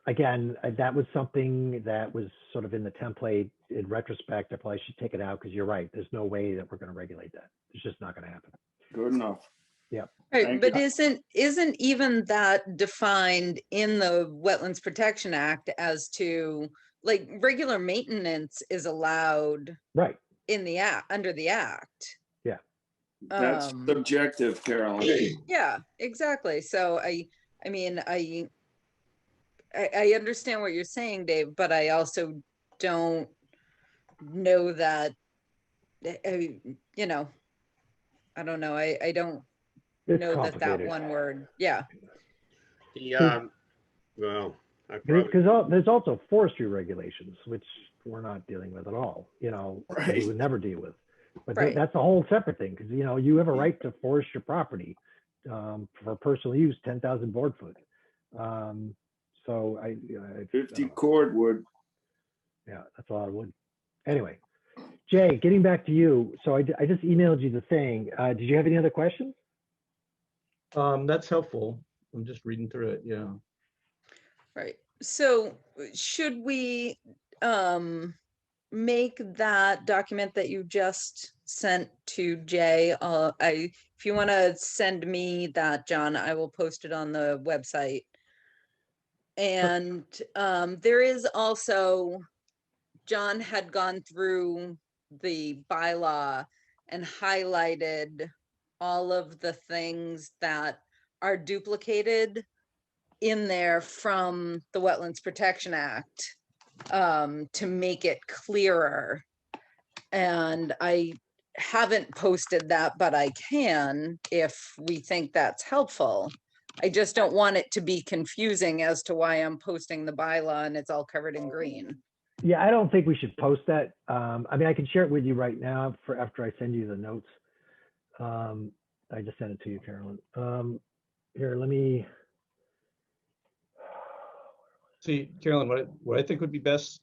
Speaker 1: Again, that was something that was sort of in the template. In retrospect, I probably should take it out because you're right. There's no way that we're going to regulate that. It's just not going to happen.
Speaker 12: Good enough.
Speaker 1: Yeah.
Speaker 5: Right, but isn't even that defined in the Wetlands Protection Act as to, like, regular maintenance is allowed
Speaker 1: right
Speaker 5: in the act, under the act?
Speaker 1: Yeah.
Speaker 12: That's subjective, Carolyn.
Speaker 5: Yeah, exactly. So I mean, I understand what you're saying, Dave, but I also don't know that, I don't know. I don't know that one word. Yeah.
Speaker 6: Well,
Speaker 1: because there's also forestry regulations, which we're not dealing with at all. We would never deal with. But that's a whole separate thing, because you have a right to forest your property for personal use, 10,000 board foot. So
Speaker 12: 50 cordwood.
Speaker 1: Yeah, that's a lot of wood. Anyway, Jay, getting back to you. So I just emailed you the thing. Did you have any other questions?
Speaker 13: That's helpful. I'm just reading through it, yeah.
Speaker 5: Right. So should we make that document that you just sent to Jay? If you want to send me that, John, I will post it on the website. And there is also, John had gone through the bylaw and highlighted all of the things that are duplicated in there from the Wetlands Protection Act to make it clearer. And I haven't posted that, but I can if we think that's helpful. I just don't want it to be confusing as to why I'm posting the bylaw and it's all covered in green.
Speaker 1: Yeah, I don't think we should post that. I mean, I can share it with you right now for after I send you the notes. I just sent it to you, Carolyn. Here, let me.
Speaker 13: See, Carolyn, what I think would be best,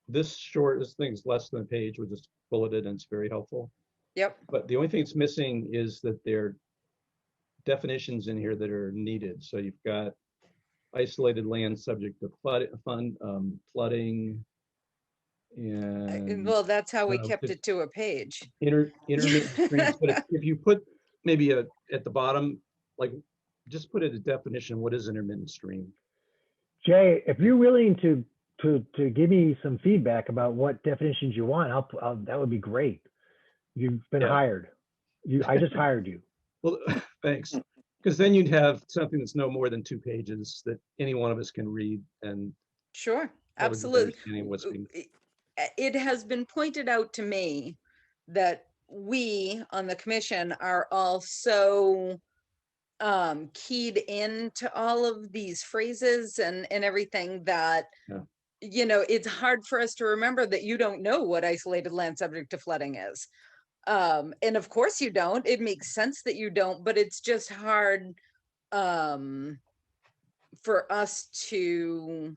Speaker 13: this thing is less than a page, we're just bulleted and it's very helpful.
Speaker 5: Yep.
Speaker 13: But the only thing it's missing is that there are definitions in here that are needed. So you've got isolated land subject to flooding. And
Speaker 5: well, that's how we kept it to a page.
Speaker 13: Intermittent streams. But if you put maybe at the bottom, like just put it a definition, what is intermittent stream?
Speaker 1: Jay, if you're willing to give me some feedback about what definitions you want, that would be great. You've been hired. I just hired you.
Speaker 13: Well, thanks. Because then you'd have something that's no more than 2 pages that any one of us can read. And
Speaker 5: sure, absolutely. It has been pointed out to me that we on the commission are all so keyed into all of these phrases and everything that, you know, it's hard for us to remember that you don't know what isolated land subject to flooding is. And of course you don't. It makes sense that you don't, but it's just hard for us to,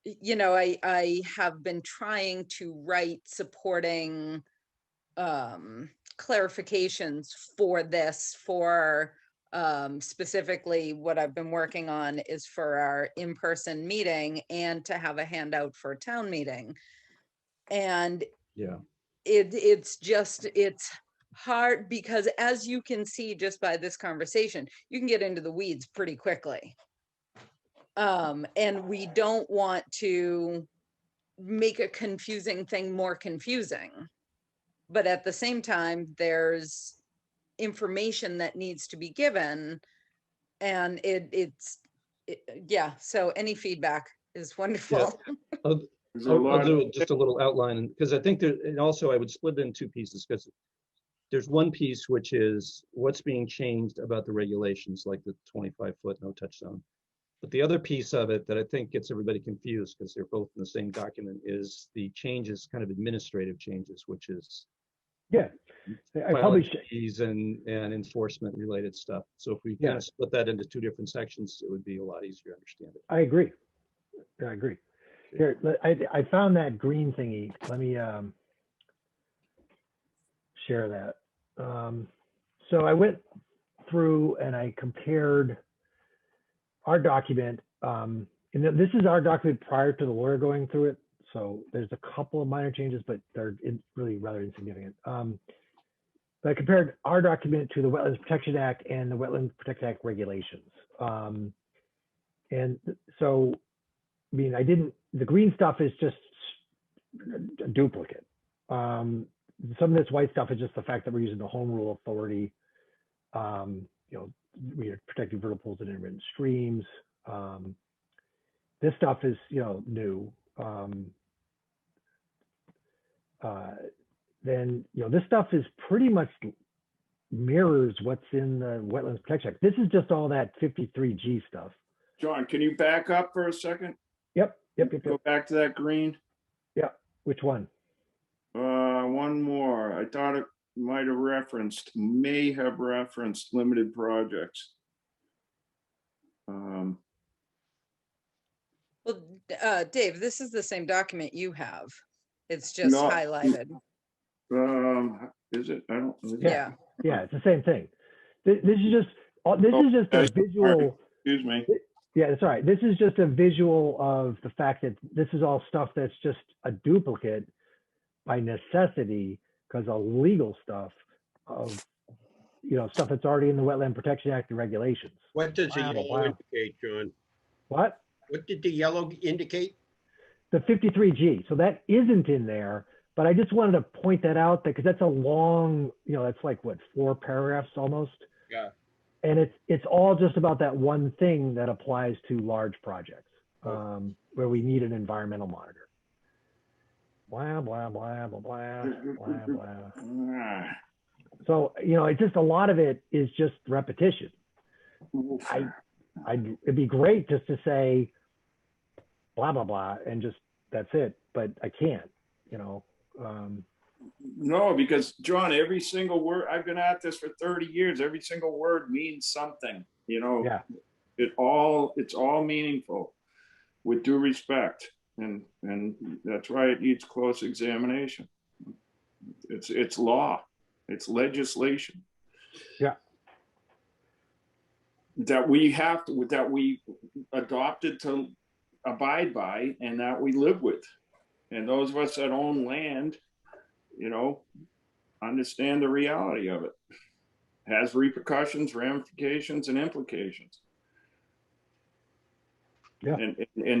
Speaker 5: you know, I have been trying to write supporting clarifications for this, for specifically what I've been working on is for our in-person meeting and to have a handout for a town meeting. And it's hard because, as you can see just by this conversation, you can get into the weeds pretty quickly. And we don't want to make a confusing thing more confusing. But at the same time, there's information that needs to be given. And so any feedback is wonderful.
Speaker 13: Yeah. I'll do just a little outline, because I think and also I would split it in 2 pieces, because there's one piece which is what's being changed about the regulations, like the 25-foot no touch zone. But the other piece of it that I think gets everybody confused, because they're both in the same document, is the changes, kind of administrative changes, which is
Speaker 1: I probably
Speaker 13: fees and enforcement related stuff. So if we kind of split that into 2 different sections, it would be a lot easier to understand it.
Speaker 1: I agree. I agree. Here, I found that green thingy. Let me share that. So I went through and I compared our document, and this is our document prior to the lawyer going through it. So there's a couple of minor changes, but they're really rather insignificant. But I compared our document to the Wetlands Protection Act and the Wetlands Protection Act regulations. And so, I mean, the green stuff is just a duplicate. Some of this white stuff is just the fact that we're using the home rule authority. You know, we are protecting vernal pools and intermittent streams. This stuff is, you know, new. Then, you know, this stuff is pretty much mirrors what's in the Wetlands Protection Act. This is just all that 53G stuff.
Speaker 12: John, can you back up for a second?
Speaker 1: Yep.
Speaker 12: Go back to that green.
Speaker 1: Yeah. Which one?
Speaker 12: One more. I thought it may have referenced limited projects.
Speaker 5: Well, Dave, this is the same document you have. It's just highlighted.
Speaker 12: Is it? I don't.
Speaker 1: Yeah, it's the same thing. This is just This is just a
Speaker 12: Okay,
Speaker 1: visual.
Speaker 12: Excuse me.
Speaker 1: Yeah, that's all right. This is just a visual of the fact that this is all stuff that's just a duplicate by necessity because of legal stuff of, stuff that's already in the Wetland Protection Act and regulations.
Speaker 6: What does the
Speaker 1: Wow,
Speaker 6: yellow
Speaker 1: wow.
Speaker 6: indicate, John?
Speaker 1: What?
Speaker 6: What did the yellow indicate?
Speaker 1: The 53G. So that isn't in there, but I just wanted to point that out because that's a long, that's like what, 4 paragraphs almost.
Speaker 6: Yeah.
Speaker 1: And it's all just about that one thing that applies to large projects where we need an environmental monitor. Blah, blah, blah, blah, blah, blah, blah. So, it's just a lot of it is just repetition. It'd be great just to say blah, blah, blah, and just, that's it. But I can't,
Speaker 12: No, because John, every single word, I've been at this for 30 years. Every single word means something,
Speaker 1: Yeah.
Speaker 12: it's all meaningful with due respect. And that's why it needs close examination. It's law, it's legislation.
Speaker 1: Yeah.
Speaker 12: That we adopted to abide by and that we live with. And those of us that own land, understand the reality of it. It has repercussions, ramifications, and implications.
Speaker 1: Yeah.
Speaker 12: And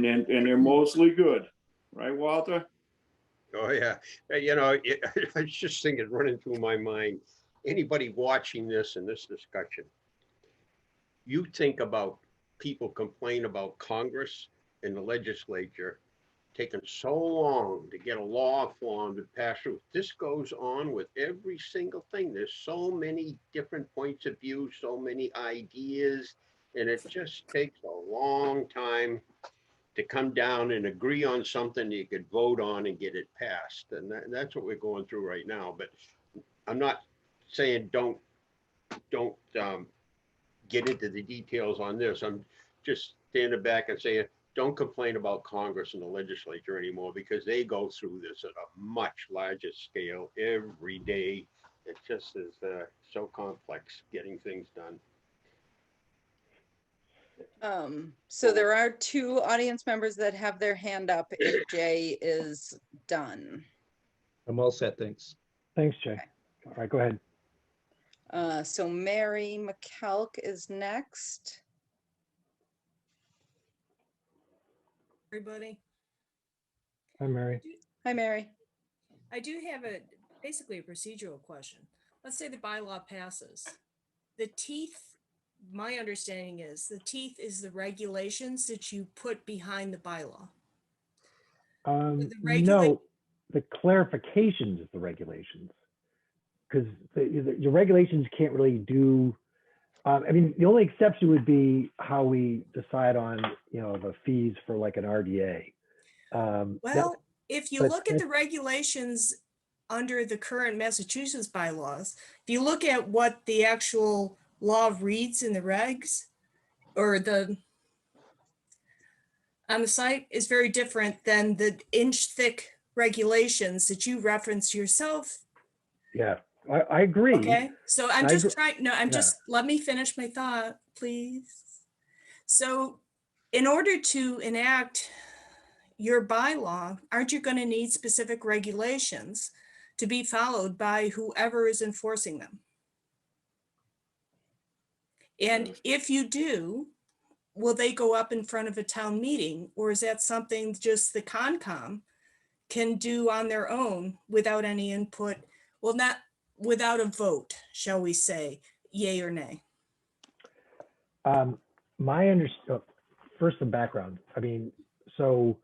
Speaker 12: they're mostly good, right, Walter?
Speaker 6: Oh, yeah. I was just thinking, running through my mind, anybody watching this and this discussion, you think about people complain about Congress and the legislature taking so long to get a law formed and passed through. This goes on with every single thing. There's so many different points of view, so many ideas, and it just takes a long time to come down and agree on something you could vote on and get it passed. And that's what we're going through right now. But I'm not saying don't get into the details on this. I'm just standing back and saying, don't complain about Congress and the legislature anymore because they go through this at a much larger scale every day. It just is so complex getting things done.
Speaker 5: So there are 2 audience members that have their hand up if Jay is done.
Speaker 13: I'm all set, thanks.
Speaker 1: Thanks, Jay. All right, go ahead.
Speaker 5: So Mary McKelk is next.
Speaker 8: Everybody.
Speaker 1: Hi, Mary.
Speaker 5: Hi, Mary.
Speaker 8: I do have basically a procedural question. Let's say the bylaw passes. The teeth, my understanding is the teeth is the regulations that you put behind the bylaw.
Speaker 1: No, the clarifications is the regulations. Because the regulations can't really do, the only exception would be how we decide on, the fees for like an RDA.
Speaker 8: If you look at the regulations under the current Massachusetts bylaws, if you look at what the actual law reads in the regs or on the site is very different than the inch thick regulations that you referenced yourself.
Speaker 1: Yeah, I agree.
Speaker 8: Okay, so I'm just trying, let me finish my thought, please. So in order to enact your bylaw, aren't you going to need specific regulations to be followed by whoever is enforcing them? And if you do, will they go up in front of a town meeting, or is that something just the Concom can do on their own without any input? Well, not without a vote, shall we say, yay or nay?
Speaker 1: First, the background. So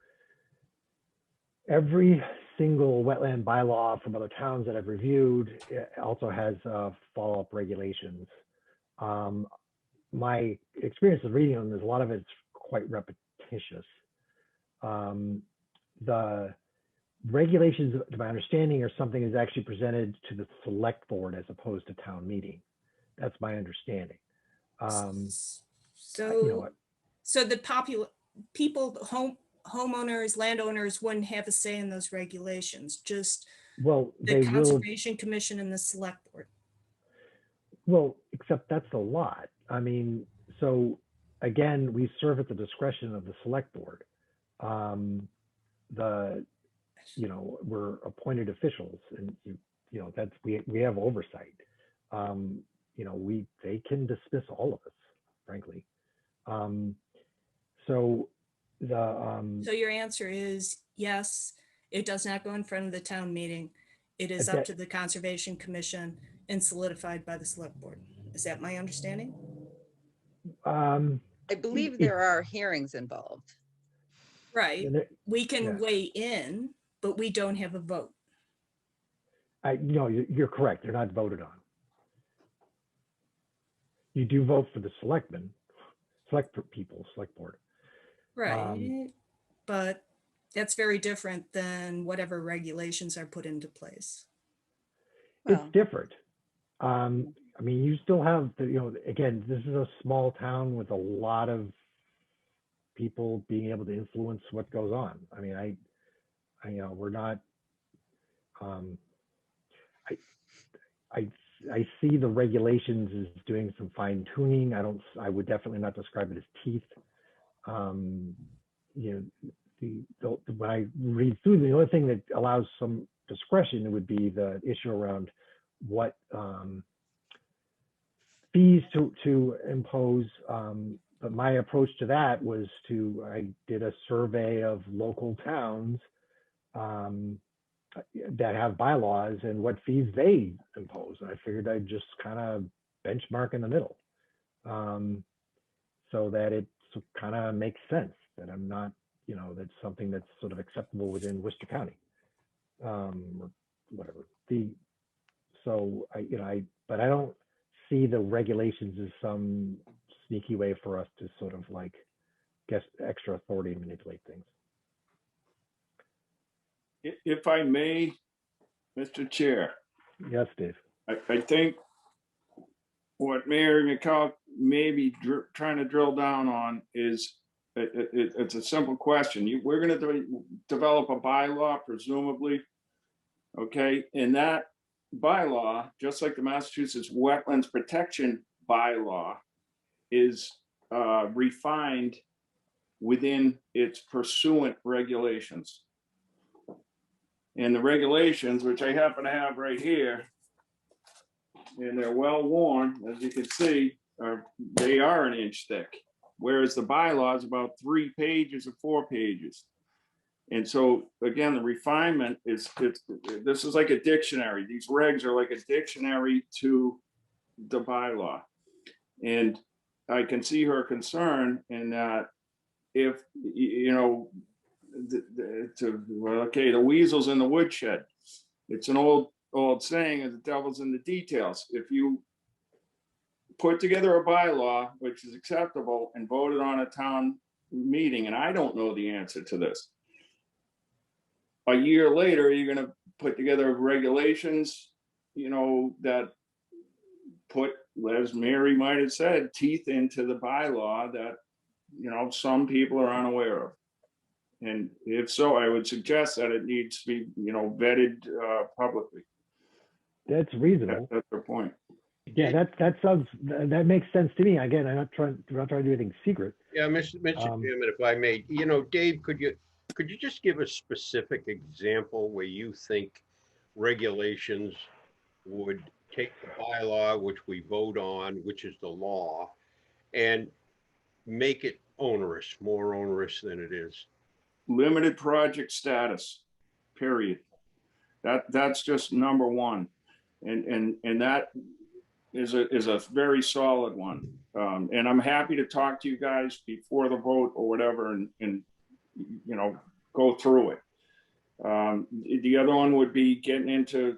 Speaker 1: every single wetland bylaw from other towns that I've reviewed also has follow-up regulations. My experience of reading them is a lot of it's quite repetitious. The regulations, to my understanding, are something that's actually presented to the select board as opposed to town meeting. That's my understanding.
Speaker 8: So the homeowners, landowners wouldn't have a say in those regulations, just the Conservation Commission and the select board.
Speaker 1: Well, except that's a lot. I mean, so again, we serve at the discretion of the select board. We're appointed officials, and that's we have oversight. They can dismiss all of us, frankly. So
Speaker 15: your answer is yes, it does not go in front of the town meeting. It is up to the Conservation Commission and solidified by the select board. Is that my understanding?
Speaker 5: I believe there are hearings involved.
Speaker 15: Right. We can weigh in, but we don't have a vote.
Speaker 1: No, you're correct. They're not voted on. You do vote for the select board.
Speaker 15: Right. But that's very different than whatever regulations are put into place.
Speaker 1: It's different. I mean, you still have again, this is a small town with a lot of people being able to influence what goes on. I mean, we're not, I see the regulations as doing some fine tuning. I would definitely not describe it as teeth. When I read through, the only thing that allows some discretion would be the issue around what fees to impose. But my approach to that was I did a survey of local towns that have bylaws and what fees they impose. And I figured I'd just kind of benchmark in the middle, so that it kind of makes sense that I'm not, that's something that's sort of acceptable within Worcester County, or whatever. But I don't see the regulations as some sneaky way for us to sort of get extra authority and manipulate things.
Speaker 12: If I may, Mr. Chair.
Speaker 1: Yes, Dave.
Speaker 12: I think what Mayor McCall may be trying to drill down on is it's a simple question. We're going to develop a bylaw, presumably, okay? And that bylaw, just like the Massachusetts Wetlands Protection Bylaw, is refined within its pursuant regulations. And the regulations, which I happen to have right here, and they're well worn, as you can see, they are an inch thick, whereas the bylaw is about 3 pages or 4 pages. And so, again, the refinement this is like a dictionary. These regs are like a dictionary to the bylaw. And I can see her concern in that if, the weasel's in the woodshed. It's an old saying, the devil's in the details. If you put together a bylaw which is acceptable and voted on a town meeting, and I don't know the answer to this, a year later you're going to put together regulations that put, as Mary might have said, teeth into the bylaw that some people are unaware of. And if so, I would suggest that it needs to be, vetted publicly.
Speaker 1: That's reasonable.
Speaker 12: That's the point.
Speaker 1: Yeah, that makes sense to me. Again, I'm not trying to do anything secret.
Speaker 6: Yeah, Mr. Chairman, if I may, Dave, could you just give a specific example where you think regulations would take the bylaw, which we vote on, which is the law, and make it more onerous than it is?
Speaker 12: Limited project status, period. That's just number one. And that is a very solid one. And I'm happy to talk to you guys before the vote or whatever and go through it. The other one would be getting into,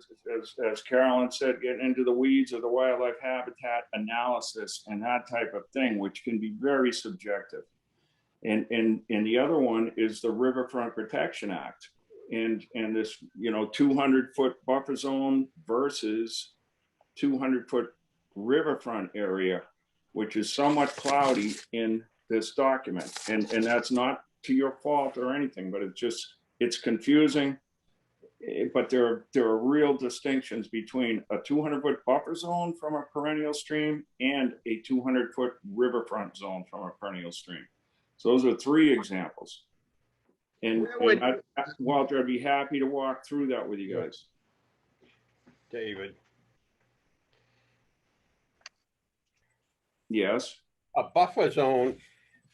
Speaker 12: as Carolyn said, getting into the weeds of the wildlife habitat analysis and that type of thing, which can be very subjective. And the other one is the Riverfront Protection Act and this 200-foot buffer zone versus 200-foot riverfront area, which is somewhat cloudy in this document. And that's not to your fault or anything, but it's confusing. But there are real distinctions between a 200-foot buffer zone from a perennial stream and a 200-foot riverfront zone from a perennial stream. So those are 3 examples. And Walter, I'd be happy to walk through that with you guys.
Speaker 6: David.
Speaker 12: Yes.
Speaker 6: A buffer zone,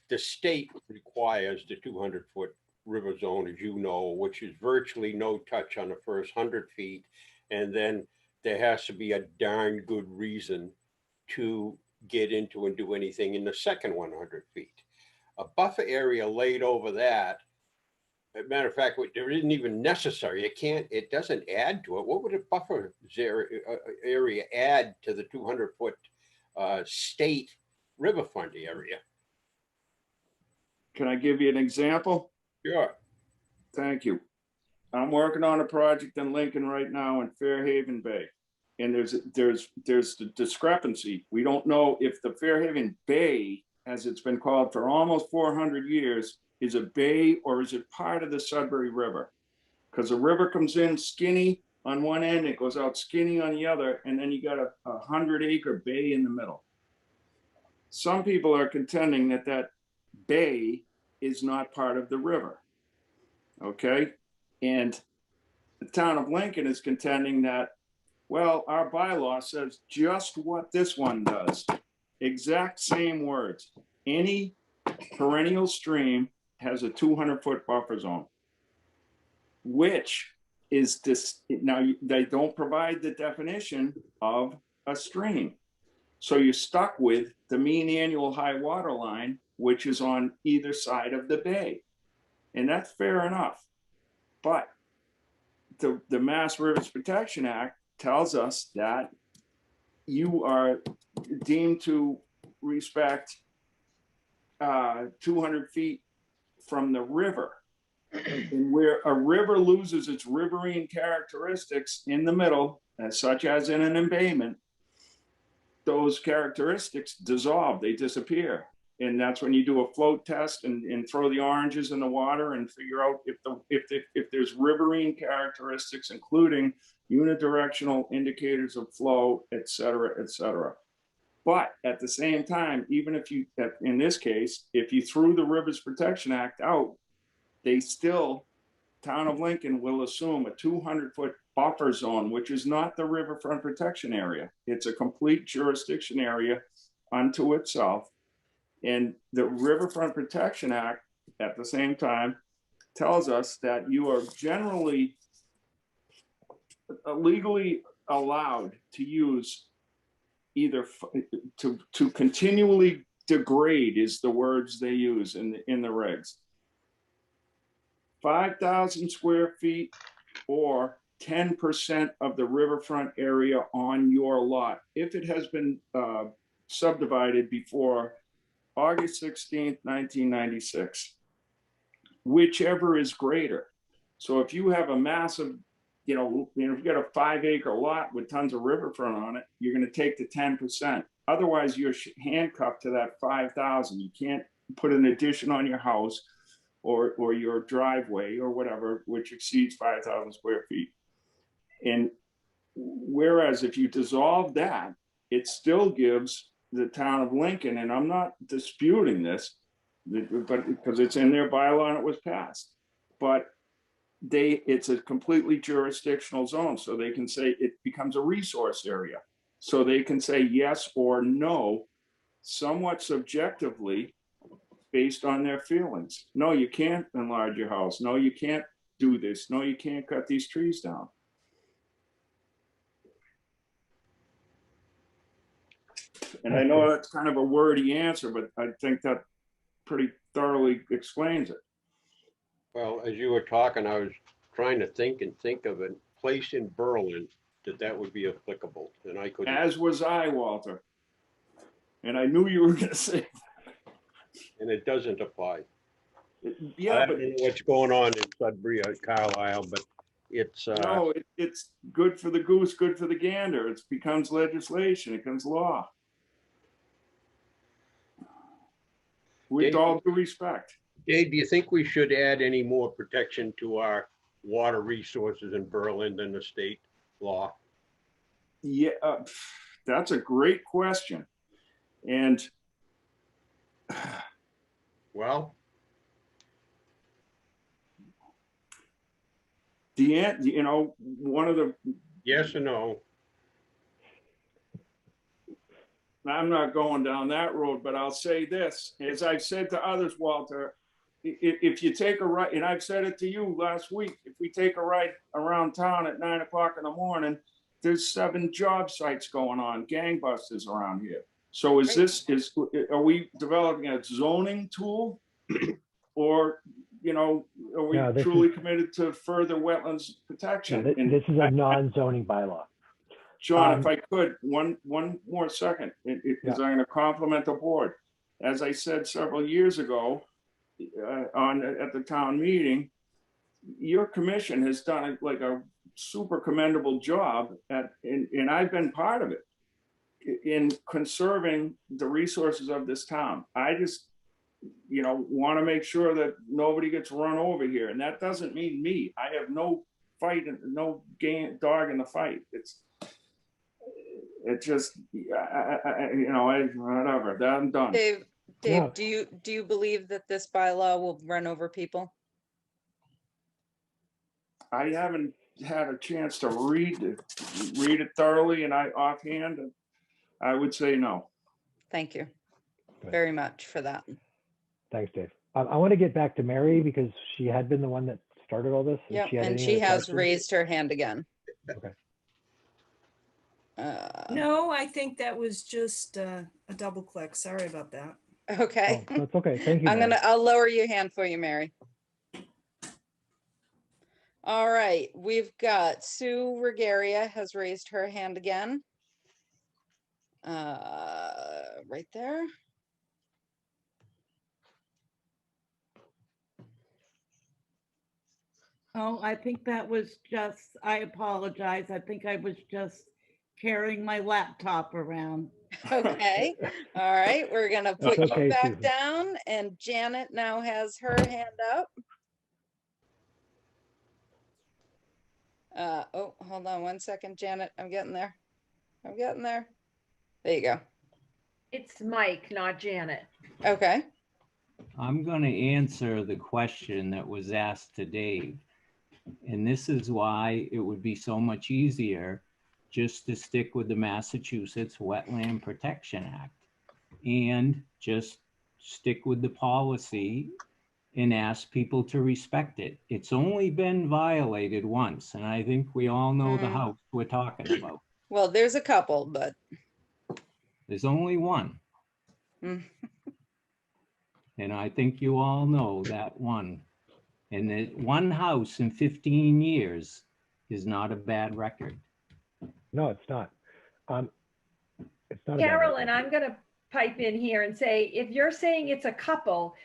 Speaker 6: the state requires the 200-foot river zone, as you know, which is virtually no touch on the first 100 feet. And then there has to be a darn good reason to get into and do anything in the second 100 feet. A buffer area laid over that, as a matter of fact, there isn't even necessary. It doesn't add to it. What would a buffer area add to the 200-foot state riverfront area?
Speaker 12: Can I give you an example?
Speaker 6: Sure.
Speaker 12: Thank you. I'm working on a project in Lincoln right now in Fairhaven Bay. And there's the discrepancy. We don't know if the Fairhaven Bay, as it's been called for almost 400 years, is a bay or is it part of the Sudbury River? Because the river comes in skinny on one end, it goes out skinny on the other, and then you got a 100-acre bay in the middle. Some people are contending that that bay is not part of the river, okay? And the town of Lincoln is contending that, well, our bylaw says just what this one does. Exact same words. Any perennial stream has a 200-foot buffer zone, which is this. Now, they don't provide the definition of a stream. So you're stuck with the mean annual high water line, which is on either side of the bay. And that's fair enough. But the Mass Rivers Protection Act tells us that you are deemed to respect 200 feet from the river. And where a river loses its riverine characteristics in the middle, such as in an embayment, those characteristics dissolve, they disappear. And that's when you do a float test and throw the oranges in the water and figure out if there's riverine characteristics, including unidirectional indicators of flow, et cetera, et cetera. But at the same time, even if you, in this case, if you threw the Rivers Protection Act out, they still, town of Lincoln will assume a 200-foot buffer zone, which is not the riverfront protection area. It's a complete jurisdiction area unto itself. And the Riverfront Protection Act, at the same time, tells us that you are generally legally allowed to use either to continually degrade is the words they use in the regs. 5,000 square feet or 10% of the riverfront area on your lot, if it has been subdivided before August 16th, 1996, whichever is greater. So if you have a massive, if you got a 5-acre lot with tons of riverfront on it, you're going to take the 10%. Otherwise, you're handcuffed to that 5,000. You can't put an addition on your house or your driveway or whatever, which exceeds 5,000 square feet. And whereas if you dissolve that, it still gives the town of Lincoln, and I'm not disputing this, but because it's in their bylaw and it was passed, but it's a completely jurisdictional zone. So they can say it becomes a resource area. So they can say yes or no, somewhat subjectively, based on their feelings. No, you can't enlarge your house. No, you can't do this. No, you can't cut these trees down. And I know that's kind of a wordy answer, but I think that pretty thoroughly explains it.
Speaker 6: Well, as you were talking, I was trying to think of a place in Berlin that would be applicable, and I couldn't.
Speaker 12: As was I, Walter. And I knew you were going to say that.
Speaker 6: And it doesn't apply.
Speaker 12: Yeah,
Speaker 6: I don't know what's going on in Sudbury or Carlisle, but it's
Speaker 12: no, it's good for the goose, good for the gander. It becomes legislation, it becomes law. With all due respect.
Speaker 6: Dave, do you think we should add any more protection to our water resources in Berlin than the state law?
Speaker 12: Yeah, that's a great question. And
Speaker 6: well,
Speaker 12: you know, one of the
Speaker 6: yes or no?
Speaker 12: I'm not going down that road, but I'll say this, as I've said to others, Walter, if you take a ride, and I've said it to you last week, if we take a ride around town at 9 o'clock in the morning, there's 7 job sites going on, gangbusters around here. So are we developing a zoning tool or, you know, are we truly committed to further wetlands protection?
Speaker 1: This is a non-zoning bylaw.
Speaker 12: John, if I could, one more second, because I'm going to compliment the board. As I said several years ago at the town meeting, your commission has done like a super commendable job and I've been part of it in conserving the resources of this town. I just, you know, want to make sure that nobody gets run over here, and that doesn't mean me. I have no fight and no dog in the fight. It just, you know, whatever. I'm done.
Speaker 5: Dave, do you believe that this bylaw will run over people?
Speaker 12: I haven't had a chance to read it thoroughly, and offhand, I would say no.
Speaker 5: Thank you very much for that.
Speaker 1: Thanks, Dave. I want to get back to Mary because she had been the one that started all this.
Speaker 5: Yeah, and she has raised her hand again.
Speaker 1: Okay.
Speaker 15: No, I think that was just a double click. Sorry about that.
Speaker 5: Okay.
Speaker 1: Oh, that's okay. Thank you.
Speaker 5: I'll lower your hand for you, Mary. All right, we've got Sue Regaria has raised her hand again. Right there.
Speaker 11: Oh, I think that was just, I apologize. I think I was just carrying my laptop around.
Speaker 5: Okay. All right. We're going to put
Speaker 1: okay,
Speaker 5: you back
Speaker 1: Susan.
Speaker 5: down, and Janet now has her hand up. Oh, hold on one second, Janet. I'm getting there. There you go.
Speaker 8: It's Mike, not Janet.
Speaker 5: Okay.
Speaker 16: I'm going to answer the question that was asked to Dave. And this is why it would be so much easier just to stick with the Massachusetts Wetland Protection Act and just stick with the policy and ask people to respect it. It's only been violated once, and I think we all know the house we're talking about.
Speaker 5: Well, there's a couple, but
Speaker 16: there's only one. And I think you all know that one. And that one house in 15 years is not a bad record.
Speaker 1: No, it's not. It's not.
Speaker 8: Carolyn, I'm going to pipe in here and say, if you're saying it's a couple,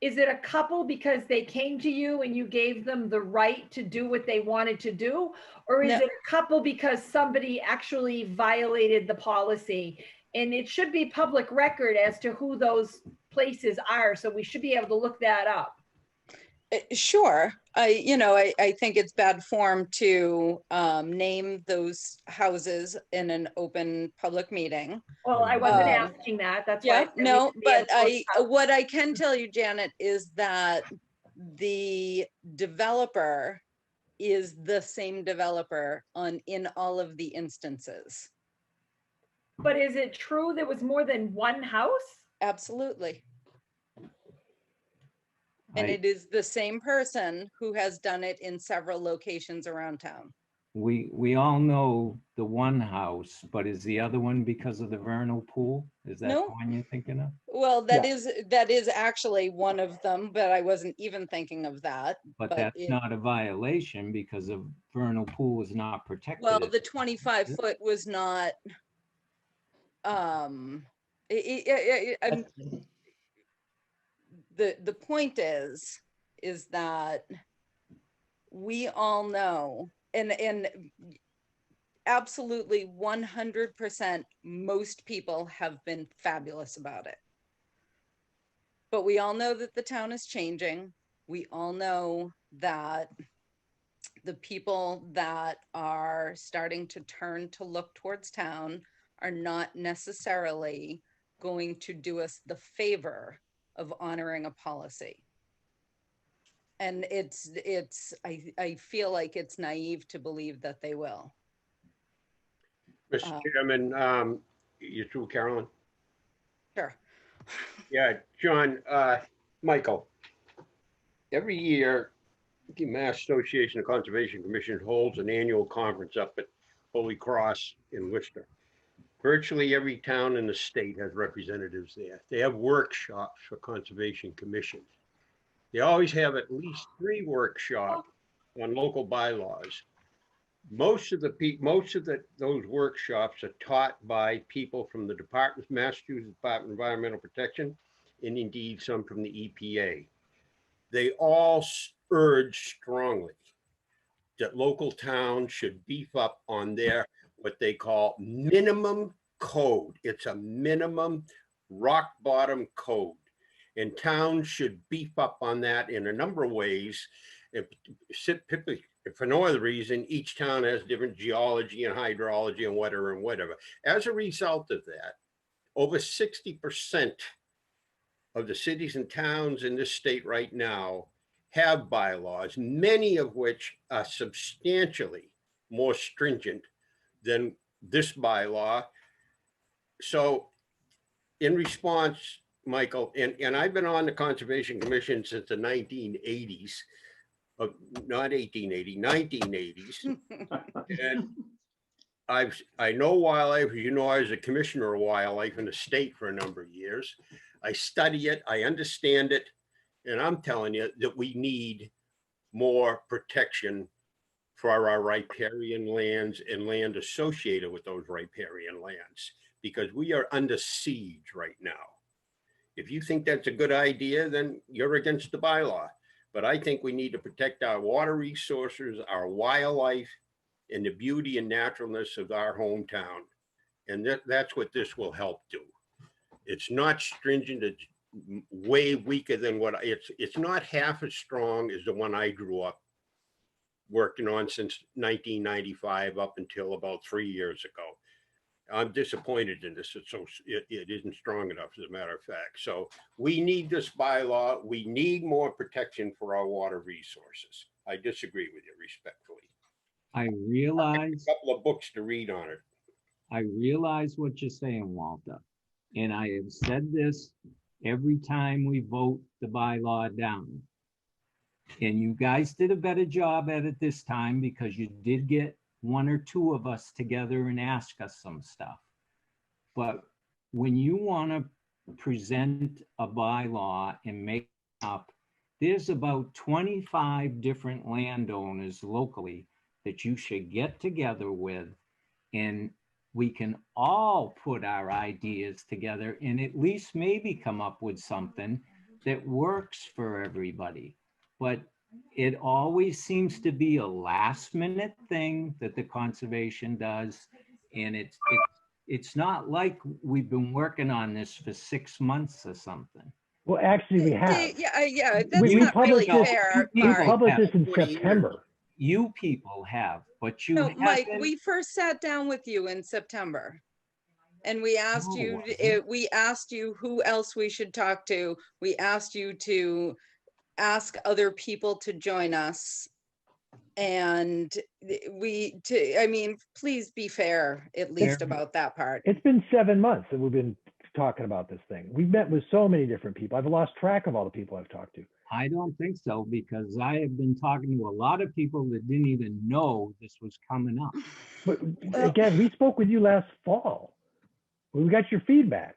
Speaker 8: is it a couple because they came to you and you gave them the right to do what they wanted to do? Or is it a couple because somebody actually violated the policy? And it should be public record as to who those places are. So we should be able to look that up.
Speaker 5: Sure. I think it's bad form to name those houses in an open public meeting.
Speaker 8: Well, I wasn't asking that. That's why.
Speaker 5: No, but what I can tell you, Janet, is that the developer is the same developer in all of the instances.
Speaker 8: But is it true there was more than one house?
Speaker 5: Absolutely. And it is the same person who has done it in several locations around town.
Speaker 16: We all know the one house, but is the other one because of the vernal pool? Is that the one you're thinking of?
Speaker 5: Well, that is actually one of them, but I wasn't even thinking of that.
Speaker 16: But that's not a violation because the vernal pool is not protected.
Speaker 5: Well, the 25-foot was not. The point is that we all know, and absolutely 100% most people have been fabulous about it. But we all know that the town is changing. We all know that the people that are starting to turn to look towards town are not necessarily going to do us the favor of honoring a policy. And I feel like it's naive to believe that they will.
Speaker 6: Mr. Chairman, you through, Carolyn?
Speaker 5: Sure.
Speaker 6: Yeah, John, Michael, every year, the Mass Association of Conservation Commission holds an annual conference up at Holy Cross in Worcester. Virtually every town in the state has representatives there. They have workshops for conservation commissions. They always have at least 3 workshops on local bylaws. Most of those workshops are taught by people from the Massachusetts Department of Environmental Protection, and indeed some from the EPA. They all urge strongly that local towns should beef up on their what they call minimum code. It's a minimum rock bottom code, and towns should beef up on that in a number of ways. Typically, for no other reason, each town has different geology and hydrology and whatever. As a result of that, over 60% of the cities and towns in this state right now have bylaws, many of which are substantially more stringent than this bylaw. So in response, Michael, and I've been on the Conservation Commission since the 1980s, not 1880, 1980s. And I know wildlife, you know, I was a commissioner of wildlife in the state for a number of years. I study it, I understand it, and I'm telling you that we need more protection for our riparian lands and land associated with those riparian lands, because we are under siege right now. If you think that's a good idea, then you're against the bylaw. But I think we need to protect our water resources, our wildlife, and the beauty and naturalness of our hometown. And that's what this will help do. It's not stringent, it's way weaker than what it's not half as strong as the one I grew up working on since 1995 up until about 3 years ago. I'm disappointed in this. It isn't strong enough, as a matter of fact. So we need this bylaw. We need more protection for our water resources. I disagree with you respectfully.
Speaker 16: I realize
Speaker 6: a couple of books to read on it.
Speaker 16: I realize what you're saying, Walter. And I have said this every time we vote the bylaw down. And you guys did a better job at it this time because you did get 1 or 2 of us together and ask us some stuff. But when you want to present a bylaw and make it up, there's about 25 different landowners locally that you should get together with, and we can all put our ideas together and at least maybe come up with something that works for everybody. But it always seems to be a last minute thing that the conservation does. And it's not like we've been working on this for 6 months or something.
Speaker 1: Well, actually we have.
Speaker 5: Yeah, that's
Speaker 1: we
Speaker 5: not really
Speaker 1: published
Speaker 5: fair.
Speaker 1: We published this in September.
Speaker 16: You people have, but you
Speaker 5: No, Mike,
Speaker 16: haven't.
Speaker 5: we first sat down with you in September. And we asked we asked you who else we should talk to. We asked you to ask other people to join us. And I mean, please be fair, at least about that part.
Speaker 1: It's been 7 months that we've been talking about this thing. We've met with so many different people. I've lost track of all the people I've talked to.
Speaker 16: I don't think so, because I have been talking to a lot of people that didn't even know this was coming up.
Speaker 1: But again, we spoke with you last fall. We got your feedback.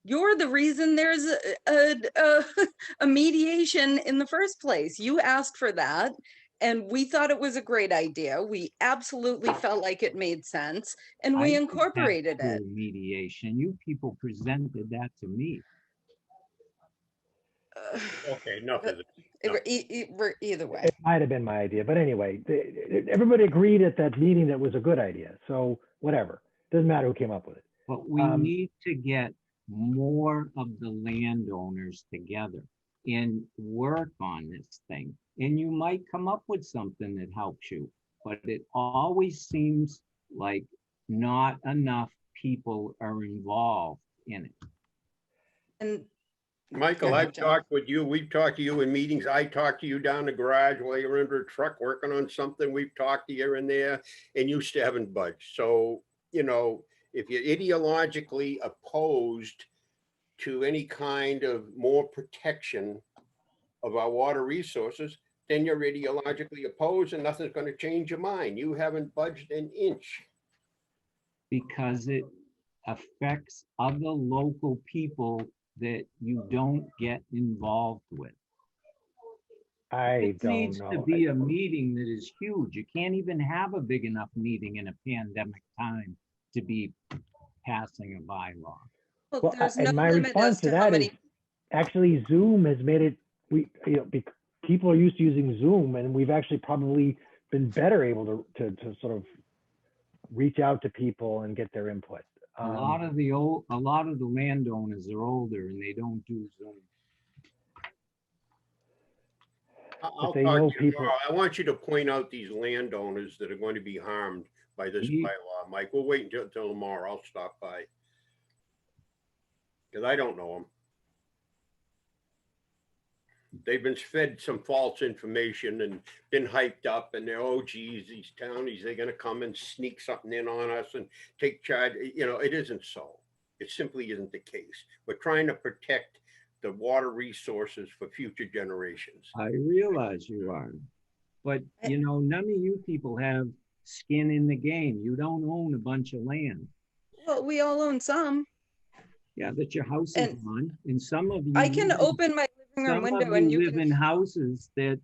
Speaker 5: You're the reason there's a mediation in the first place. You asked for that, and we thought it was a great idea. We absolutely felt like it made sense, and we incorporated it.
Speaker 16: Mediation. You people presented that to me.
Speaker 6: Okay, enough of it.
Speaker 5: Either way.
Speaker 1: It might have been my idea, but anyway, everybody agreed at that meeting that was a good idea. So whatever, doesn't matter who came up with it.
Speaker 16: But we need to get more of the landowners together. and work on this thing. And you might come up with something that helps you, but it always seems like not enough people are involved in it.
Speaker 5: And
Speaker 6: Michael,
Speaker 5: Go ahead,
Speaker 6: I've
Speaker 5: John.
Speaker 6: talked with you. We've talked to you in meetings. I talked to you down the garage while you're under a truck working on something. We've talked to you here and there, and you still haven't budged. So, you know, if you're ideologically opposed to any kind of more protection of our water resources, then you're ideologically opposed and nothing's going to change your mind. You haven't budged an inch.
Speaker 16: Because it affects other local people that you don't get involved with.
Speaker 1: I
Speaker 16: This
Speaker 1: don't
Speaker 16: needs to
Speaker 1: know.
Speaker 16: be a meeting that is huge. You can't even have a big enough meeting in a pandemic time to be passing a bylaw.
Speaker 5: Well, there's no
Speaker 1: And my
Speaker 5: limit
Speaker 1: response
Speaker 5: as
Speaker 1: to
Speaker 5: to how
Speaker 1: that
Speaker 5: many.
Speaker 1: is actually Zoom has made it, people are used to using Zoom, and we've actually probably been better able to sort of reach out to people and get their input.
Speaker 16: A lot of the landowners are older and they don't do Zoom.
Speaker 6: I'll
Speaker 1: they
Speaker 6: talk
Speaker 1: know
Speaker 6: to you
Speaker 1: people-
Speaker 6: tomorrow. I want you to point out these landowners that are going to be harmed by this bylaw, Mike. We'll wait until tomorrow. I'll stop by. Because I don't know them. They've been fed some false information and been hyped up, and they're, oh geez, these townies, they're gonna come and sneak something in on us and take charge. You know, it isn't so. It simply isn't the case. We're trying to protect the water resources for future generations.
Speaker 16: I realize you are, but you know, none of you people have skin in the game. You don't own a bunch of land.
Speaker 5: Well, we all own some.
Speaker 16: Yeah, that your house is
Speaker 5: And
Speaker 16: on, and some of you.
Speaker 5: I can
Speaker 16: live-
Speaker 5: open my living room
Speaker 16: some
Speaker 5: window
Speaker 16: of
Speaker 5: and
Speaker 16: you
Speaker 5: you
Speaker 16: live
Speaker 5: can.
Speaker 16: in houses that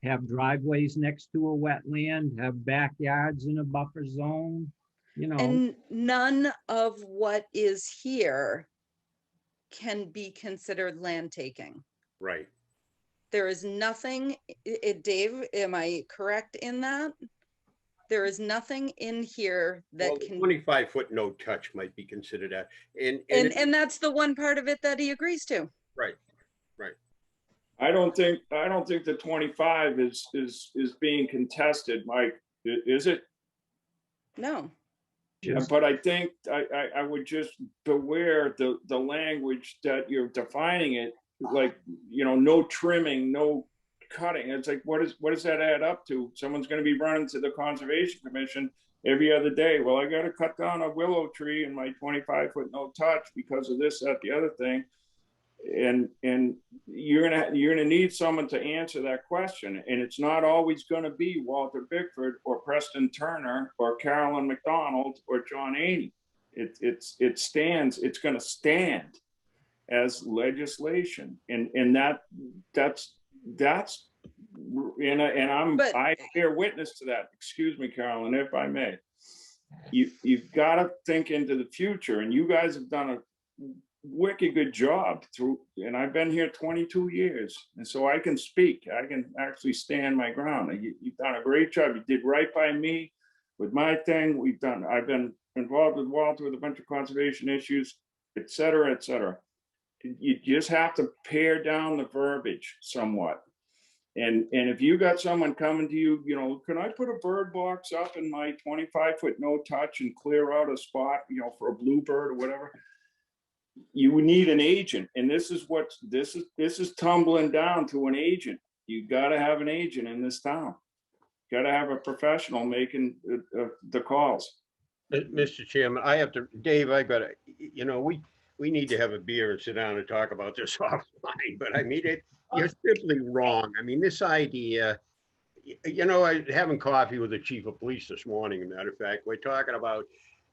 Speaker 16: have driveways next to a wetland, have backyards in a buffer zone, you know.
Speaker 5: And none of what is here can be considered land taking.
Speaker 6: Right.
Speaker 5: There is nothing, Dave, am I correct in that? There is nothing in here that
Speaker 6: Well,
Speaker 5: can,
Speaker 6: 25-foot no touch might be considered that.
Speaker 5: and that's the one part of it that he agrees to.
Speaker 6: Right, right.
Speaker 12: I don't think the 25 is being contested, Mike. Is it?
Speaker 5: No.
Speaker 12: But I think I would just beware the language that you're defining it, like, you know, no trimming, no cutting. It's like, what does that add up to? Someone's going to be running to the Conservation Commission every other day. Well, I got to cut down a willow tree in my 25-foot no touch because of this, that, the other thing. And you're gonna need someone to answer that question, and it's not always going to be Walter Bickford or Preston Turner or Carolyn McDonald or John Aney. It's going to stand as legislation, and that's I bear witness to that. Excuse me, Carolyn, if I may. You've got to think into the future, and you guys have done a wicked good job and I've been here 22 years, and so I can speak. I can actually stand my ground. You've done a great job. You did right by me with my thing. I've been involved with Walter with a bunch of conservation issues, et cetera, et cetera. You just have to pare down the verbiage somewhat. And if you got someone coming to you, you know, can I put a bird box up in my 25-foot no touch and clear out a spot, you know, for a bluebird or whatever? You need an agent, and this is tumbling down to an agent. You got to have an agent in this town. Got to have a professional making the calls.
Speaker 6: Mr. Chairman, Dave, I got to, you know, we need to have a beer and sit down and talk about this offline, but I mean, you're simply wrong. I mean, this idea, you know, I having coffee with the chief of police this morning, as a matter of fact, we're talking about,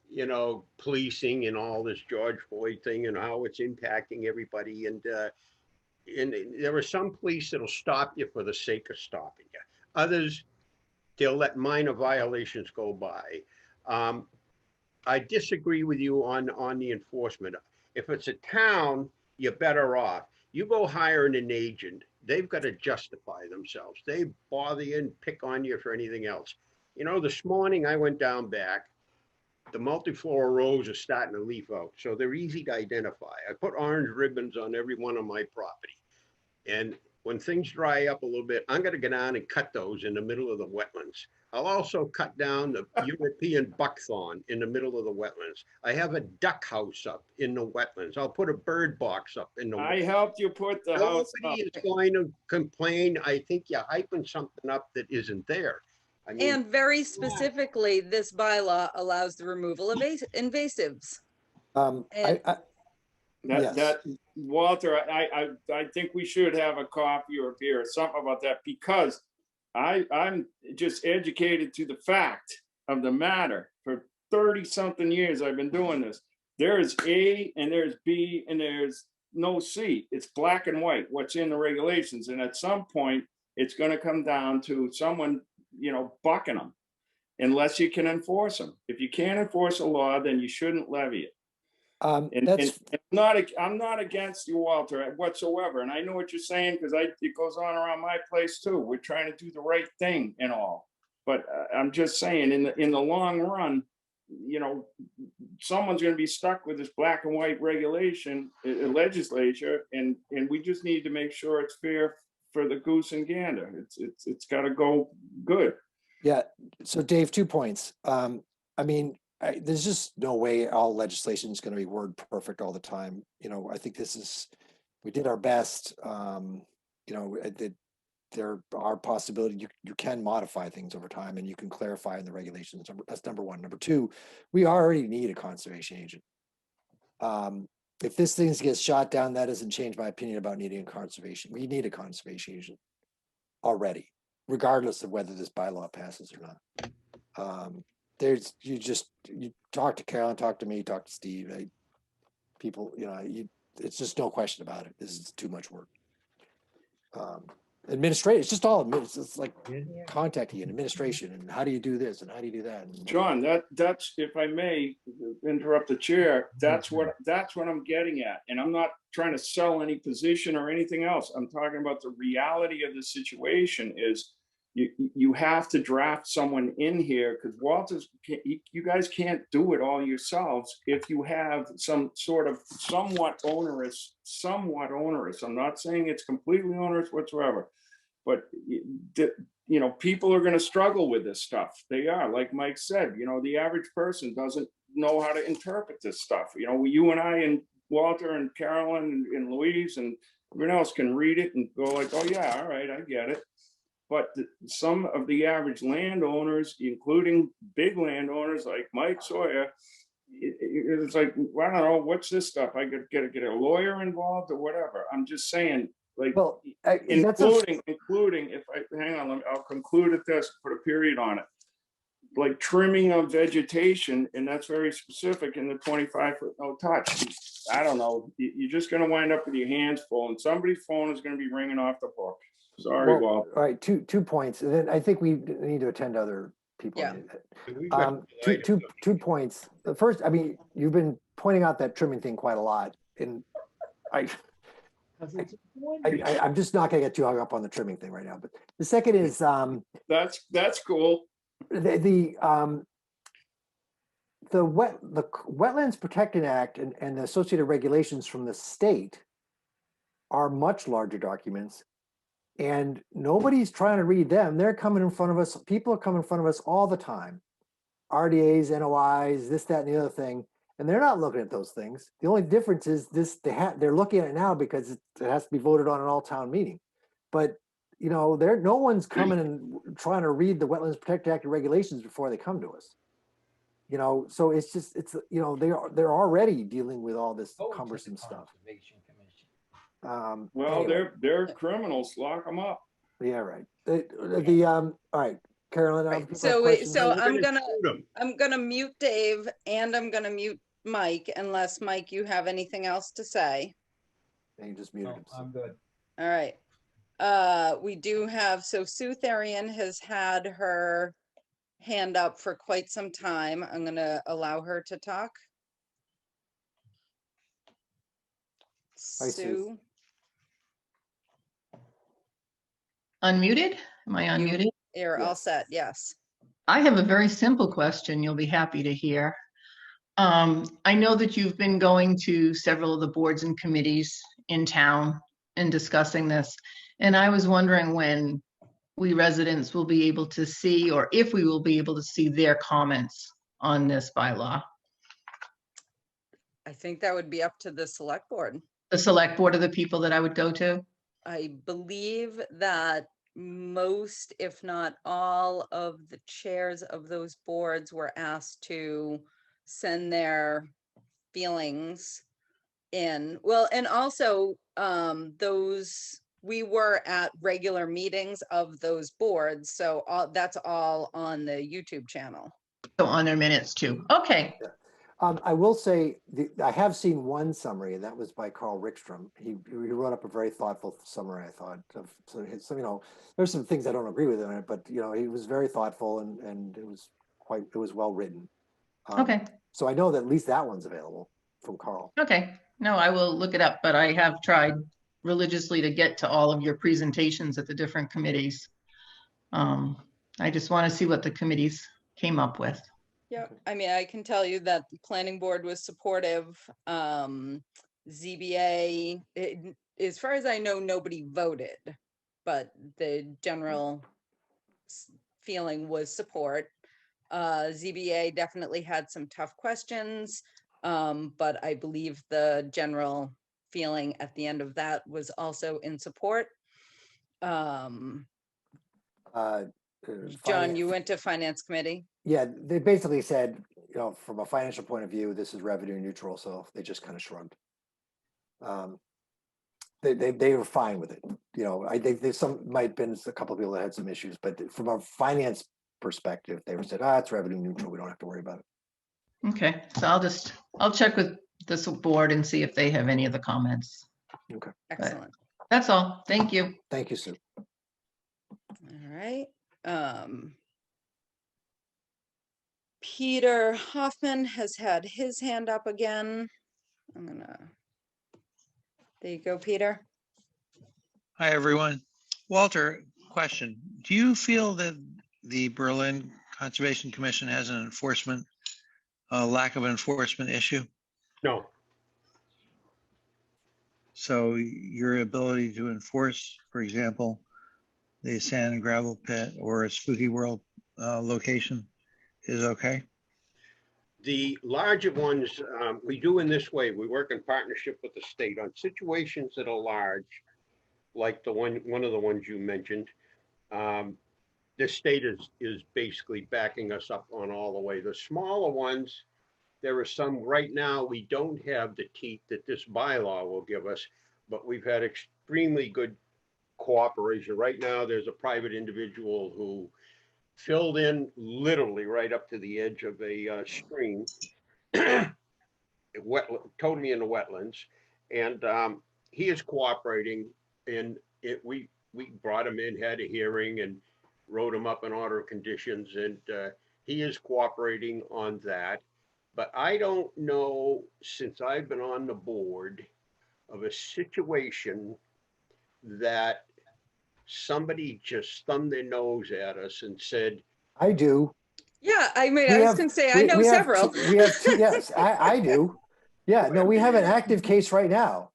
Speaker 6: you know, policing and all this George Floyd thing and how it's impacting everybody. And there are some police that'll stop you for the sake of stopping you. Others, they'll let minor violations go by. I disagree with you on the enforcement. If it's a town, you're better off. You go hiring an agent, they've got to justify themselves. They bother you and pick on you for anything else. You know, this morning I went down back. The multiflora rose are starting to leaf out, so they're easy to identify. I put orange ribbons on every one of my property. And when things dry up a little bit, I'm gonna go down and cut those in the middle of the wetlands. I'll also cut down the European buckthorn in the middle of the wetlands. I have a duck house up in the wetlands. I'll put a bird box up in the.
Speaker 12: I helped you put the house up.
Speaker 6: Nobody is going to complain. I think you're hyping something up that isn't there. I mean,
Speaker 5: And very specifically, this bylaw allows the removal of invasives. And
Speaker 12: That,
Speaker 14: Yes.
Speaker 12: Walter, I think we should have a coffee or a beer or something about that, because I'm just educated to the fact of the matter. For 30 something years, I've been doing this. There's A and there's B and there's no C. It's black and white, what's in the regulations. And at some point, it's going to come down to someone, bucking them, unless you can enforce them. If you can't enforce a law, then you shouldn't levy it. And I'm not against you, Walter, whatsoever. And I know what you're saying, because it goes on around my place too. We're trying to do the right thing and all. But I'm just saying, in the long run, someone's going to be stuck with this black and white regulation, legislature, and we just need to make sure it's fair for the goose and gander. It's got to go good.
Speaker 17: Yeah. So Dave, 2 points. There's just no way all legislation is going to be word perfect all the time. I think we did our best. There are possibilities you can modify things over time, and you can clarify in the regulations. That's number one. Number two, we already need a conservation agent. If this thing gets shot down, that doesn't change my opinion about needing a conservation. We need a conservation agent already, regardless of whether this bylaw passes or not. You talk to Carolyn, talk to me, talk to Steve. It's just no question about it. This is too much work. Administrative, it's just all, it's like contacting an administration, and how do you do this and how do you do that? And
Speaker 12: John, that's, if I may interrupt the chair, that's what I'm getting at. And I'm not trying to sell any position or anything else. I'm talking about the reality of the situation is you have to draft someone in here, because you guys can't do it all yourselves if you have some sort of somewhat onerous. I'm not saying it's completely onerous whatsoever, but people are going to struggle with this stuff. They are, like Mike said, the average person doesn't know how to interpret this stuff. You and I and Walter and Carolyn and Louise and everyone else can read it and go like, oh yeah, all right, I get it. But some of the average landowners, including big landowners like Mike Sawyer, it's like, I don't know, what's this stuff? I could get a lawyer involved or whatever. I'm just saying, like, including if hang on, I'll conclude at this, put a period on it. Like trimming of vegetation, and that's very specific in the 25-foot no touch. I don't know. You're just going to wind up with your hands full, and somebody's phone is going to be ringing off the hook. Sorry, Walt.
Speaker 17: All right, two points, and then I think we need to attend to other people.
Speaker 5: Yeah.
Speaker 17: Two points. The first, you've been pointing out that trimming thing quite a lot, and I'm just not going to get too hung up on the trimming thing right now. But the second is
Speaker 12: that's cool.
Speaker 17: The Wetlands Protection Act and the associated regulations from the state are much larger documents. And nobody's trying to read them. They're coming in front of us. People are coming in front of us all the time. RDAs, NOIs, this, that, and the other thing. And they're not looking at those things. The only difference is they're looking at it now because it has to be voted on an all-town meeting. But no one's coming and trying to read the Wetlands Protection Act regulations before they come to us. So they're already dealing with all this cumbersome stuff.
Speaker 12: Well, they're criminals. Lock them up.
Speaker 17: Yeah, right. All right, Carolyn.
Speaker 5: So I'm gonna mute Dave and I'm gonna mute Mike unless Mike, you have anything else to say.
Speaker 17: And you just muted him.
Speaker 16: I'm good.
Speaker 5: All right. We do have, so Sue Therian has had her hand up for quite some time. I'm gonna allow her to talk.
Speaker 17: Hi, Sue.
Speaker 18: Unmuted? Am I unmuted?
Speaker 5: You're all set, yes.
Speaker 18: I have a very simple question you'll be happy to hear. I know that you've been going to several of the boards and committees in town in discussing this. And I was wondering when we residents will be able to see, or if we will be able to see their comments on this bylaw.
Speaker 5: I think that would be up to the select board.
Speaker 18: The select board of the people that I would go to?
Speaker 5: I believe that most, if not all, of the chairs of those boards were asked to send their feelings in. Well, and also we were at regular meetings of those boards, so that's all on the YouTube channel.
Speaker 18: So on their minutes too. Okay.
Speaker 17: I will say, I have seen one summary, and that was by Carl Rickstrom. He wrote up a very thoughtful summary, I thought. So there's some things I don't agree with in it, but he was very thoughtful, and it was well written.
Speaker 18: Okay.
Speaker 17: So I know that at least that one's available from Carl.
Speaker 18: Okay. No, I will look it up, but I have tried religiously to get to all of your presentations at the different committees. I just want to see what the committees came up with.
Speaker 5: Yeah, I mean, I can tell you that the planning board was supportive. ZBA, as far as I know, nobody voted, but the general feeling was support. ZBA definitely had some tough questions, but I believe the general feeling at the end of that was also in support. John, you went to finance committee?
Speaker 17: Yeah, they basically said, from a financial point of view, this is revenue neutral, so they just kind of shrugged. They were fine with it. I think there's might have been a couple of people that had some issues, but from a finance perspective, they said, it's revenue neutral. We don't have to worry about it.
Speaker 18: Okay, so I'll check with this board and see if they have any of the comments.
Speaker 17: Okay.
Speaker 5: Excellent.
Speaker 18: But that's all. Thank you.
Speaker 17: Thank you, Sue.
Speaker 5: All right. Peter Hoffman has had his hand up again. There you go, Peter.
Speaker 14: Hi, everyone. Walter, question. Do you feel that the Berlin Conservation Commission has an lack of enforcement issue?
Speaker 6: No.
Speaker 14: So your ability to enforce, for example, the sand and gravel pit or a Spooky World location is okay?
Speaker 6: The larger ones, we do in this way. We work in partnership with the state on situations that are large, like one of the ones you mentioned. The state is basically backing us up on all the way. The smaller ones, there are some right now, we don't have the teeth that this bylaw will give us, but we've had extremely good cooperation. Right now, there's a private individual who filled in literally right up to the edge of a stream, totally in the wetlands, and he is cooperating. And we brought him in, had a hearing, and wrote him up an order of conditions, and he is cooperating on that. But I don't know, since I've been on the board, of a situation that somebody just thumbed their nose at us and said,
Speaker 17: I do.
Speaker 5: Yeah, I mean, I was going to say, I know several.
Speaker 17: We have two, yes, I do. Yeah, no, we have an active case right now.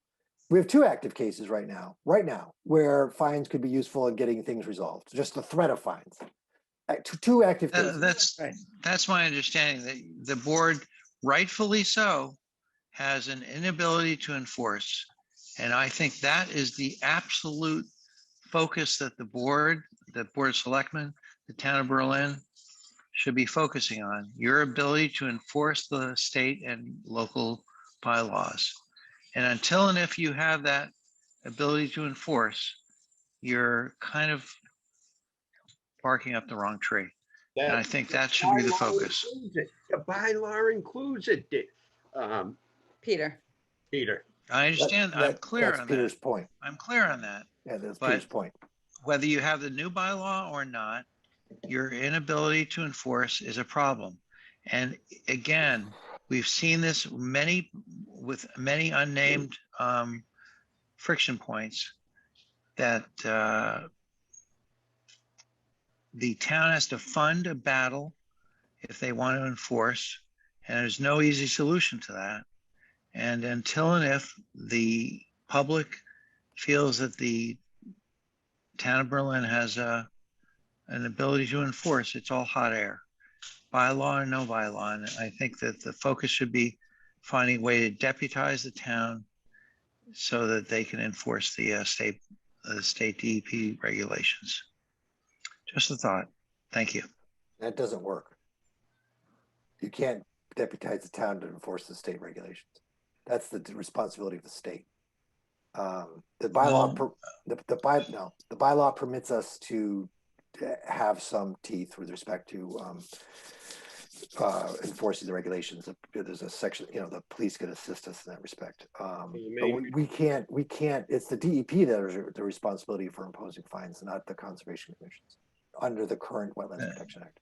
Speaker 17: We have two active cases right now, where fines could be useful in getting things resolved. Just the threat of fines. Two active cases.
Speaker 14: That's my understanding, that the board, rightfully so, has an inability to enforce. And I think that is the absolute focus that the Board of Selectmen, the town of Berlin, should be focusing on. Your ability to enforce the state and local bylaws. And until and if you have that ability to enforce, you're kind of barking up the wrong tree. And I think that should be the focus.
Speaker 6: The bylaw includes it.
Speaker 5: Peter.
Speaker 14: I understand. I'm clear on
Speaker 17: Peter's
Speaker 14: that.
Speaker 17: point.
Speaker 14: I'm clear on that.
Speaker 17: Yeah, that's
Speaker 14: But
Speaker 17: Peter's point.
Speaker 14: whether you have the new bylaw or not, your inability to enforce is a problem. And again, we've seen this with many unnamed friction points that the town has to fund a battle if they want to enforce, and there's no easy solution to that. And until and if the public feels that the town of Berlin has an ability to enforce. It's all hot air, bylaw and no bylaw. And I think that the focus should be finding a way to deputize the town so that they can enforce the state DEP regulations. Just a thought. Thank you.
Speaker 17: That doesn't work. You can't deputize the town to enforce the state regulations. That's the responsibility of the state. The bylaw, the bylaw permits us to have some teeth with respect to enforcing the regulations. There's a section, the police can assist us in that respect. But we can't, it's the DEP that is the responsibility for imposing fines, not the conservation commissions under the current Wetlands Protection Act.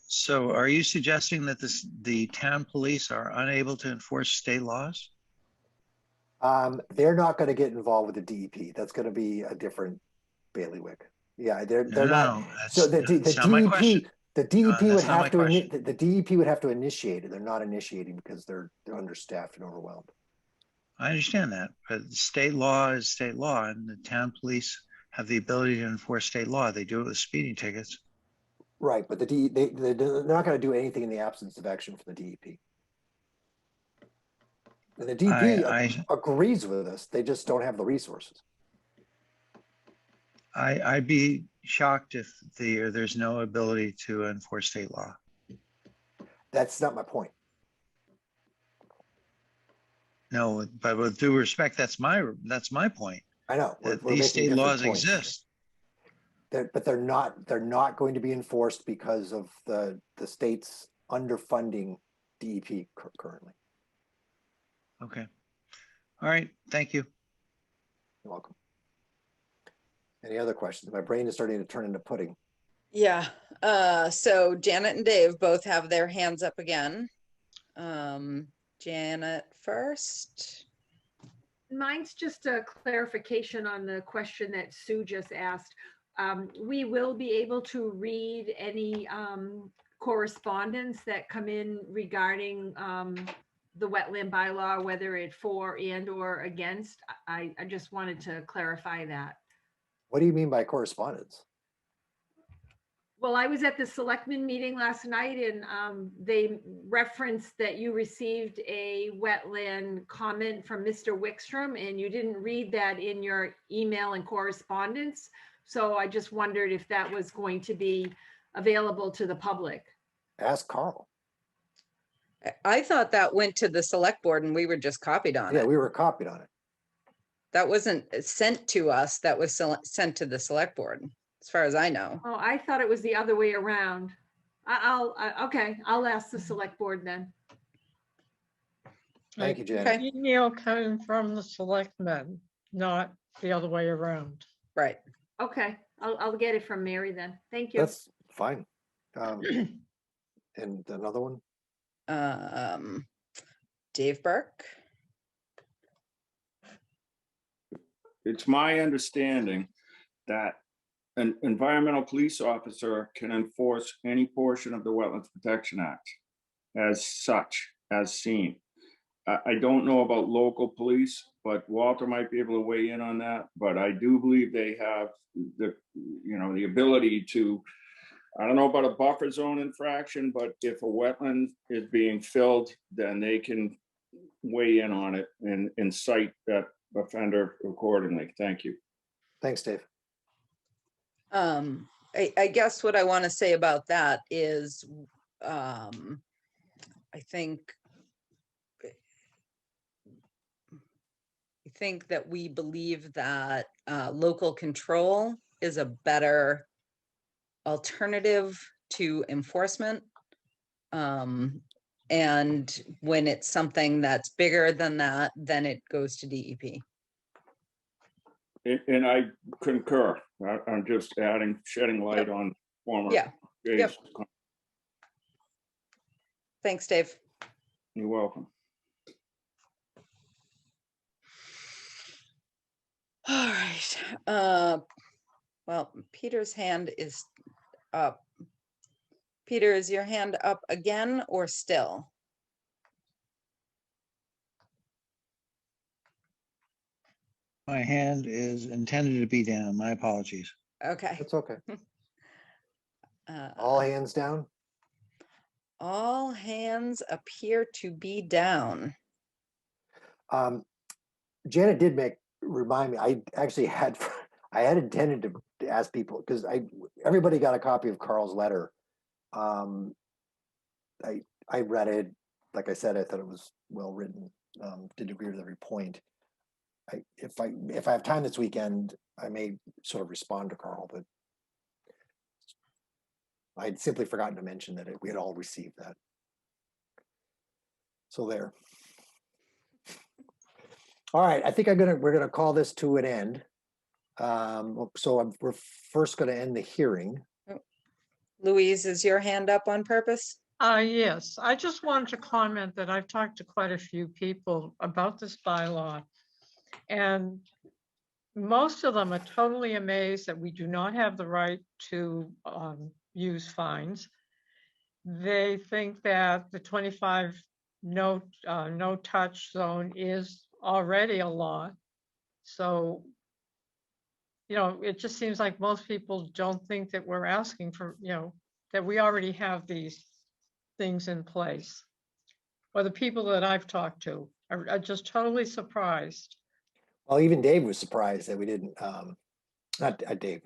Speaker 14: So are you suggesting that the town police are unable to enforce state laws?
Speaker 17: They're not going to get involved with the DEP. That's going to be a different bailiwick. Yeah, they're not. So the DEP, the DEP would have to the DEP would have to initiate it. They're not initiating because they're understaffed and overwhelmed.
Speaker 14: I understand that, but state law is state law, and the town police have the ability to enforce state law. They do it with speeding tickets.
Speaker 17: Right, but they're not going to do anything in the absence of action from the DEP. And the DEP agrees with us. They just don't have the resources.
Speaker 14: I'd be shocked if there's no ability to enforce state law.
Speaker 17: That's not my point.
Speaker 14: No, but with due respect, that's my point.
Speaker 17: I know
Speaker 14: that these state laws exist.
Speaker 17: But they're not going to be enforced because of the state's underfunding DEP currently.
Speaker 14: Okay. All right. Thank you.
Speaker 17: You're welcome. Any other questions? My brain is starting to turn into pudding.
Speaker 5: Yeah. So Janet and Dave both have their hands up again. Janet first.
Speaker 8: Mine's just a clarification on the question that Sue just asked. We will be able to read any correspondence that come in regarding the wetland bylaw, whether it's for and or against. I just wanted to clarify that.
Speaker 17: What do you mean by correspondence?
Speaker 8: Well, I was at the selectmen meeting last night and they referenced that you received a wetland comment from Mr. Wickstrom and you didn't read that in your email and correspondence. So I just wondered if that was going to be available to the public.
Speaker 17: Ask Carl.
Speaker 5: I thought that went to the select board and we were just copied on it.
Speaker 17: Yeah, we were copied on it.
Speaker 5: That wasn't sent to us. That was sent to the select board, as far as I know.
Speaker 8: Oh, I thought it was the other way around. Okay, I'll ask the select board then.
Speaker 17: Thank you, Janet.
Speaker 4: Okay. Email coming from the selectmen, not the other way around.
Speaker 5: Right.
Speaker 8: Okay, I'll get it from Mary then. Thank you.
Speaker 17: That's fine. And another one?
Speaker 5: Dave Burke.
Speaker 12: It's my understanding that an environmental police officer can enforce any portion of the Wetlands Protection Act as such, as seen. I don't know about local police, but Walter might be able to weigh in on that. But I do believe they have the ability to, I don't know about a buffer zone infraction, but if a wetland is being filled, then they can weigh in on it and cite that offender accordingly. Thank you.
Speaker 17: Thanks, Dave.
Speaker 5: I guess what I want to say about that is I think that we believe that local control is a better alternative to enforcement. And when it's something that's bigger than that, then it goes to DEP.
Speaker 12: And I concur. I'm just shedding light on former.
Speaker 5: Yeah. Yep. Thanks, Dave.
Speaker 12: You're welcome.
Speaker 5: All right. Well, Peter's hand is up. Peter, is your hand up again or still?
Speaker 14: My hand is intended to be down. My apologies.
Speaker 5: Okay.
Speaker 17: That's okay. All hands down?
Speaker 5: All hands appear to be down.
Speaker 17: Janet did remind me, I actually had, I had intended to ask people, because everybody got a copy of Carl's letter. I read it, like I said, I thought it was well written, did agree with every point. If I have time this weekend, I may sort of respond to Carl, but I'd simply forgotten to mention that we had all received that. So there. All right, I think we're gonna call this to an end. We're first gonna end the hearing.
Speaker 5: Louise, is your hand up on purpose?
Speaker 4: Yes, I just wanted to comment that I've talked to quite a few people about this bylaw. And most of them are totally amazed that we do not have the right to use fines. They think that the 25 no touch zone is already a law. So, you know, it just seems like most people don't think that we're asking for, you know, that we already have these things in place. Or the people that I've talked to are just totally surprised.
Speaker 17: Well, even Dave was surprised that we didn't, not Dave,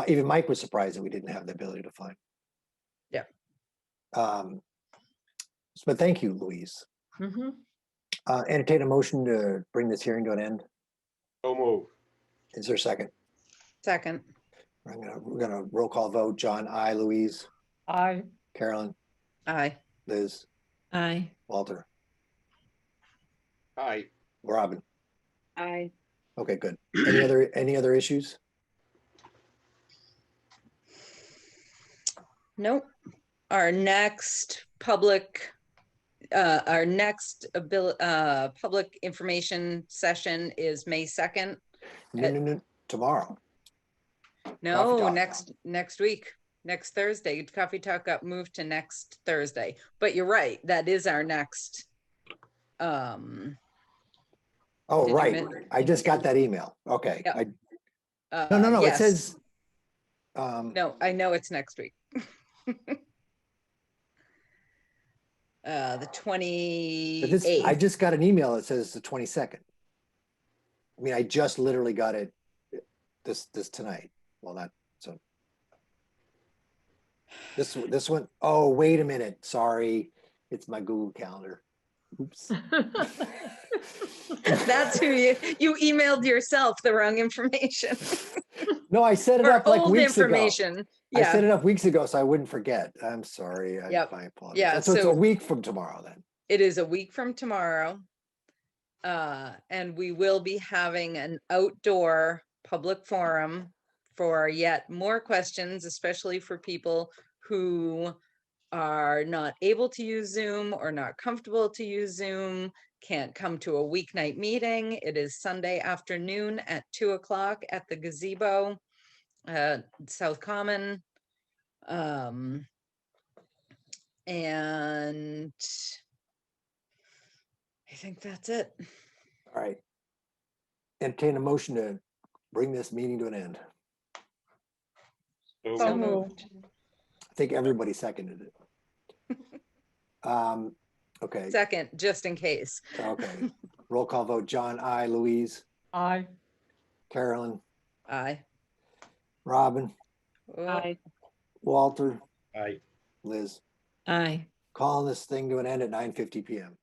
Speaker 17: even Mike was surprised that we didn't have the ability to fine.
Speaker 5: Yeah.
Speaker 17: But thank you, Louise.
Speaker 4: Mm-hmm.
Speaker 17: Entertain a motion to bring this hearing to an end.
Speaker 6: So move.
Speaker 17: Is there a second?
Speaker 5: Second.
Speaker 17: We're gonna roll call vote. John, aye. Louise?
Speaker 4: Aye.
Speaker 17: Carolyn?
Speaker 5: Aye.
Speaker 17: Liz?
Speaker 2: Aye.
Speaker 17: Walter?
Speaker 6: Aye.
Speaker 17: Robin?
Speaker 7: Aye.
Speaker 17: Okay, good. Any other issues?
Speaker 5: Nope. Our next public information session is May 2nd.
Speaker 17: No, tomorrow.
Speaker 5: No,
Speaker 17: Coffee
Speaker 5: next week, next Thursday. Coffee Talk got moved to next Thursday. But you're right, that is our next.
Speaker 17: Oh, right. I just got that email. Okay.
Speaker 5: Yep.
Speaker 17: No.
Speaker 5: Yes.
Speaker 17: It says.
Speaker 5: No, I know it's next week. The 28th.
Speaker 17: I just got an email that says the 22nd. I mean, I just literally got it this tonight. Well, not so. This one. Oh, wait a minute. Sorry, it's my Google Calendar. Oops.
Speaker 5: That's who you emailed yourself the wrong information.
Speaker 17: No, I set it up like
Speaker 5: old
Speaker 17: weeks
Speaker 5: information.
Speaker 17: ago.
Speaker 5: Yeah.
Speaker 17: I set it up weeks ago so I wouldn't forget. I'm sorry.
Speaker 5: Yep.
Speaker 17: I apologize.
Speaker 5: Yeah,
Speaker 17: So it's a
Speaker 5: so-
Speaker 17: week from tomorrow then.
Speaker 5: It is a week from tomorrow. And we will be having an outdoor public forum for yet more questions, especially for people who are not able to use Zoom or not comfortable to use Zoom, can't come to a weeknight meeting. It is Sunday afternoon at 2:00 at the gazebo, South Common. And I think that's it.
Speaker 17: All right. Entertain a motion to bring this meeting to an end.
Speaker 5: So moved.
Speaker 17: I think everybody seconded it. Okay.
Speaker 5: Second, just in case.
Speaker 17: Okay. Roll call vote. John, aye. Louise?
Speaker 4: Aye.
Speaker 17: Carolyn?
Speaker 5: Aye.
Speaker 17: Robin?
Speaker 7: Aye.
Speaker 17: Walter?
Speaker 6: Aye.
Speaker 17: Liz?
Speaker 2: Aye.
Speaker 17: Calling this thing to an end at 9:50 p.m.